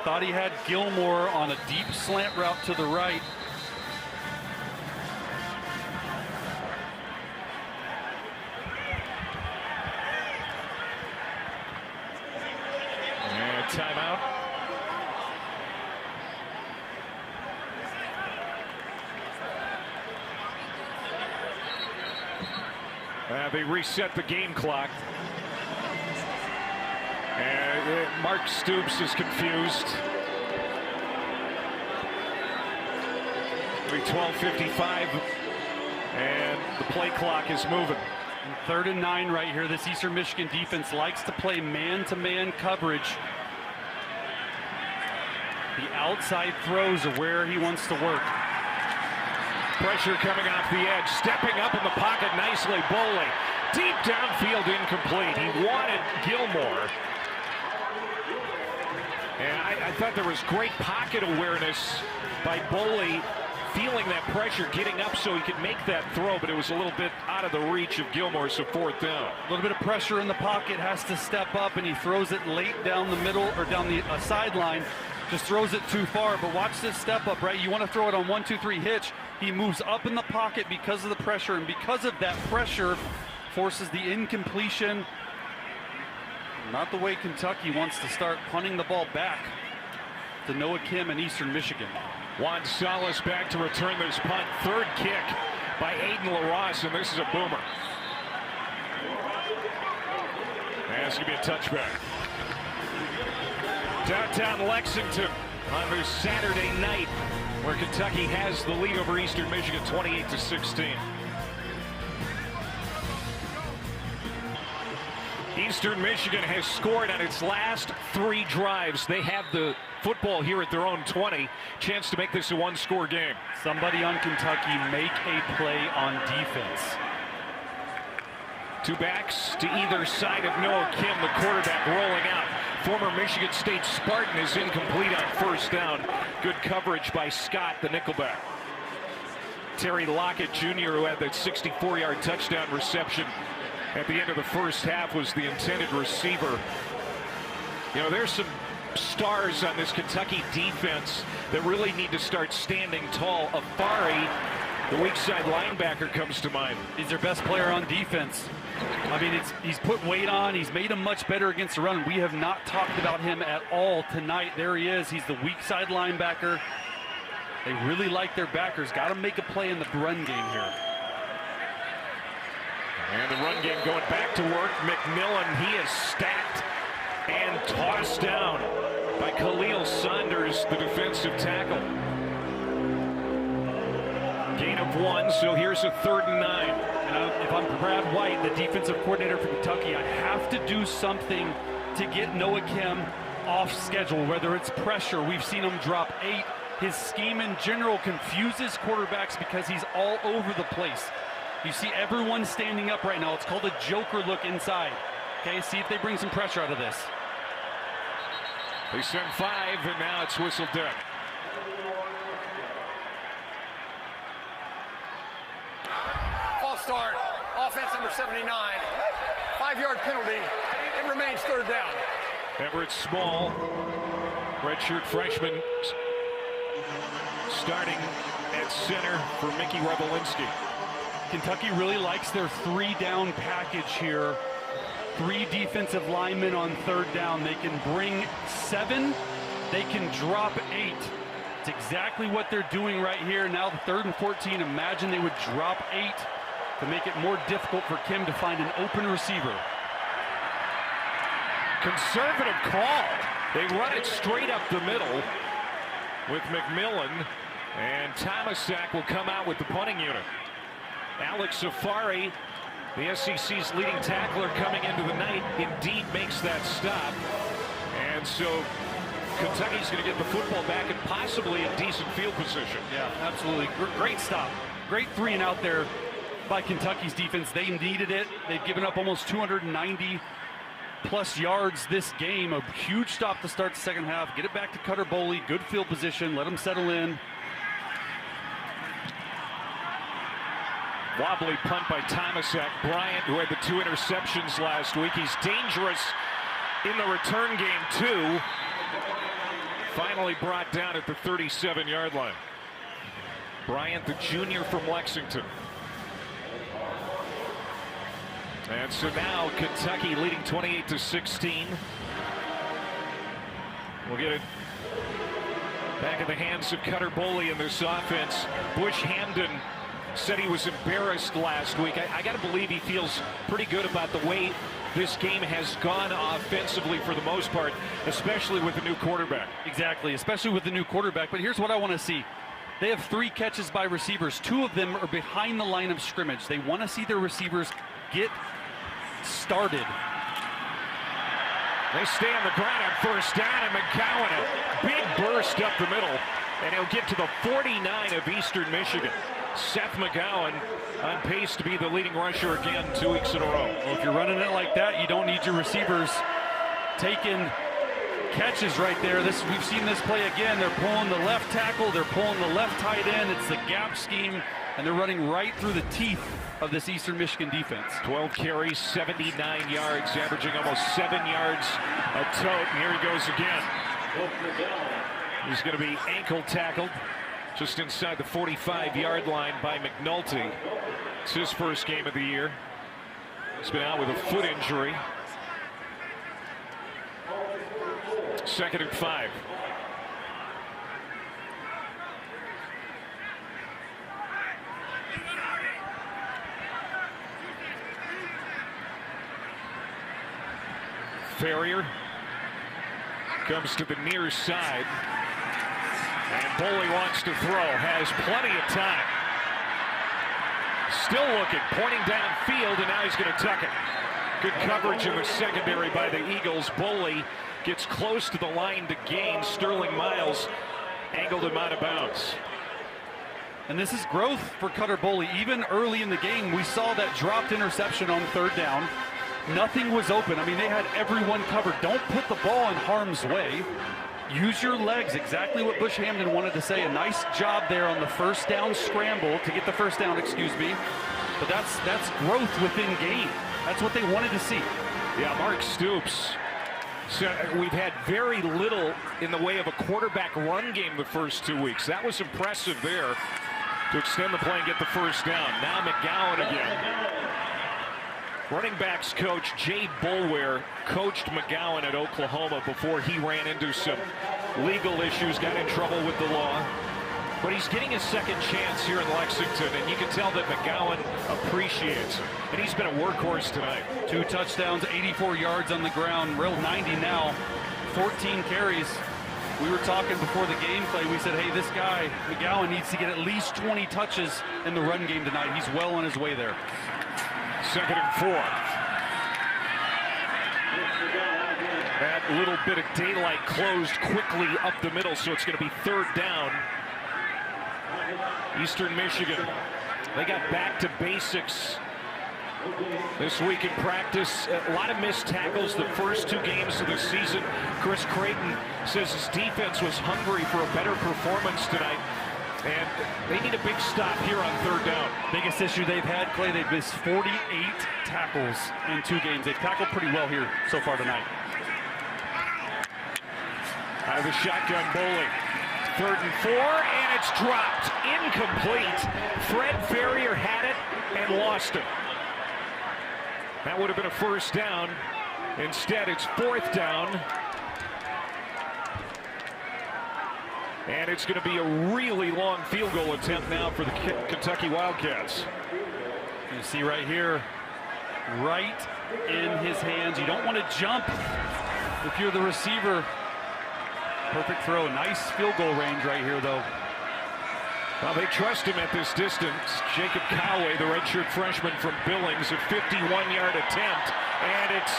Thought he had Gilmore on a deep slant route to the right. And timeout. They reset the game clock. And Mark Stoops is confused. It'll be 12:55, and the play clock is moving. 3rd and 9 right here. This Eastern Michigan defense likes to play man-to-man coverage. The outside throws are where he wants to work. Pressure coming off the edge, stepping up in the pocket nicely, Boley. Deep downfield, incomplete. He wanted Gilmore. And I thought there was great pocket awareness by Boley, feeling that pressure, getting up so he could make that throw, but it was a little bit out of the reach of Gilmore, so fourth down. A little bit of pressure in the pocket, has to step up, and he throws it late down the middle or down the sideline. Just throws it too far, but watch this step up, right? You want to throw it on 1-2-3 hitch. He moves up in the pocket because of the pressure, and because of that pressure, forces the incompletion. Not the way Kentucky wants to start punting the ball back to Noah Kim and Eastern Michigan. Juan Salas back to return this punt. Third kick by Aiden LaRosse, and this is a boomer. And it's going to be a touchback. Downtown Lexington on this Saturday night, where Kentucky has the lead over Eastern Michigan 28-16. Eastern Michigan has scored on its last 3 drives. They have the football here at their own 20. Chance to make this a one-score game. Somebody on Kentucky make a play on defense. 2 backs to either side of Noah Kim, the quarterback rolling out. Former Michigan State Spartan is incomplete on first down. Good coverage by Scott, the nickelback. Terry Lockett Jr., who had that 64-yard touchdown reception at the end of the first half, was the intended receiver. You know, there's some stars on this Kentucky defense that really need to start standing tall. Afari, the weak side linebacker, comes to mind. He's their best player on defense. I mean, he's put weight on. He's made him much better against the run. We have not talked about him at all tonight. There he is. He's the weak side linebacker. They really like their backers. Got to make a play in the run game here. And the run game going back to work. McMillan, he is stacked and tossed down by Khalil Saunders, the defensive tackle. Gain of 1, so here's a 3rd and 9. If I'm Brad White, the defensive coordinator for Kentucky, I have to do something to get Noah Kim off schedule, whether it's pressure. We've seen him drop 8. His scheme in general confuses quarterbacks because he's all over the place. You see everyone standing up right now. It's called a joker look inside. Okay, see if they bring some pressure out of this. They send 5, and now it's whistled down. False start. Offense number 79. 5-yard penalty. It remains 3rd down. Everett Small, redshirt freshman, starting at center for Mickey Revelinski. Kentucky really likes their 3-down package here. 3 defensive linemen on 3rd down. They can bring 7. They can drop 8. It's exactly what they're doing right here. Now the 3rd and 14. Imagine they would drop 8 to make it more difficult for Kim to find an open receiver. Conservative call. They run it straight up the middle with McMillan, and Tomasak will come out with the punting unit. Alex Safari, the SEC's leading tackler coming into the night, indeed makes that stop. And so Kentucky's going to get the football back and possibly a decent field position. Yeah, absolutely. Great stop. Great 3 and out there by Kentucky's defense. They needed it. They've given up almost 290 plus yards this game. A huge stop to start the second half. Get it back to Cutter Boley. Good field position. Let them settle in. Wobbly punt by Tomasak. Bryant, who had the 2 interceptions last week. He's dangerous in the return game, too. Finally brought down at the 37-yard line. Bryant, the junior from Lexington. And so now Kentucky leading 28-16. We'll get it back in the hands of Cutter Boley in this offense. Bush Hamden said he was embarrassed last week. I got to believe he feels pretty good about the way this game has gone offensively for the most part, especially with the new quarterback. Exactly, especially with the new quarterback. But here's what I want to see. They have 3 catches by receivers. 2 of them are behind the line of scrimmage. They want to see their receivers get started. They stay on the ground on first down, and McGowan, a big burst up the middle, and he'll get to the 49 of Eastern Michigan. Seth McGowan on pace to be the leading rusher again 2 weeks in a row. Well, if you're running it like that, you don't need your receivers taking catches right there. We've seen this play again. They're pulling the left tackle, they're pulling the left tight end. It's the gap scheme, and they're running right through the teeth of this Eastern Michigan defense. 12 carries, 79 yards, averaging almost 7 yards a tote. And here he goes again. He's going to be ankle tackled just inside the 45-yard line by McNulty. It's his first game of the year. He's been out with a foot injury. 2nd and 5. Ferrier comes to the near side, and Boley wants to throw, has plenty of time. Still looking, pointing downfield, and now he's going to tuck it. Good coverage in the secondary by the Eagles. Boley gets close to the line to gain. Sterling Miles angled him out of bounds. And this is growth for Cutter Boley. Even early in the game, we saw that dropped interception on 3rd down. Nothing was open. I mean, they had everyone covered. Don't put the ball in harm's way. Use your legs, exactly what Bush Hamden wanted to say. A nice job there on the first down scramble to get the first down, excuse me. But that's growth within game. That's what they wanted to see. Yeah, Mark Stoops. So we've had very little in the way of a quarterback run game the first 2 weeks. That was impressive there to extend the play and get the first down. Now McGowan again. Running backs coach Jay Boulware coached McGowan at Oklahoma before he ran into some legal issues, got in trouble with the law. But he's getting a second chance here in Lexington, and you can tell that McGowan appreciates it. And he's been a workhorse tonight. 2 touchdowns, 84 yards on the ground, real 90 now, 14 carries. We were talking before the game, Clay. We said, hey, this guy, McGowan, needs to get at least 20 touches in the run game tonight. He's well on his way there. 2nd and 4. That little bit of daylight closed quickly up the middle, so it's going to be 3rd down. Eastern Michigan, they got back to basics this week in practice. A lot of missed tackles the first 2 games of the season. Chris Creighton says his defense was hungry for a better performance tonight. And they need a big stop here on 3rd down. Biggest issue they've had, Clay, they've missed 48 tackles in 2 games. They've tackled pretty well here so far tonight. Out of the shotgun, Boley. 3rd and 4, and it's dropped. Incomplete. Fred Ferrier had it and lost it. That would have been a first down. Instead, it's 4th down. And it's going to be a really long field goal attempt now for the Kentucky Wildcats. You see right here, right in his hands. You don't want to jump if you're the receiver, perfect throw. Nice field goal range right here, though. Well, they trust him at this distance. Jacob Coway, the redshirt freshman from Billings, a 51-yard attempt, and it's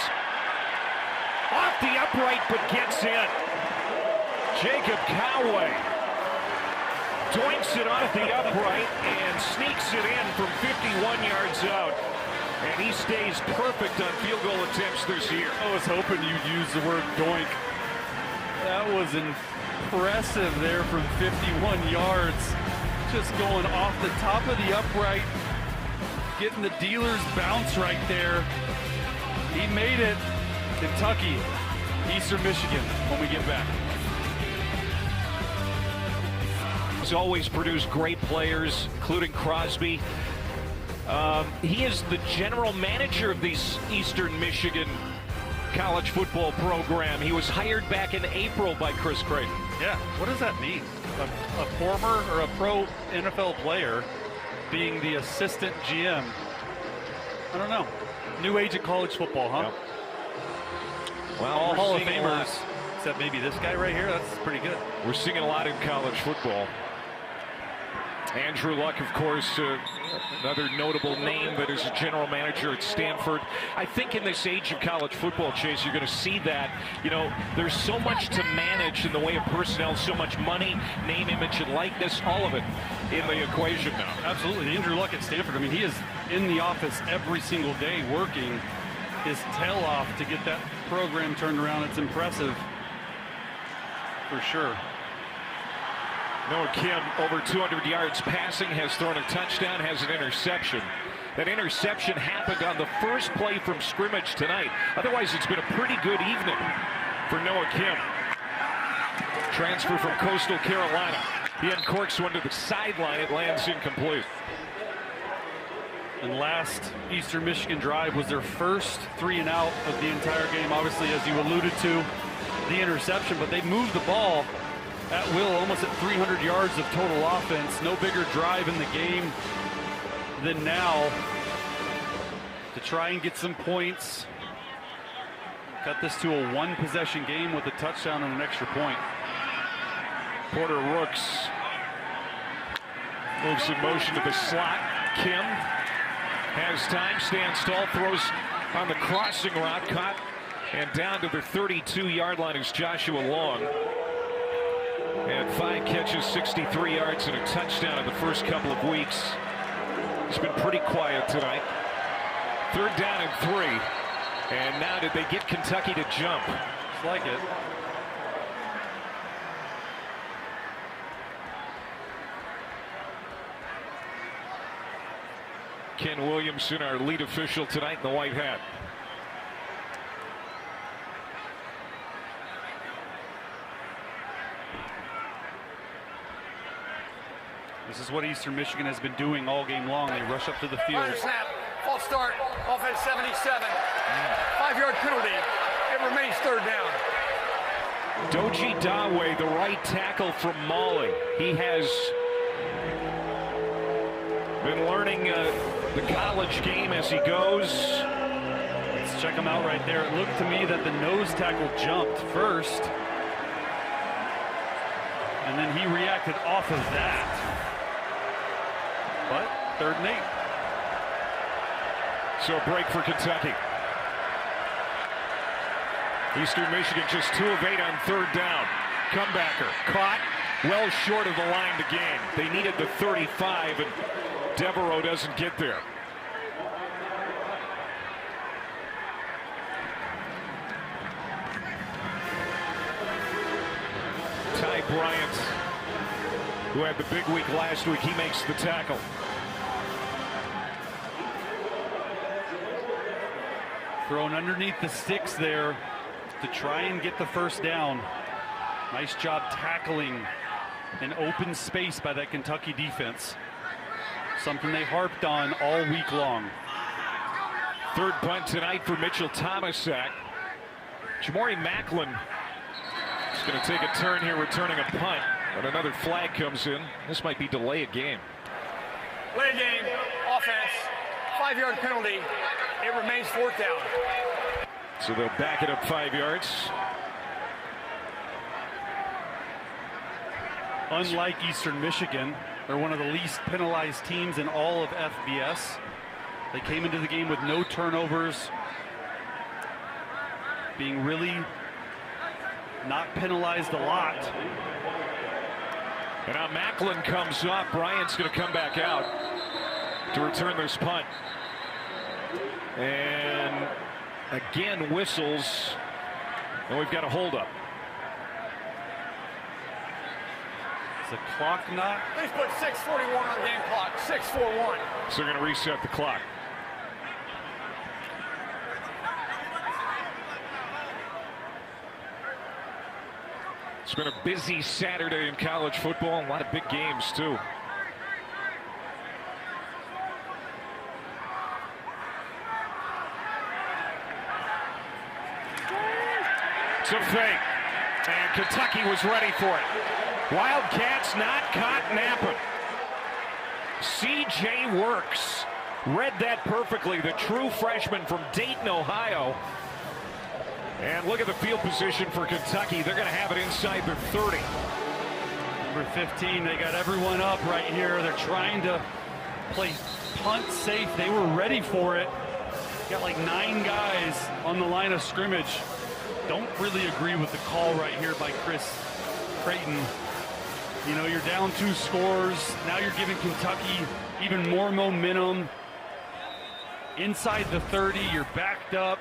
off the upright but gets in. Jacob Coway doinks it off the upright and sneaks it in from 51 yards out. And he stays perfect on field goal attempts this year. I was hoping you'd use the word doink. That was impressive there from 51 yards. Just going off the top of the upright, getting the dealer's bounce right there. He made it. Kentucky, Eastern Michigan when we get back. He's always produced great players, including Crosby. He is the general manager of the Eastern Michigan college football program. He was hired back in April by Chris Creighton. Yeah, what does that mean? A former or a pro NFL player being the assistant GM. I don't know. New age of college football, huh? Yep. Well, all Hall of Famers, except maybe this guy right here. That's pretty good. We're seeing a lot in college football. Andrew Luck, of course, another notable name that is a general manager at Stanford. I think in this age of college football, Chase, you're going to see that. You know, there's so much to manage in the way of personnel, so much money, name, image, and likeness, all of it in the equation now. Absolutely. Andrew Luck at Stanford, I mean, he is in the office every single day working his tail off to get that program turned around. It's impressive, for sure. Noah Kim, over 200 yards passing, has thrown a touchdown, has an interception. That interception happened on the first play from scrimmage tonight. Otherwise, it's been a pretty good evening for Noah Kim. Transfer from Coastal Carolina. He uncorks one to the sideline. It lands incomplete. And last Eastern Michigan drive was their first 3-and-out of the entire game. Obviously, as you alluded to, the interception, but they moved the ball at will, almost at 300 yards of total offense. No bigger drive in the game than now to try and get some points. Cut this to a one-possession game with a touchdown and an extra point. Porter Rooks moves in motion to the slot. Kim has time, stands tall, throws on the crossing route, caught, and down to the 32-yard line is Joshua Long. And 5 catches, 63 yards, and a touchdown in the first couple of weeks. He's been pretty quiet tonight. 3rd down and 3. And now did they get Kentucky to jump? Just like it. Ken Williamson, our lead official tonight in the white hat. This is what Eastern Michigan has been doing all game long. They rush up to the field. Snap, false start, offense 77. 5-yard penalty. It remains 3rd down. Doji Dawe, the right tackle from Molly. He has been learning the college game as he goes. Let's check him out right there. It looked to me that the nose tackle jumped first, and then he reacted off of that. But 3rd and 8. So a break for Kentucky. Eastern Michigan just 2 of 8 on 3rd down. Comebacker caught well short of the line to gain. They needed the 35, and Devereaux doesn't get there. Ty Bryant, who had the big week last week, he makes the tackle. Thrown underneath the sticks there to try and get the 1st down. Nice job tackling an open space by that Kentucky defense. Something they harped on all week long. 3rd punt tonight for Mitchell Thomasak. Jamori Maclin is going to take a turn here returning a punt, but another flag comes in. This might be delay a game. Delay a game, offense, 5-yard penalty. It remains 4th down. So they'll back it up 5 yards. Unlike Eastern Michigan, they're one of the least penalized teams in all of FBS. They came into the game with no turnovers, being really not penalized a lot. And now Maclin comes up. Bryant's going to come back out to return this punt. And again whistles. And we've got a holdup. Is the clock not? Please put 6:41 on the game clock. 6:41. So they're going to reset the clock. It's been a busy Saturday in college football, and a lot of big games too. It's a fake, and Kentucky was ready for it. Wildcats not caught napping. C.J. Works read that perfectly, the true freshman from Dayton, Ohio. And look at the field position for Kentucky. They're going to have it inside their 30. Number 15, they got everyone up right here. They're trying to play punt safe. They were ready for it. Got like 9 guys on the line of scrimmage. Don't really agree with the call right here by Chris Creighton. You know, you're down 2 scores. Now you're giving Kentucky even more momentum. Inside the 30, you're backed up.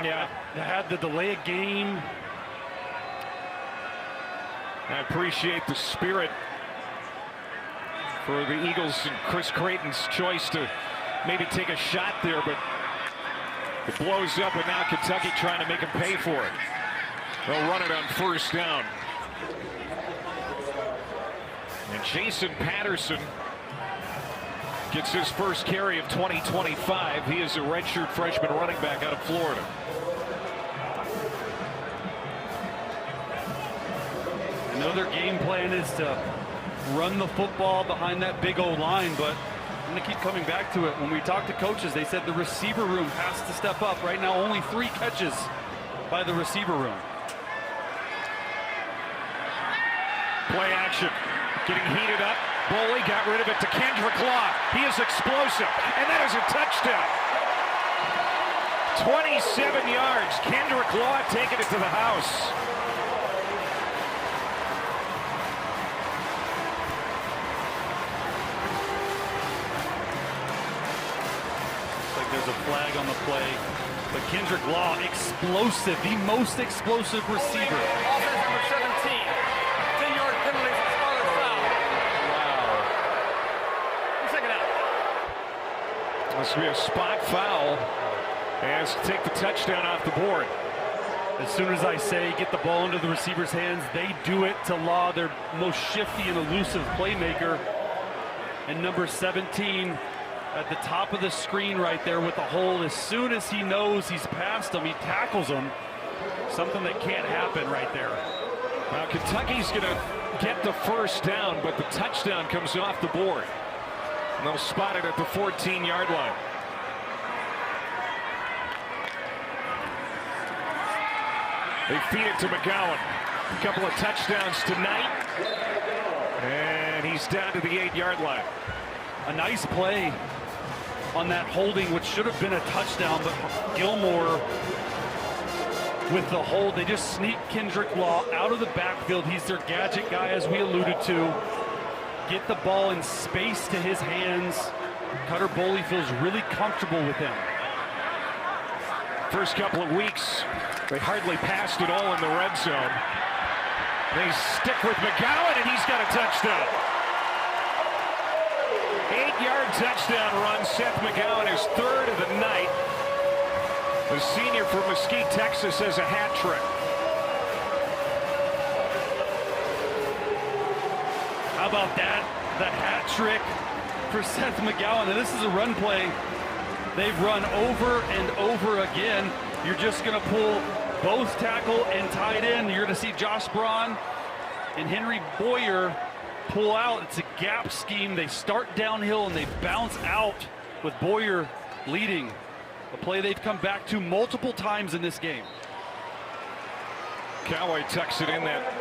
Yeah, they had to delay a game. I appreciate the spirit for the Eagles and Chris Creighton's choice to maybe take a shot there, but it blows up, and now Kentucky trying to make him pay for it. They'll run it on first down. And Jason Patterson gets his first carry of 2025. He is a redshirt freshman running back out of Florida. I know their game plan is to run the football behind that big old line, but I'm going to keep coming back to it. When we talked to coaches, they said the receiver room has to step up. Right now, only 3 catches by the receiver room. Play action, getting heated up. Boley got rid of it to Kendrick Law. He is explosive, and that is a touchdown. 27 yards. Kendrick Law taking it to the house. There's a flag on the play, but Kendrick Law, explosive, the most explosive receiver. Offense number 17. 10-yard penalty for Scarlet foul. Wow. Check it out. Must be a spot foul as to take the touchdown off the board. As soon as I say get the ball into the receiver's hands, they do it to Law, their most shifty and elusive playmaker. And number 17 at the top of the screen right there with the hole. As soon as he knows he's past him, he tackles him. Something that can't happen right there. Now Kentucky's going to get the first down, but the touchdown comes off the board. And they'll spot it at the 14-yard line. They feed it to McGowan. A couple of touchdowns tonight. And he's down to the 8-yard line. A nice play on that holding, which should have been a touchdown, but Gilmore with the hold. They just sneak Kendrick Law out of the backfield. He's their gadget guy, as we alluded to. Get the ball in space to his hands. Cutter Boley feels really comfortable with him. First couple of weeks, they hardly passed it all in the red zone. They stick with McGowan, and he's got a touchdown. 8-yard touchdown run. Seth McGowan is 3rd of the night. The senior from Mesquite, Texas, has a hat trick. How about that? The hat trick for Seth McGowan. And this is a run play they've run over and over again. You're just going to pull both tackle and tight end. You're going to see Josh Braun and Henry Boyer pull out. It's a gap scheme. They start downhill and they bounce out with Boyer leading. A play they've come back to multiple times in this game. Cowboy tucks it in that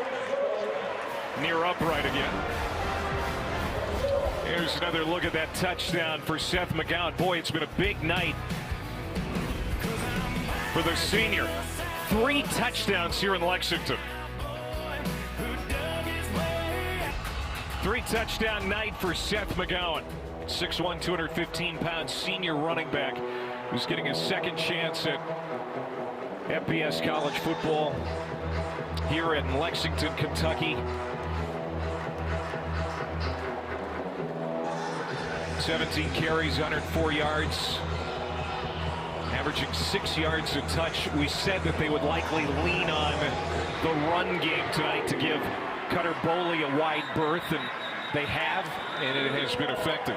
near upright again. Here's another look at that touchdown for Seth McGowan. Boy, it's been a big night for the senior. 3 touchdowns here in Lexington. 3-touchdown night for Seth McGowan. 6'1", 215-pound senior running back who's getting his second chance at FBS college football here in Lexington, Kentucky. 17 carries, 104 yards, averaging 6 yards a touch. We said that they would likely lean on the run game tonight to give Cutter Boley a wide berth, and they have, and it has been effective.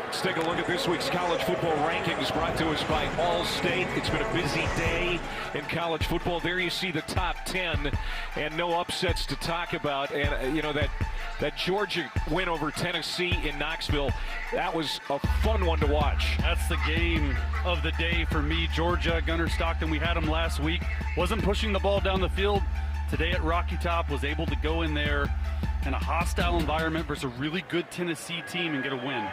Let's take a look at this week's college football rankings brought to us by Allstate. It's been a busy day in college football. There you see the top 10 and no upsets to talk about. And, you know, that Georgia win over Tennessee in Knoxville, that was a fun one to watch. That's the game of the day for me. Georgia, Gunnar Stockton, we had him last week. Wasn't pushing the ball down the field. Today at Rocky Top was able to go in there in a hostile environment versus a really good Tennessee team and get a win.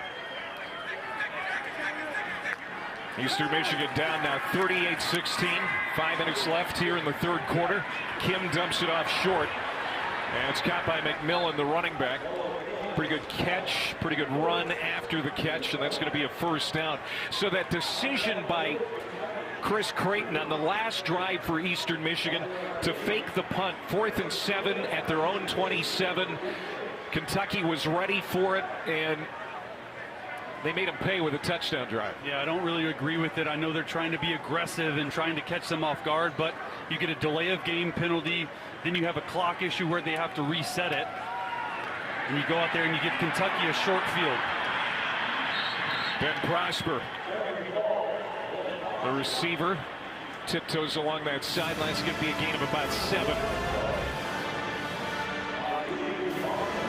Eastern Michigan down now 38-16. 5 minutes left here in the third quarter. Kim dumps it off short. And it's caught by McMillan, the running back. Pretty good catch, pretty good run after the catch, and that's going to be a first down. So that decision by Chris Creighton on the last drive for Eastern Michigan to fake the punt, 4th and 7 at their own 27. Kentucky was ready for it, and they made them pay with a touchdown drive. Yeah, I don't really agree with it. I know they're trying to be aggressive and trying to catch them off guard, but you get a delay of game penalty. Then you have a clock issue where they have to reset it. And you go out there and you give Kentucky a short field. Ben Prosper, the receiver, tiptoes along that sideline. It's going to be a gain of about 7.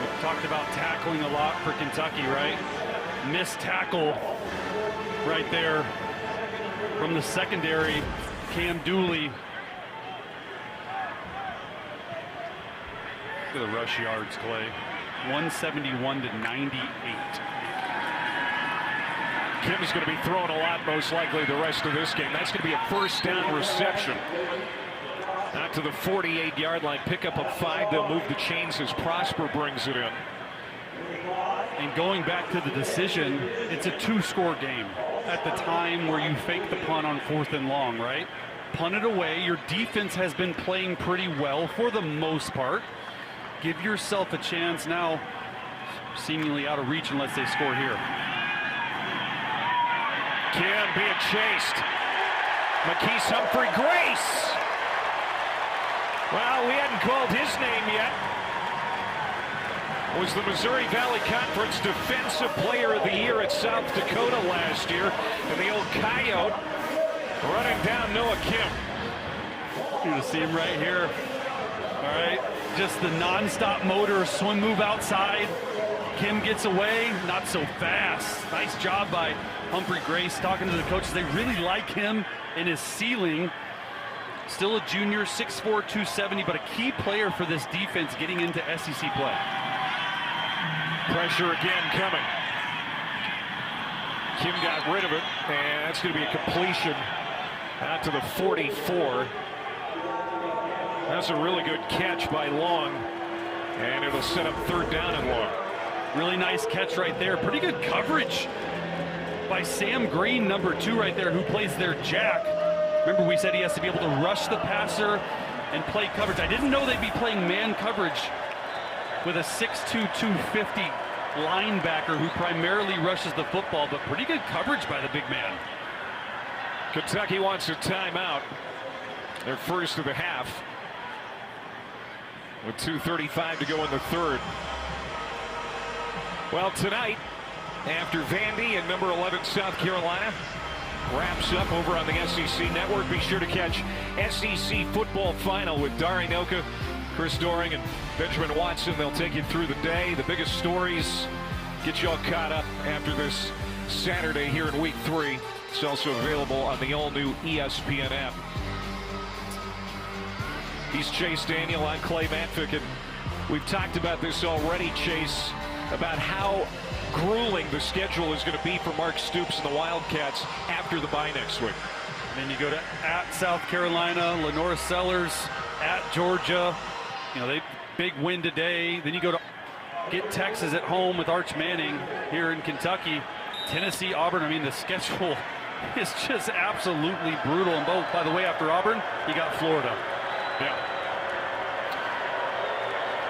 We've talked about tackling a lot for Kentucky, right? Missed tackle right there from the secondary. Cam Dooley. Look at the rush yards, Clay. 171 to 98. Kim's going to be throwing a lot, most likely, the rest of this game. That's going to be a first down reception. Out to the 48-yard line. Pickup of 5. They'll move the chains as Prosper brings it in. And going back to the decision, it's a 2-score game at the time where you fake the punt on 4th and long, right? Punt it away. Your defense has been playing pretty well for the most part. Give yourself a chance now, seemingly out of reach unless they score here. Kim being chased. McKees Humphrey Grace. Well, we hadn't called his name yet. Was the Missouri Valley Conference Defensive Player of the Year at South Dakota last year. And the old Coyote running down Noah Kim. You're going to see him right here. All right, just the non-stop motor swing move outside. Kim gets away, not so fast. Nice job by Humphrey Grace talking to the coaches. They really like him and his ceiling. Still a junior, 6'4", 270, but a key player for this defense getting into SEC play. Pressure again coming. Kim got rid of it, and that's going to be a completion out to the 44. That's a really good catch by Long, and it'll set up 3rd down and long. Really nice catch right there. Pretty good coverage by Sam Green, number 2 right there, who plays their jack. Remember, we said he has to be able to rush the passer and play coverage. I didn't know they'd be playing man coverage with a 6'2", 250 linebacker who primarily rushes the football, but pretty good coverage by the big man. Kentucky wants a timeout. Their first of the half. With 2:35 to go in the third. Well, tonight, after Vandy and number 11 South Carolina wraps up over on the SEC Network, be sure to catch SEC Football Final with Dari Noka, Chris Doring, and Benjamin Watson. They'll take you through the day. The biggest stories, get you all caught up after this Saturday here in Week 3. It's also available on the all-new ESPN app. He's Chase Daniel. I'm Clay Matvick. And We've talked about this already, Chase, about how grueling the schedule is going to be for Mark Stoops and the Wildcats after the bye next week. And then you go to at South Carolina, Lenore Sellers, at Georgia. You know, they big win today. Then you go to get Texas at home with Arch Manning here in Kentucky. Tennessee, Auburn. I mean, the schedule is just absolutely brutal. And both, by the way, after Auburn, you got Florida. Yeah.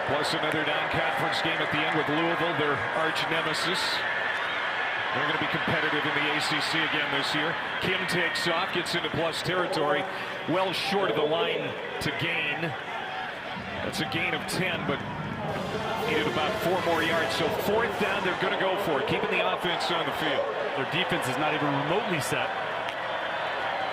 Plus another non-conference game at the end with Louisville, their arch nemesis. They're going to be competitive in the ACC again this year. Kim takes off, gets into plus territory, well short of the line to gain. That's a gain of 10, but needed about 4 more yards. So 4th down, they're going to go for it, keeping the offense on the field. Their defense is not even remotely set.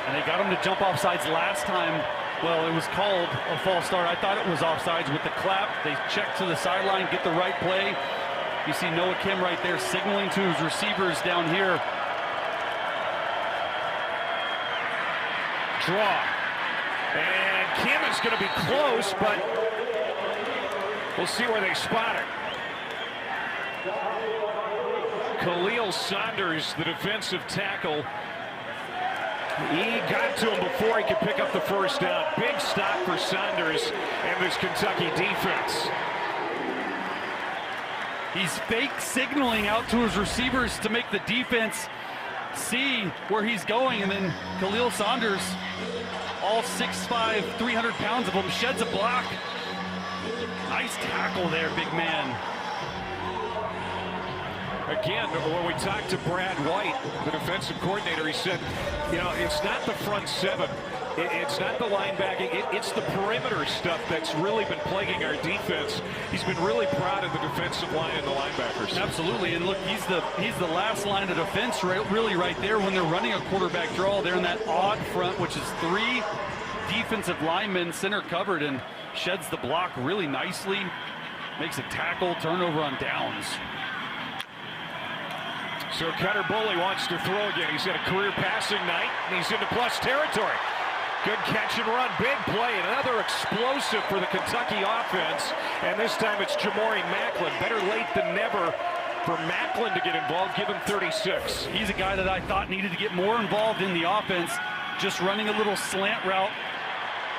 And they got them to jump off sides last time. Well, it was called a false start. I thought it was offsides with the clap. They check to the sideline, get the right play. You see Noah Kim right there signaling to his receivers down here. Draw. And Kim is going to be close, but we'll see where they spot it. Khalil Saunders, the defensive tackle. He got to him before he could pick up the first down. Big stop for Saunders and this Kentucky defense. He's fake signaling out to his receivers to make the defense see where he's going. And then Khalil Saunders, all 6'5", 300 pounds of him, sheds a block. Nice tackle there, big man. Again, when we talked to Brad White, the defensive coordinator, he said, you know, it's not the front 7. It's not the linebacking. It's the perimeter stuff that's really been plaguing our defense. He's been really proud of the defensive line and the linebackers. Absolutely, and look, he's the last line of defense really right there when they're running a quarterback draw. They're in that odd front, which is 3 defensive linemen center covered, and sheds the block really nicely. Makes a tackle, turnover on downs. So Cutter Boley wants to throw again. He's had a career passing night, and he's into plus territory. Good catch and run, big play, and another explosive for the Kentucky offense. And this time it's Jamori Maclin. Better late than never for Maclin to get involved. Give him 36. He's a guy that I thought needed to get more involved in the offense. Just running a little slant route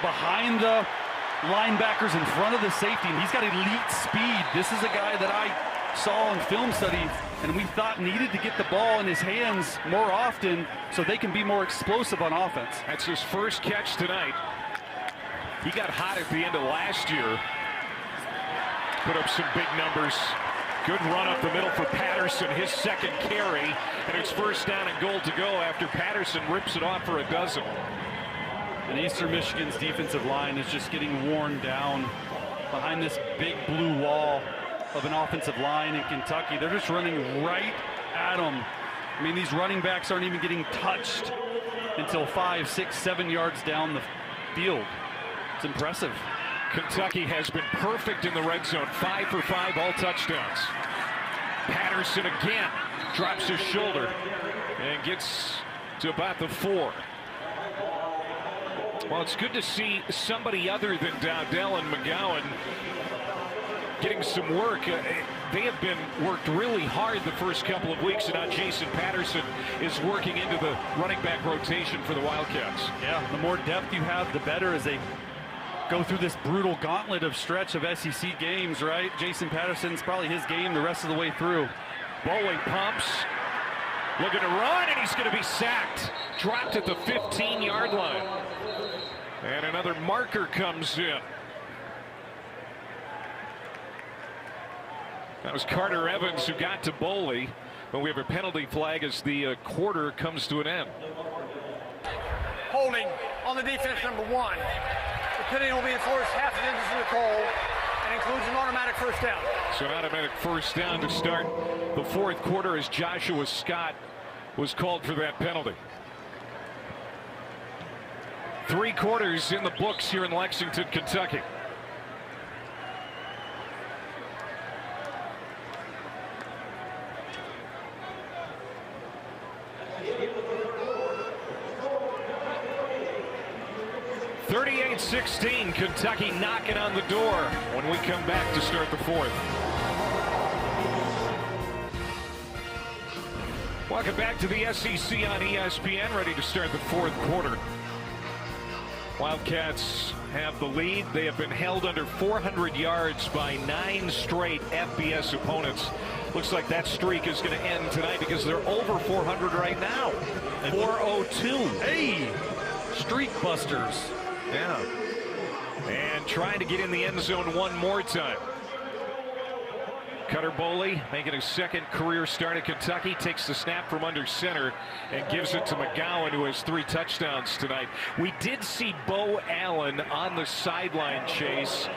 behind the linebackers in front of the safety. And he's got elite speed. This is a guy that I saw in film study and we thought needed to get the ball in his hands more often so they can be more explosive on offense. That's his first catch tonight. He got hot at the end of last year. Put up some big numbers. Good run up the middle for Patterson, his second carry, and it's first down and goal to go after Patterson rips it off for a dozen. And Eastern Michigan's defensive line is just getting worn down behind this big blue wall of an offensive line in Kentucky. They're just running right at them. I mean, these running backs aren't even getting touched until 5, 6, 7 yards down the field. It's impressive. Kentucky has been perfect in the red zone. 5 for 5, all touchdowns. Patterson again drops his shoulder and gets to about the 4. Well, it's good to see somebody other than Dowdell and McGowan getting some work. They have been worked really hard the first couple of weeks, and now Jason Patterson is working into the running back rotation for the Wildcats. Yeah, the more depth you have, the better as they go through this brutal gauntlet of stretch of SEC games, right? Jason Patterson's probably his game the rest of the way through. Boley pumps, looking to run, and he's going to be sacked. Dropped at the 15-yard line. And another marker comes in. That was Carter Evans who got to Boley, but we have a penalty flag as the quarter comes to an end. Holding on the defense, number 1. The penalty will be enforced half an inch to the goal and includes an automatic first down. So an automatic first down to start the fourth quarter as Joshua Scott was called for that penalty. 3 quarters in the books here in Lexington, Kentucky. 38-16, Kentucky knocking on the door when we come back to start the fourth. Welcome back to the SEC on ESPN, ready to start the fourth quarter. Wildcats have the lead. They have been held under 400 yards by 9 straight FBS opponents. Looks like that streak is going to end tonight because they're over 400 right now. 402. Hey, streak busters. Yeah. And trying to get in the end zone one more time. Cutter Boley making his second career start at Kentucky, takes the snap from under center and gives it to McGowan, who has 3 touchdowns tonight. We did see Bo Allen on the sideline, Chase,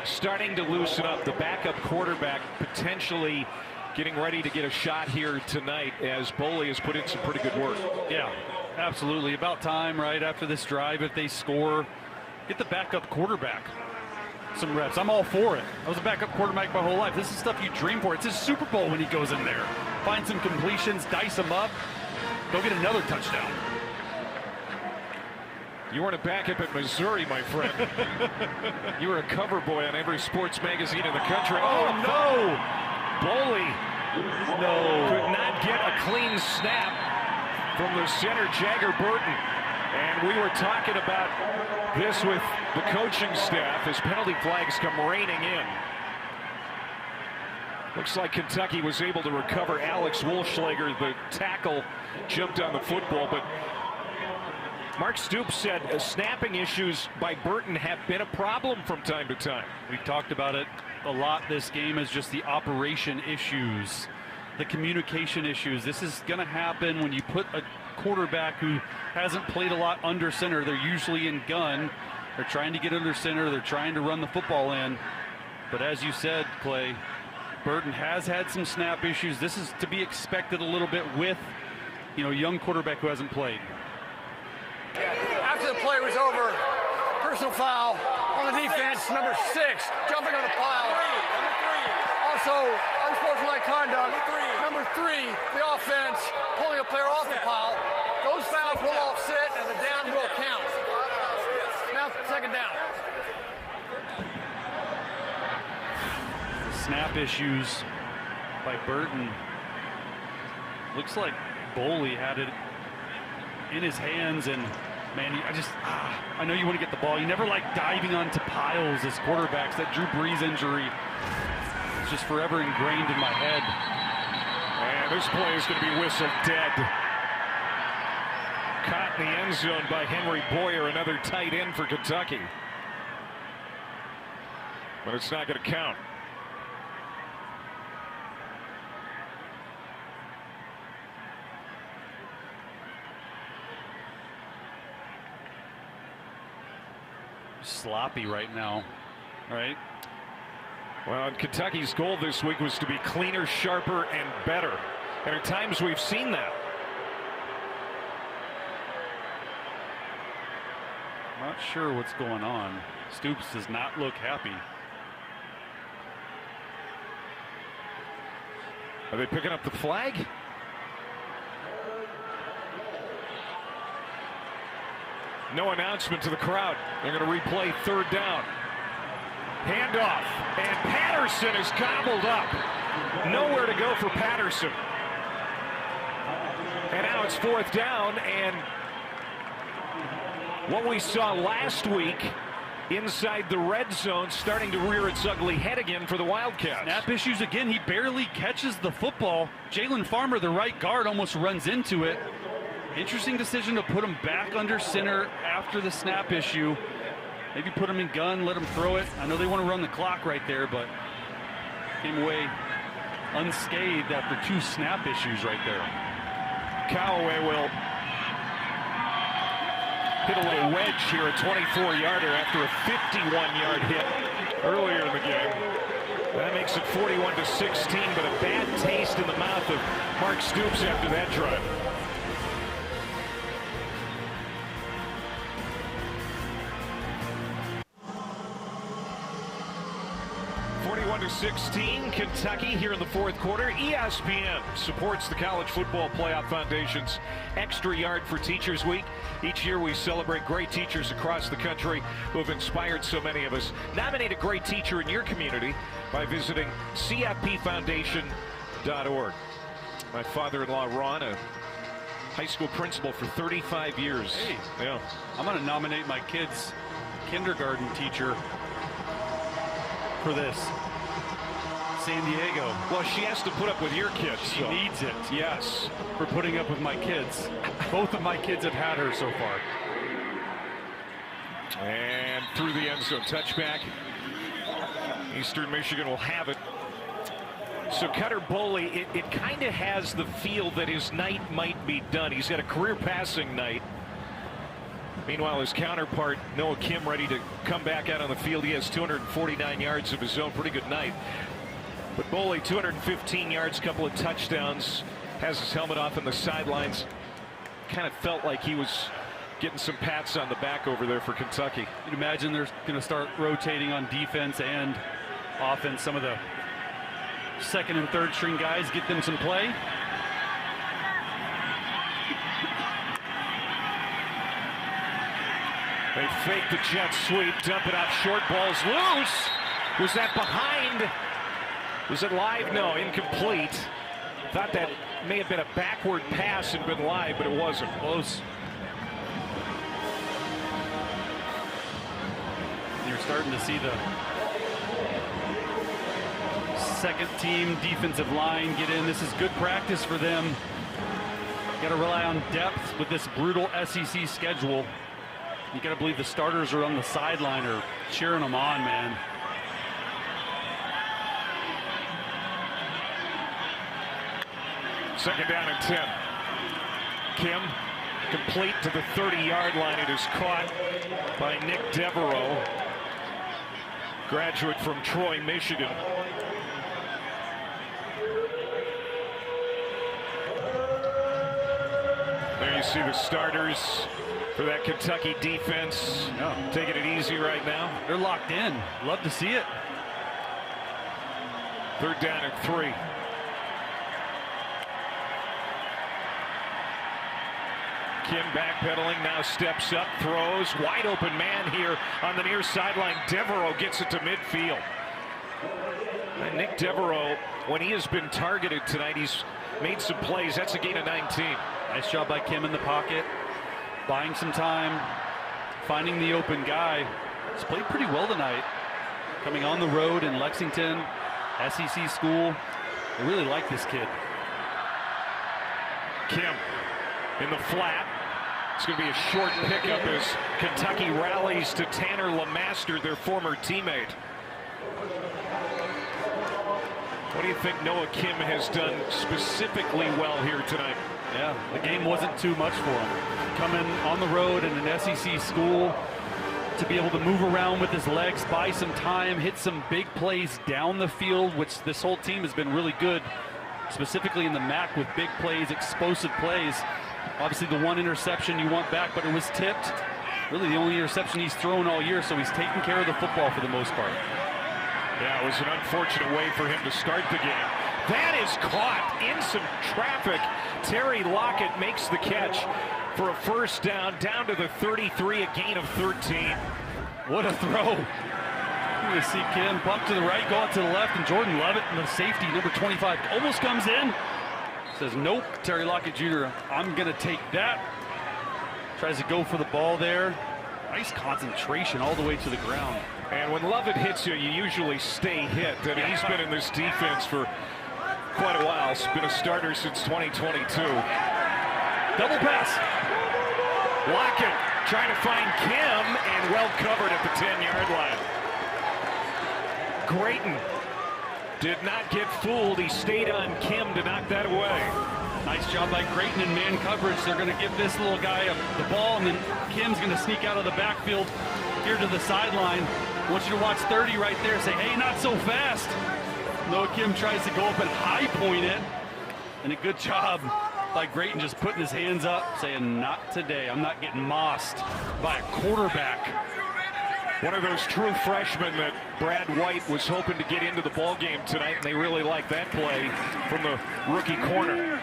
starting to loosen up. The backup quarterback potentially getting ready to get a shot here tonight as Boley has put in some pretty good work. Yeah, absolutely. About time, right after this drive, if they score, get the backup quarterback some reps. I'm all for it. I was a backup quarterback my whole life. This is stuff you dream for. It's his Super Bowl when he goes in there. Find some completions, dice them up, go get another touchdown. You weren't a backup at Missouri, my friend. You were a cover boy on every sports magazine in the country. Oh, no! Boley could not get a clean snap from the center, Jagger Burton. And we were talking about this with the coaching staff as penalty flags come raining in. Looks like Kentucky was able to recover. Alex Wolschlager, the tackle, jumped on the football, but Mark Stoops said snapping issues by Burton have been a problem from time to time. We've talked about it a lot this game, is just the operation issues, the communication issues. This is going to happen when you put a quarterback who hasn't played a lot under center. They're usually in gun. They're trying to get under center. They're trying to run the football in. But as you said, Clay, Burton has had some snap issues. This is to be expected a little bit with, a young quarterback who hasn't played. After the play was over, personal foul on the defense, number 6, jumping on the pile. Also, unsportsmanlike conduct. Number 3, the offense, pulling a player off the pile. Those fouls will offset, and the down will count. Now, second down. Snap issues by Burton. Looks like Boley had it in his hands, and man, I know you want to get the ball. You never like diving onto piles as quarterbacks. That Drew Brees injury is just forever ingrained in my head. And this play is going to be whistled dead. Caught in the end zone by Henry Boyer, another tight end for Kentucky. But it's not going to count. Sloppy right now, right? Well, Kentucky's goal this week was to be cleaner, sharper, and better. And at times we've seen that. Not sure what's going on. Stoops does not look happy. Are they picking up the flag? No announcement to the crowd. They're going to replay third down. Handoff, and Patterson is gobbled up. Nowhere to go for Patterson. And now it's fourth down, and what we saw last week inside the red zone starting to rear its ugly head again for the Wildcats. Snap issues again. He barely catches the football. Jalen Farmer, the right guard, almost runs into it. Interesting decision to put him back under center after the snap issue. Maybe put him in gun, let him throw it. I know they want to run the clock right there, but came away unscathed after 2 snap issues right there. Callaway will hit a little wedge here, a 24-yarder after a 51-yard hit earlier in the game. That makes it 41-16, but a bad taste in the mouth of Mark Stoops after that drive. 21-16, Kentucky here in the fourth quarter. ESPN supports the College Football Playoff Foundation's Extra Yard for Teachers Week. Each year we celebrate great teachers across the country who have inspired so many of us. Nominate a great teacher in your community by visiting cfpfoundation.org. My father-in-law, Ron, a high school principal for 35 years. Hey, yeah. I'm going to nominate my kid's kindergarten teacher for this. San Diego. Well, she has to put up with your kids. She needs it. Yes. For putting up with my kids. Both of my kids have had her so far. And through the end zone, touchback. Eastern Michigan will have it. So Cutter Boley, it kind of has the feel that his night might be done. He's got a career passing night. Meanwhile, his counterpart, Noah Kim, ready to come back out on the field. He has 249 yards of his own. Pretty good night. But Boley, 215 yards, couple of touchdowns. Has his helmet off on the sidelines. Kind of felt like he was getting some pats on the back over there for Kentucky. You'd imagine they're going to start rotating on defense and offense. Some of the second and third string guys, get them some play. They fake the jet sweep, dump it off, short ball's loose. Was that behind? Was it live? No, incomplete. Thought that may have been a backward pass and been live, but it wasn't. Close. You're starting to see the second team defensive line get in. This is good practice for them. Got to rely on depth with this brutal SEC schedule. You got to believe the starters are on the sideline or cheering them on, man. Second down and 10. Kim complete to the 30-yard line. It is caught by Nick Devereaux, graduate from Troy, Michigan. There you see the starters for that Kentucky defense. Taking it easy right now. They're locked in. Love to see it. Third down and 3. Kim backpedaling, now steps up, throws. Wide open man here on the near sideline. Devereaux gets it to midfield. And Nick Devereaux, when he has been targeted tonight, he's made some plays. That's a gain of 19. Nice job by Kim in the pocket. Buying some time, finding the open guy. He's played pretty well tonight. Coming on the road in Lexington, SEC school. I really like this kid. Kim in the flat. It's going to be a short pickup as Kentucky rallies to Tanner LeMaster, their former teammate. What do you think Noah Kim has done specifically well here tonight? Yeah, the game wasn't too much for him. Coming on the road in an SEC school, to be able to move around with his legs, buy some time, hit some big plays down the field, which this whole team has been really good, specifically in the MAC with big plays, explosive plays. Obviously the one interception you want back, but it was tipped. Really the only interception he's thrown all year, so he's taking care of the football for the most part. Yeah, it was an unfortunate way for him to start the game. That is caught in some traffic. Terry Lockett makes the catch for a first down to the 33, a gain of 13. What a throw. You're going to see Kim bump to the right, go out to the left, and Jordan Lovett, the safety, number 25, almost comes in. Says, nope, Terry Lockett Jr., I'm going to take that. Tries to go for the ball there. Nice concentration all the way to the ground. And when Lovett hits you, you usually stay hit. I mean, he's been in this defense for quite a while. He's been a starter since 2022. Double pass. Lockett trying to find Kim, and well covered at the 10-yard line. Grayton did not get fooled. He stayed on Kim to knock that away. Nice job by Grayton in man coverage. They're going to give this little guy the ball, and then Kim's going to sneak out of the backfield here to the sideline. I want you to watch 30 right there. Say, hey, not so fast. Noah Kim tries to go up and high point it. And a good job by Grayton just putting his hands up, saying, not today. I'm not getting mossed by a quarterback. One of those true freshmen that Brad White was hoping to get into the ball game tonight, and they really like that play from the rookie corner.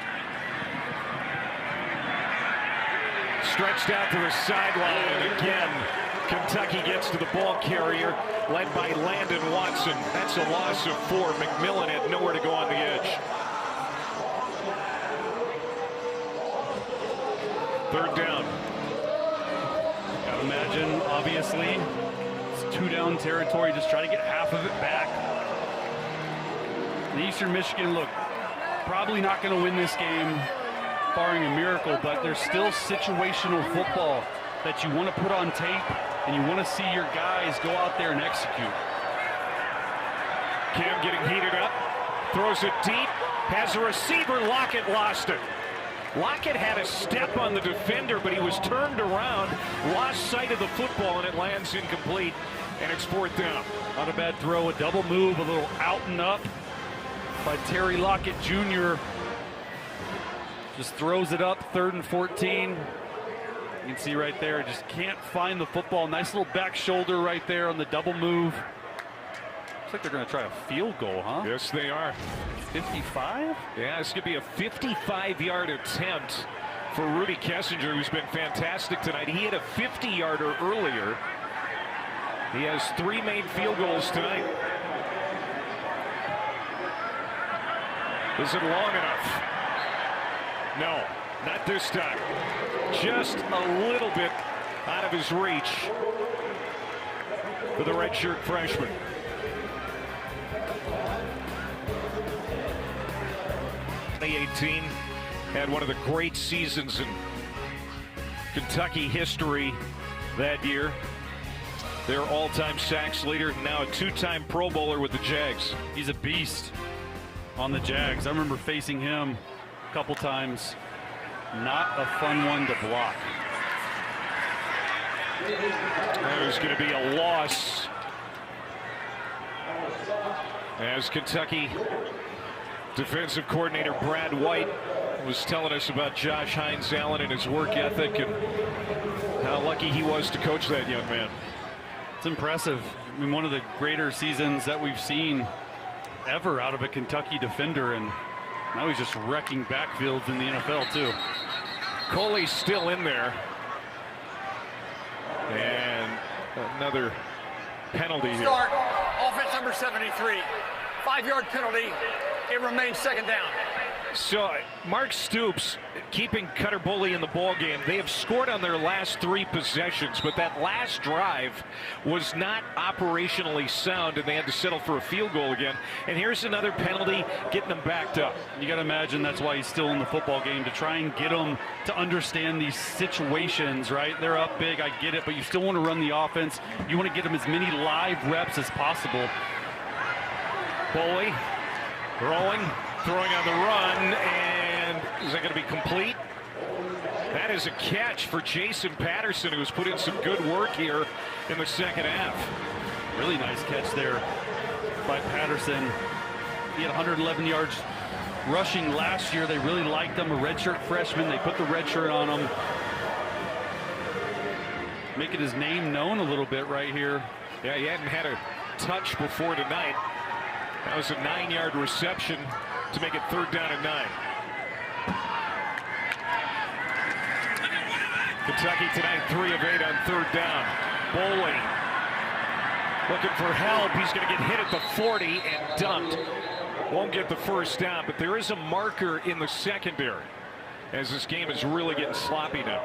Stretched out to the sideline, and again, Kentucky gets to the ball carrier, led by Landon Watson. That's a loss of 4. McMillan had nowhere to go on the edge. Third down. Gotta imagine, obviously, it's 2-down territory, just try to get half of it back. The Eastern Michigan, look, probably not going to win this game, barring a miracle, but there's still situational football that you want to put on tape, and you want to see your guys go out there and execute. Cam getting heated up, throws it deep, has a receiver. Lockett lost it. Lockett had a step on the defender, but he was turned around, lost sight of the football, and it lands incomplete, and it's 4th down. Not a bad throw, a double move, a little out and up by Terry Lockett Jr. Just throws it up, 3rd and 14. You can see right there, just can't find the football. Nice little back shoulder right there on the double move. Looks like they're going to try a field goal, huh? Yes, they are. 55? Yeah, this could be a 55-yard attempt for Rudy Kessinger, who's been fantastic tonight. He hit a 50-yarder earlier. He has 3 made field goals tonight. Is it long enough? No, not this time. Just a little bit out of his reach for the redshirt freshman. Had one of the great seasons in Kentucky history that year. Their all-time sacks leader, now a 2-time Pro Bowler with the Jags. He's a beast on the Jags. I remember facing him a couple times. Not a fun one to block. There's going to be a loss as Kentucky defensive coordinator Brad White was telling us about Josh Hines Allen and his work ethic and how lucky he was to coach that young man. It's impressive. I mean, one of the greater seasons that we've seen ever out of a Kentucky defender, and now he's just wrecking backfields in the NFL too. Coley's still in there. And another penalty here. Start, offense number 73. 5-yard penalty. It remains 2nd down. So Mark Stoops keeping Cutter Boley in the ball game. They have scored on their last 3 possessions, but that last drive was not operationally sound, and they had to settle for a field goal again. And here's another penalty, getting them backed up. You got to imagine that's why he's still in the football game, to try and get them to understand these situations, right? They're up big, I get it, but you still want to run the offense. You want to get them as many live reps as possible. Boley throwing on the run, and is that going to be complete? That is a catch for Jason Patterson, who's put in some good work here in the 2nd half. Really nice catch there by Patterson. He had 111 yards rushing last year. They really liked him, a redshirt freshman. They put the red shirt on him, making his name known a little bit right here. Yeah, he hadn't had a touch before tonight. That was a 9-yard reception to make it 3rd down and 9. Kentucky tonight 3 of 8 on 3rd down. Boley looking for help. He's going to get hit at the 40 and dumped. Won't get the 1st down, but there is a marker in the secondary as this game is really getting sloppy now.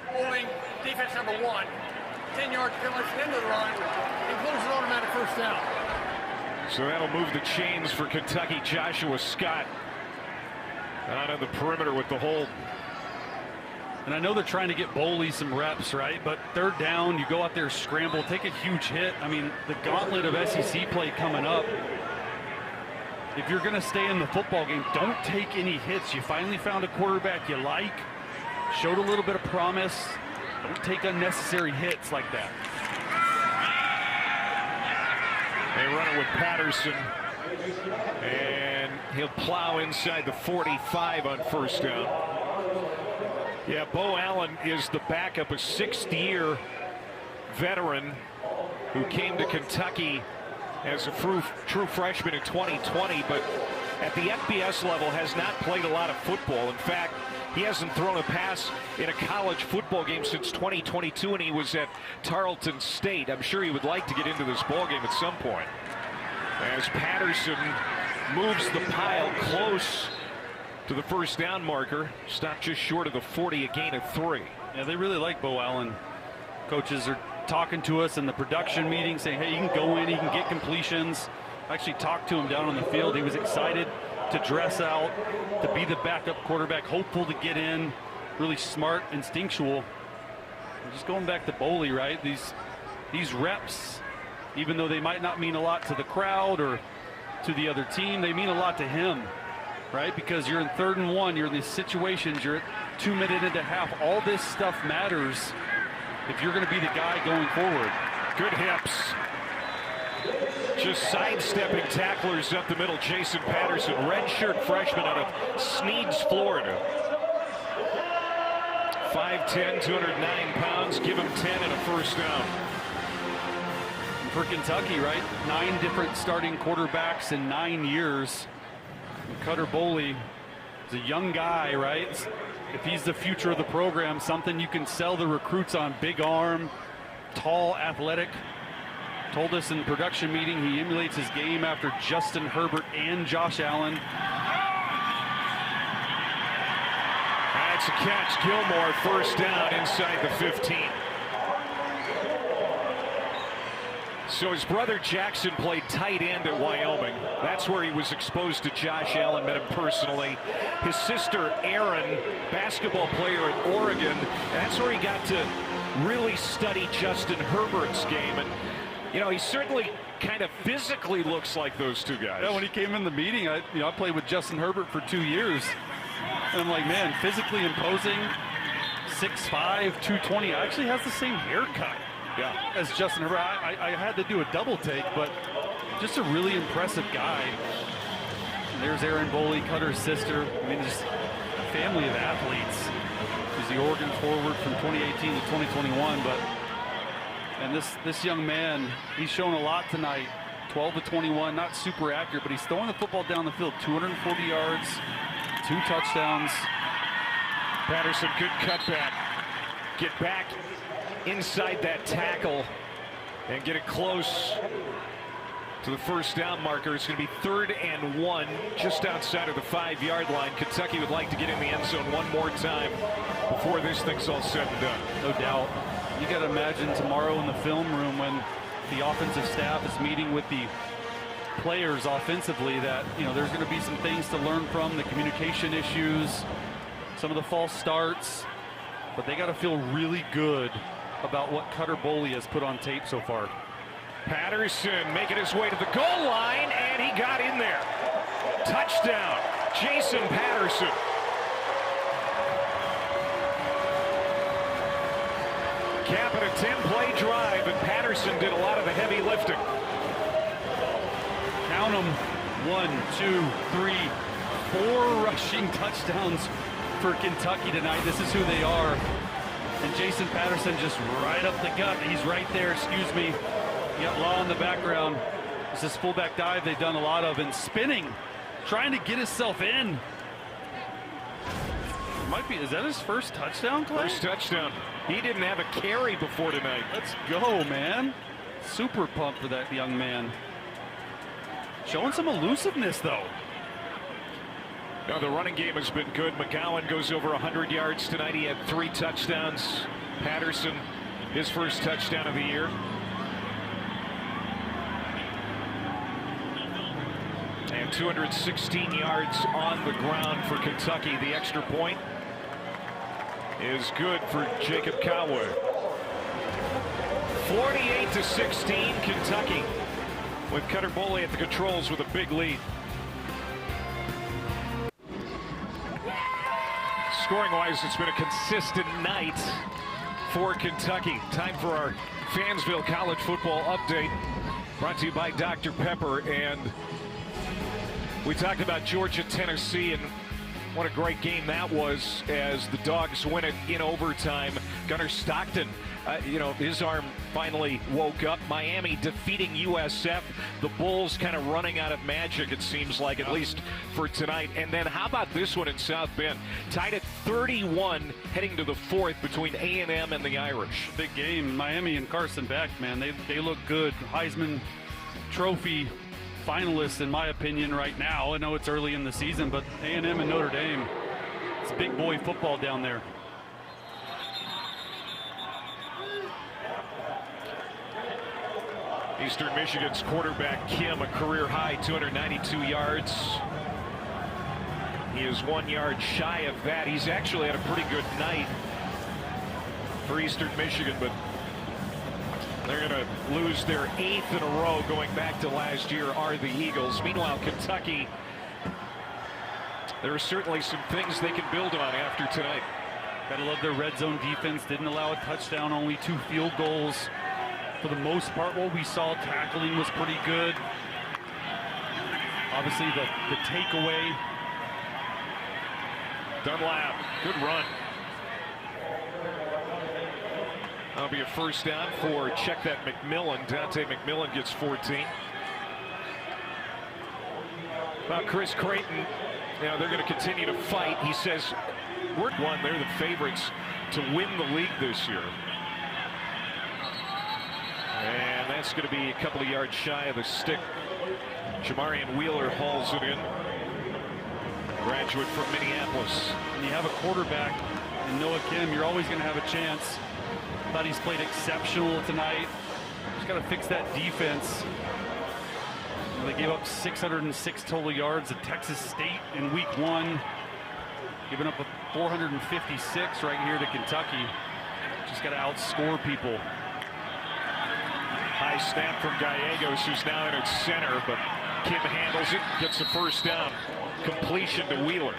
Holding defense number 1. 10-yard penalty into the run. Includes an automatic 1st down. So that'll move the chains for Kentucky. Joshua Scott out on the perimeter with the hold. And I know they're trying to get Boley some reps, right? But 3rd down, you go out there, scramble, take a huge hit. I mean, the gauntlet of SEC play coming up. If you're going to stay in the football game, don't take any hits. You finally found a quarterback you like. Showed a little bit of promise. Don't take unnecessary hits like that. They run it with Patterson, and he'll plow inside the 45 on 1st down. Yeah, Bo Allen is the backup, a sixth-year veteran who came to Kentucky as a true freshman in 2020, but at the FBS level has not played a lot of football. In fact, he hasn't thrown a pass in a college football game since 2022 when he was at Tarleton State. I'm sure he would like to get into this ball game at some point. As Patterson moves the pile close to the first down marker, stopped just short of the 40, a gain of 3. Yeah, they really like Bo Allen. Coaches are talking to us in the production meeting saying, hey, you can go in, you can get completions. I actually talked to him down on the field. He was excited to dress out, to be the backup quarterback, hopeful to get in, really smart, instinctual. Just going back to Boley, right? These reps, even though they might not mean a lot to the crowd or to the other team, they mean a lot to him, right? Because you're in 3rd and 1, you're in these situations, you're at 2 minutes and a half. All this stuff matters if you're going to be the guy going forward. Good hips. Just sidestepping tacklers up the middle. Jason Patterson, redshirt freshman out of Sneads, Florida. 5'10", 209 pounds. Give him 10 and a first down. For Kentucky, right? 9 different starting quarterbacks in 9 years. And Cutter Boley is a young guy, right? If he's the future of the program, something you can sell the recruits on. Big arm, tall, athletic. Told us in production meeting he emulates his game after Justin Herbert and Josh Allen. That's a catch. Gilmore, first down inside the 15. So his brother Jackson played tight end at Wyoming. That's where he was exposed to Josh Allen, met him personally. His sister Erin, basketball player at Oregon. That's where he got to really study Justin Herbert's game. And you know, he certainly kind of physically looks like those two guys. Yeah, when he came in the meeting, I played with Justin Herbert for 2 years. And I'm like, man, physically imposing, 6'5", 220, actually has the same haircut as Justin Herbert. I had to do a double take, but just a really impressive guy. And there's Erin Boley, Cutter's sister. I mean, just a family of athletes. She's the Oregon forward from 2018 to 2021, and this young man, he's shown a lot tonight. 12 to 21, not super accurate, but he's throwing the football down the field. 240 yards, 2 touchdowns. Patterson, good cutback. Get back inside that tackle and get it close to the first down marker. It's going to be 3rd and 1, just outside of the 5-yard line. Kentucky would like to get in the end zone one more time before this thing's all said and done. No doubt. You got to imagine tomorrow in the film room when the offensive staff is meeting with the players offensively that, there's going to be some things to learn from, the communication issues, some of the false starts, but they got to feel really good about what Cutter Boley has put on tape so far. Patterson making his way to the goal line, and he got in there. Touchdown, Jason Patterson. Cap at a 10-play drive, and Patterson did a lot of the heavy lifting. Count them. 1, 2, 3, 4 rushing touchdowns for Kentucky tonight. This is who they are. And Jason Patterson just right up the gut. He's right there, excuse me. You got Law in the background. This is fullback dive they've done a lot of, and spinning, trying to get himself in. Is that his first touchdown, Clay? First touchdown. He didn't have a carry before tonight. Let's go, man. Super pumped for that young man. Showing some elusiveness, though. No, the running game has been good. McGowan goes over 100 yards tonight. He had 3 touchdowns. Patterson, his first touchdown of the year. And 216 yards on the ground for Kentucky. The extra point is good for Jacob Cowwood. 48-16, Kentucky, with Cutter Boley at the controls with a big lead. Scoring-wise, it's been a consistent night for Kentucky. Time for our Fansville College Football Update, brought to you by Dr. Pepper. And we talked about Georgia, Tennessee, and What a great game that was as the Dogs win it in overtime. Gunnar Stockton, his arm finally woke up. Miami defeating USF. The Bulls kind of running out of magic, it seems like, at least for tonight. And then how about this one in South Bend? Tied at 31 heading to the fourth between A&M and the Irish. Big game. Miami and Carson Beck, man, they look good. Heisman Trophy finalists, in my opinion, right now. I know it's early in the season, but A&M and Notre Dame, it's big boy football down there. Eastern Michigan's quarterback Kim, a career high 292 yards. He is 1 yard shy of that. He's actually had a pretty good night for Eastern Michigan, but they're going to lose their 8th in a row going back to last year are the Eagles. Meanwhile, Kentucky, there are certainly some things they can build on after tonight. Gotta love their red zone defense. Didn't allow a touchdown, only 2 field goals. For the most part, what we saw, tackling was pretty good. Obviously, the takeaway. Dunlap, good run. That'll be a first down for, check that, McMillan. Dante McMillan gets 14. About Chris Creighton, they're going to continue to fight. He says, we're one, they're the favorites to win the league this year. And that's going to be a couple of yards shy of the stick. Jamarian Wheeler hauls it in. Graduate from Minneapolis. When you have a quarterback in Noah Kim, you're always going to have a chance. Thought he's played exceptional tonight. Just got to fix that defense. They gave up 606 total yards at Texas State in week 1. Giving up a 456 right here to Kentucky. Just got to outscore people. High snap from Gallegos, who's now in its center, but Kim handles it, gets the first down. Completion to Wheeler.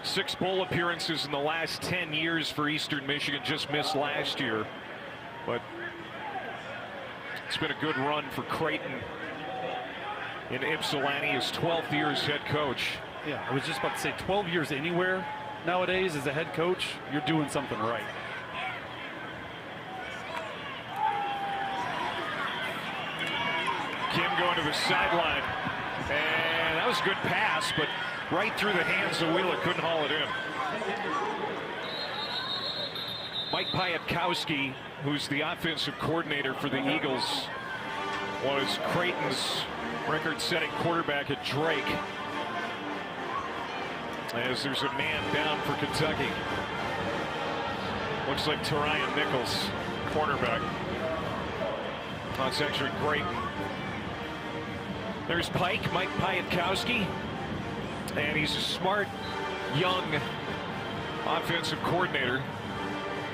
6 bowl appearances in the last 10 years for Eastern Michigan. Just missed last year, but it's been a good run for Creighton in Ypsilanti, his 12th year as head coach. Yeah, I was just about to say 12 years anywhere nowadays as a head coach, you're doing something right. Kim going to the sideline, and that was a good pass, but right through the hands of Wheeler, couldn't haul it in. Mike Piatkowski, who's the offensive coordinator for the Eagles, was Creighton's record-setting quarterback at Drake. As there's a man down for Kentucky. Looks like Terion Nichols, cornerback. That's actually Creighton. There's Pike, Mike Piatkowski. And he's a smart, young offensive coordinator.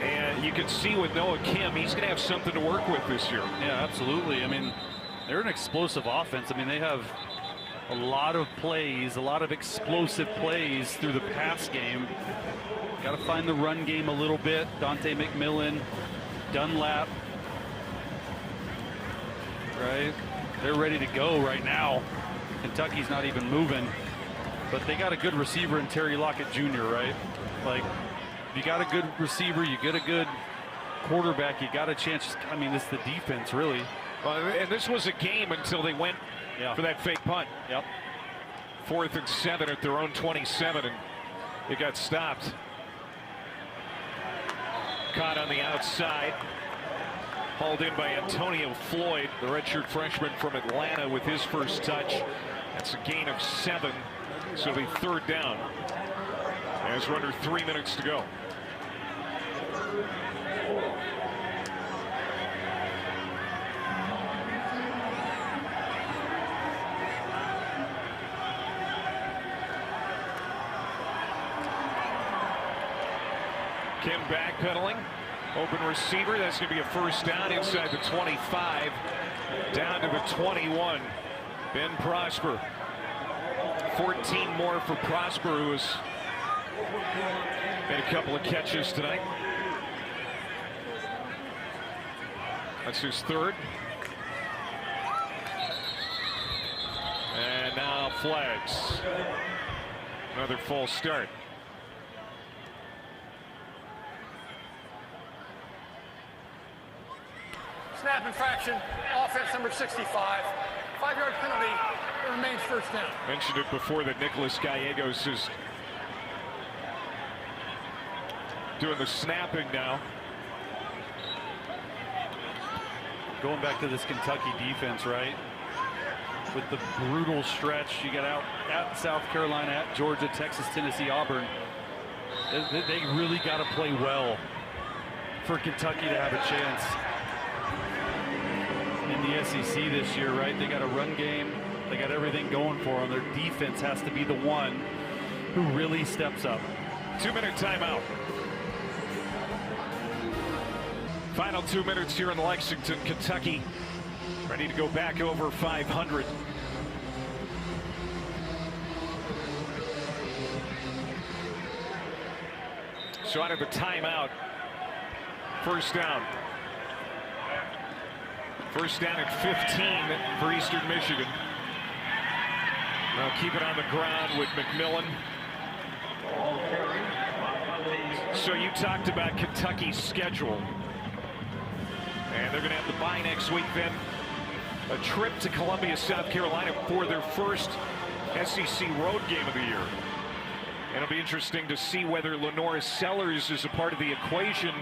And you can see with Noah Kim, he's going to have something to work with this year. Yeah, absolutely. I mean, they're an explosive offense. I mean, they have a lot of plays, a lot of explosive plays through the pass game. Got to find the run game a little bit. Dante McMillan, Dunlap. Right? They're ready to go right now. Kentucky's not even moving. But they got a good receiver in Terry Lockett Jr., right? Like, if you got a good receiver, you get a good quarterback, you got a chance. I mean, it's the defense, really. Well, and this was a game until they went for that fake punt. Yep. 4th and 7 at their own 27, and it got stopped. Caught on the outside. Hauled in by Antonio Floyd, the redshirt freshman from Atlanta, with his first touch. That's a gain of 7, so it'll be 3rd down. As we're under 3 minutes to go. Kim backpedaling. Open receiver. That's going to be a first down inside the 25. Down to the 21. Ben Prosper. 14 more for Prosper, who has made a couple of catches tonight. That's his 3rd. And now flags. Another false start. Snap infraction, offense number 65. 5-yard penalty, it remains first down. Mentioned it before that Nicholas Gallegos is doing the snapping now. Going back to this Kentucky defense, right? With the brutal stretch, you got out at South Carolina, at Georgia, Texas, Tennessee, Auburn. They really got to play well for Kentucky to have a chance in the SEC this year, right? They got a run game. They got everything going for them. Their defense has to be the one who really steps up. 2-minute timeout. Final 2 minutes here in Lexington, Kentucky. Ready to go back over 500. So out of the timeout, first down. First down at 15 for Eastern Michigan. Now keep it on the ground with McMillan. So you talked about Kentucky's schedule. And they're going to have the bye next week, then a trip to Columbia, South Carolina for their first SEC road game of the year. And it'll be interesting to see whether Lenora Sellers is a part of the equation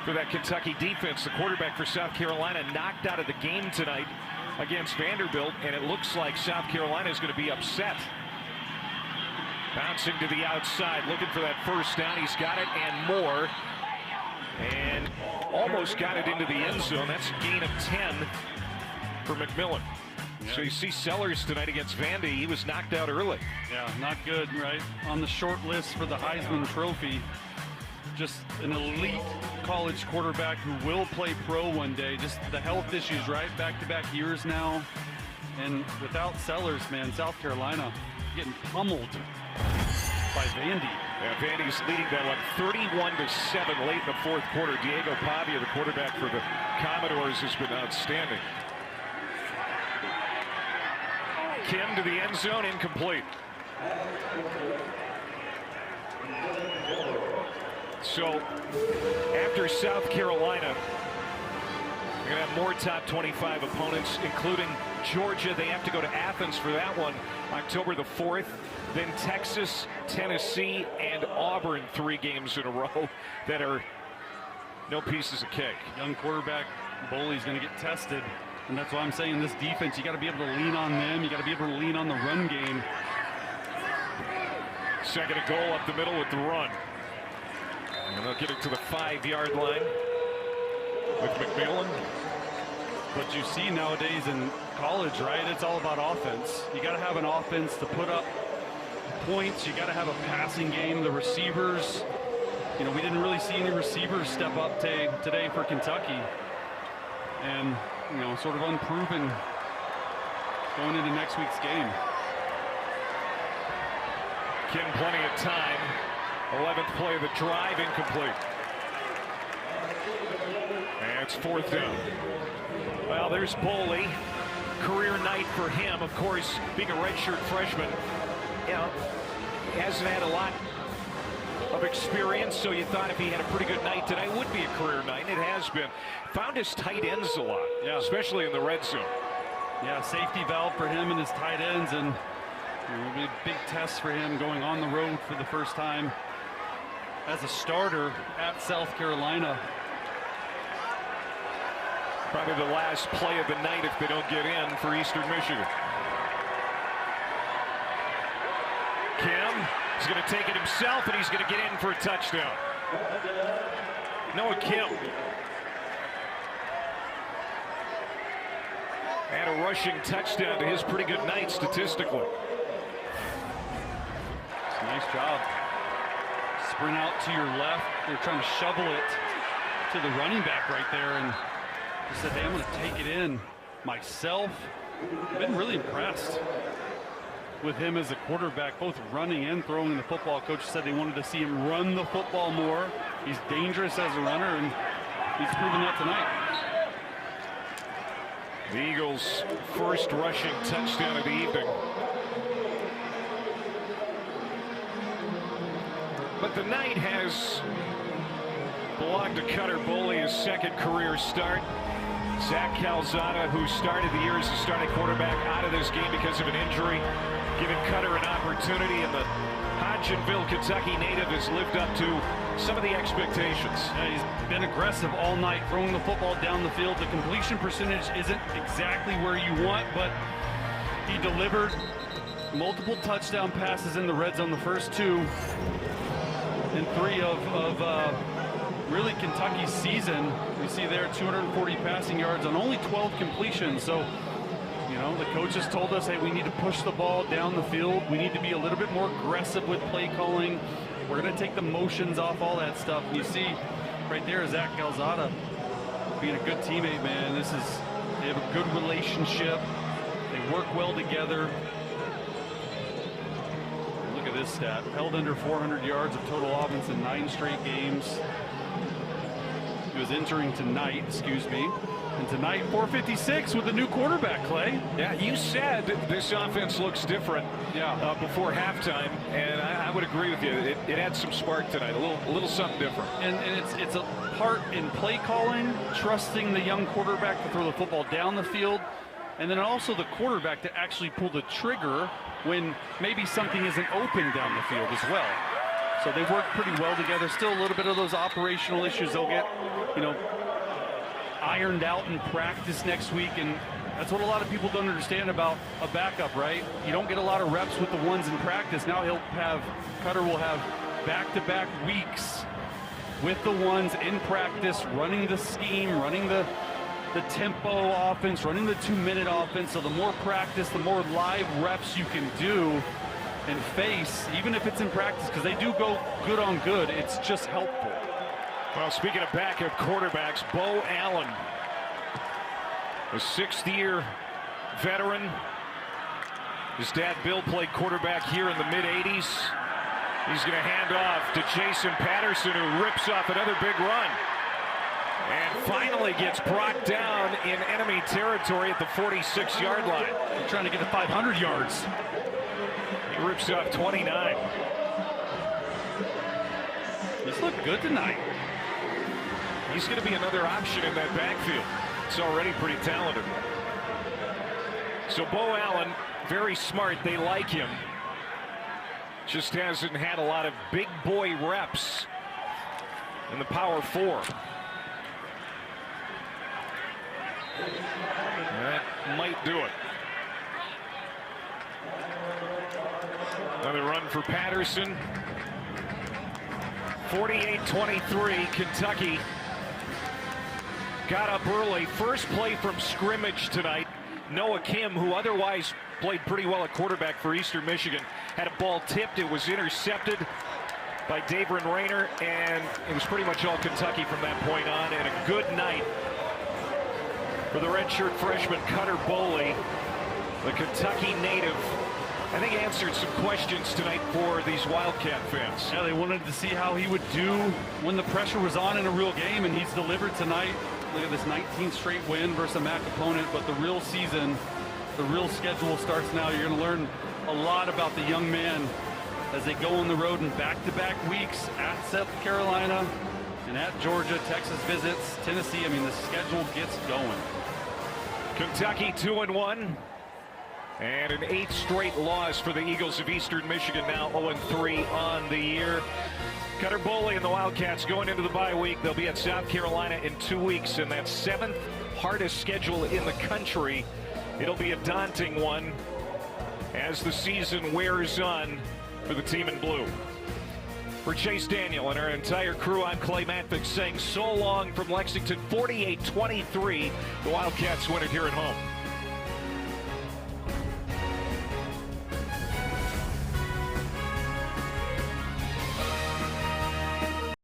for that Kentucky defense. The quarterback for South Carolina knocked out of the game tonight against Vanderbilt, and it looks like South Carolina is going to be upset. Bouncing to the outside, looking for that first down. He's got it and more. And almost got it into the end zone. That's a gain of 10 for McMillan. Yeah. So you see Sellers tonight against Vandy. He was knocked out early. Yeah, not good, right? On the short list for the Heisman Trophy. Just an elite college quarterback who will play pro one day. Just the health issues, right? Back-to-back years now. And without Sellers, man, South Carolina getting pummeled by Vandy. Yeah, Vandy's leading that one 31-7 late in the fourth quarter. Diego Pavia, the quarterback for the Commodores, has been outstanding. Kim to the end zone, incomplete. So after South Carolina, we're going to have more top 25 opponents, including Georgia. They have to go to Athens for that one, October the 4th. Then Texas, Tennessee, and Auburn, 3 games in a row that are no pieces of cake. Young quarterback Boley's going to get tested, and that's why I'm saying this defense, you got to be able to lean on them. You got to be able to lean on the run game. Second and goal up the middle with the run. And they'll get it to the 5-yard line with McMillan. But you see nowadays in college, right, it's all about offense. You got to have an offense to put up points. You got to have a passing game. The receivers, you know, we didn't really see any receivers step up today for Kentucky. And, you know, sort of unproven going into next week's game. Kim, plenty of time. 11th play of the drive, incomplete. And it's fourth down. Well, there's Boley. Career night for him. Of course, being a redshirt freshman, you know, he hasn't had a lot of experience, so you thought if he had a pretty good night tonight, it would be a career night, and it has been. Found his tight ends a lot, yeah, especially in the red zone. Yeah, safety valve for him and his tight ends, and it'll be a big test for him going on the road for the first time as a starter at South Carolina. Probably the last play of the night if they don't get in for Eastern Michigan. Kim is going to take it himself, and he's going to get in for a touchdown. Noah Kim. And a rushing touchdown to his pretty good night statistically. Nice job. Sprint out to your left. They're trying to shovel it to the running back right there, and he said, hey, I'm going to take it in myself. I've been really impressed with him as a quarterback, both running and throwing the football. Coach said they wanted to see him run the football more. He's dangerous as a runner, and he's proven that tonight. The Eagles' first rushing touchdown of the evening. But the night has belonged to Cutter Boley, his second career start. Zach Calzada, who started the year as a starting quarterback, out of this game because of an injury, giving Cutter an opportunity, and the Hodgenville, Kentucky native has lived up to some of the expectations. Yeah, he's been aggressive all night, throwing the football down the field. The completion percentage isn't exactly where you want, but he delivered multiple touchdown passes in the red zone, the first two and three of really Kentucky's season. You see there 240 passing yards on only 12 completions. So, you know, the coaches told us, hey, we need to push the ball down the field. We need to be a little bit more aggressive with play calling. We're going to take the motions off, all that stuff. And you see right there Zach Calzada being a good teammate, man. They have a good relationship. They work well together. Look at this stat. Held under 400 yards of total offense in 9 straight games. He was entering tonight, and tonight 456 with a new quarterback, Clay. Yeah, you said this offense looks different before halftime, and I would agree with you. It had some spark tonight, a little something different. And it's a part in play calling, trusting the young quarterback to throw the football down the field, and then also the quarterback to actually pull the trigger when maybe something isn't open down the field as well. So they work pretty well together. Still a little bit of those operational issues they'll get, you know, ironed out in practice next week, and that's what a lot of people don't understand about a backup, right? You don't get a lot of reps with the ones in practice. Now Cutter will have back-to-back weeks with the ones in practice, running the scheme, running the tempo offense, running the 2-minute offense. So the more practice, the more live reps you can do and face, even if it's in practice, because they do go good on good, it's just helpful. Well, speaking of backup quarterbacks, Bo Allen, a 6th-year veteran. His dad, Bill, played quarterback here in the mid-'80s. He's going to hand off to Jason Patterson, who rips off another big run. And finally gets brought down in enemy territory at the 46-yard line. They're trying to get to 500 yards. He rips off 29. He's looked good tonight. He's going to be another option in that backfield. It's already pretty talented. So Bo Allen, very smart. They like him. Just hasn't had a lot of big boy reps in the Power 4. That might do it. Another run for Patterson. 48-23, Kentucky got up early. First play from scrimmage tonight. Noah Kim, who otherwise played pretty well at quarterback for Eastern Michigan, had a ball tipped. It was intercepted by Daveren Rayner, and it was pretty much all Kentucky from that point on. And a good night for the redshirt freshman Cutter Boley, the Kentucky native. I think answered some questions tonight for these Wildcat fans. Yeah, they wanted to see how he would do when the pressure was on in a real game, and he's delivered tonight. Look at this 19th straight win versus a MAC opponent, but the real season, the real schedule starts now. You're going to learn a lot about the young man as they go on the road in back-to-back weeks at South Carolina and at Georgia. Texas visits Tennessee. I mean, the schedule gets going. Kentucky 2-1. And an 8th straight loss for the Eagles of Eastern Michigan, now 0-3 on the year. Cutter Boley and the Wildcats going into the bye week. They'll be at South Carolina in 2 weeks, and that 7th hardest schedule in the country. It'll be a daunting one as the season wears on for the team in blue. For Chase Daniel and our entire crew, I'm Clay Matvick saying so long from Lexington. 48-23. The Wildcats win it here at home.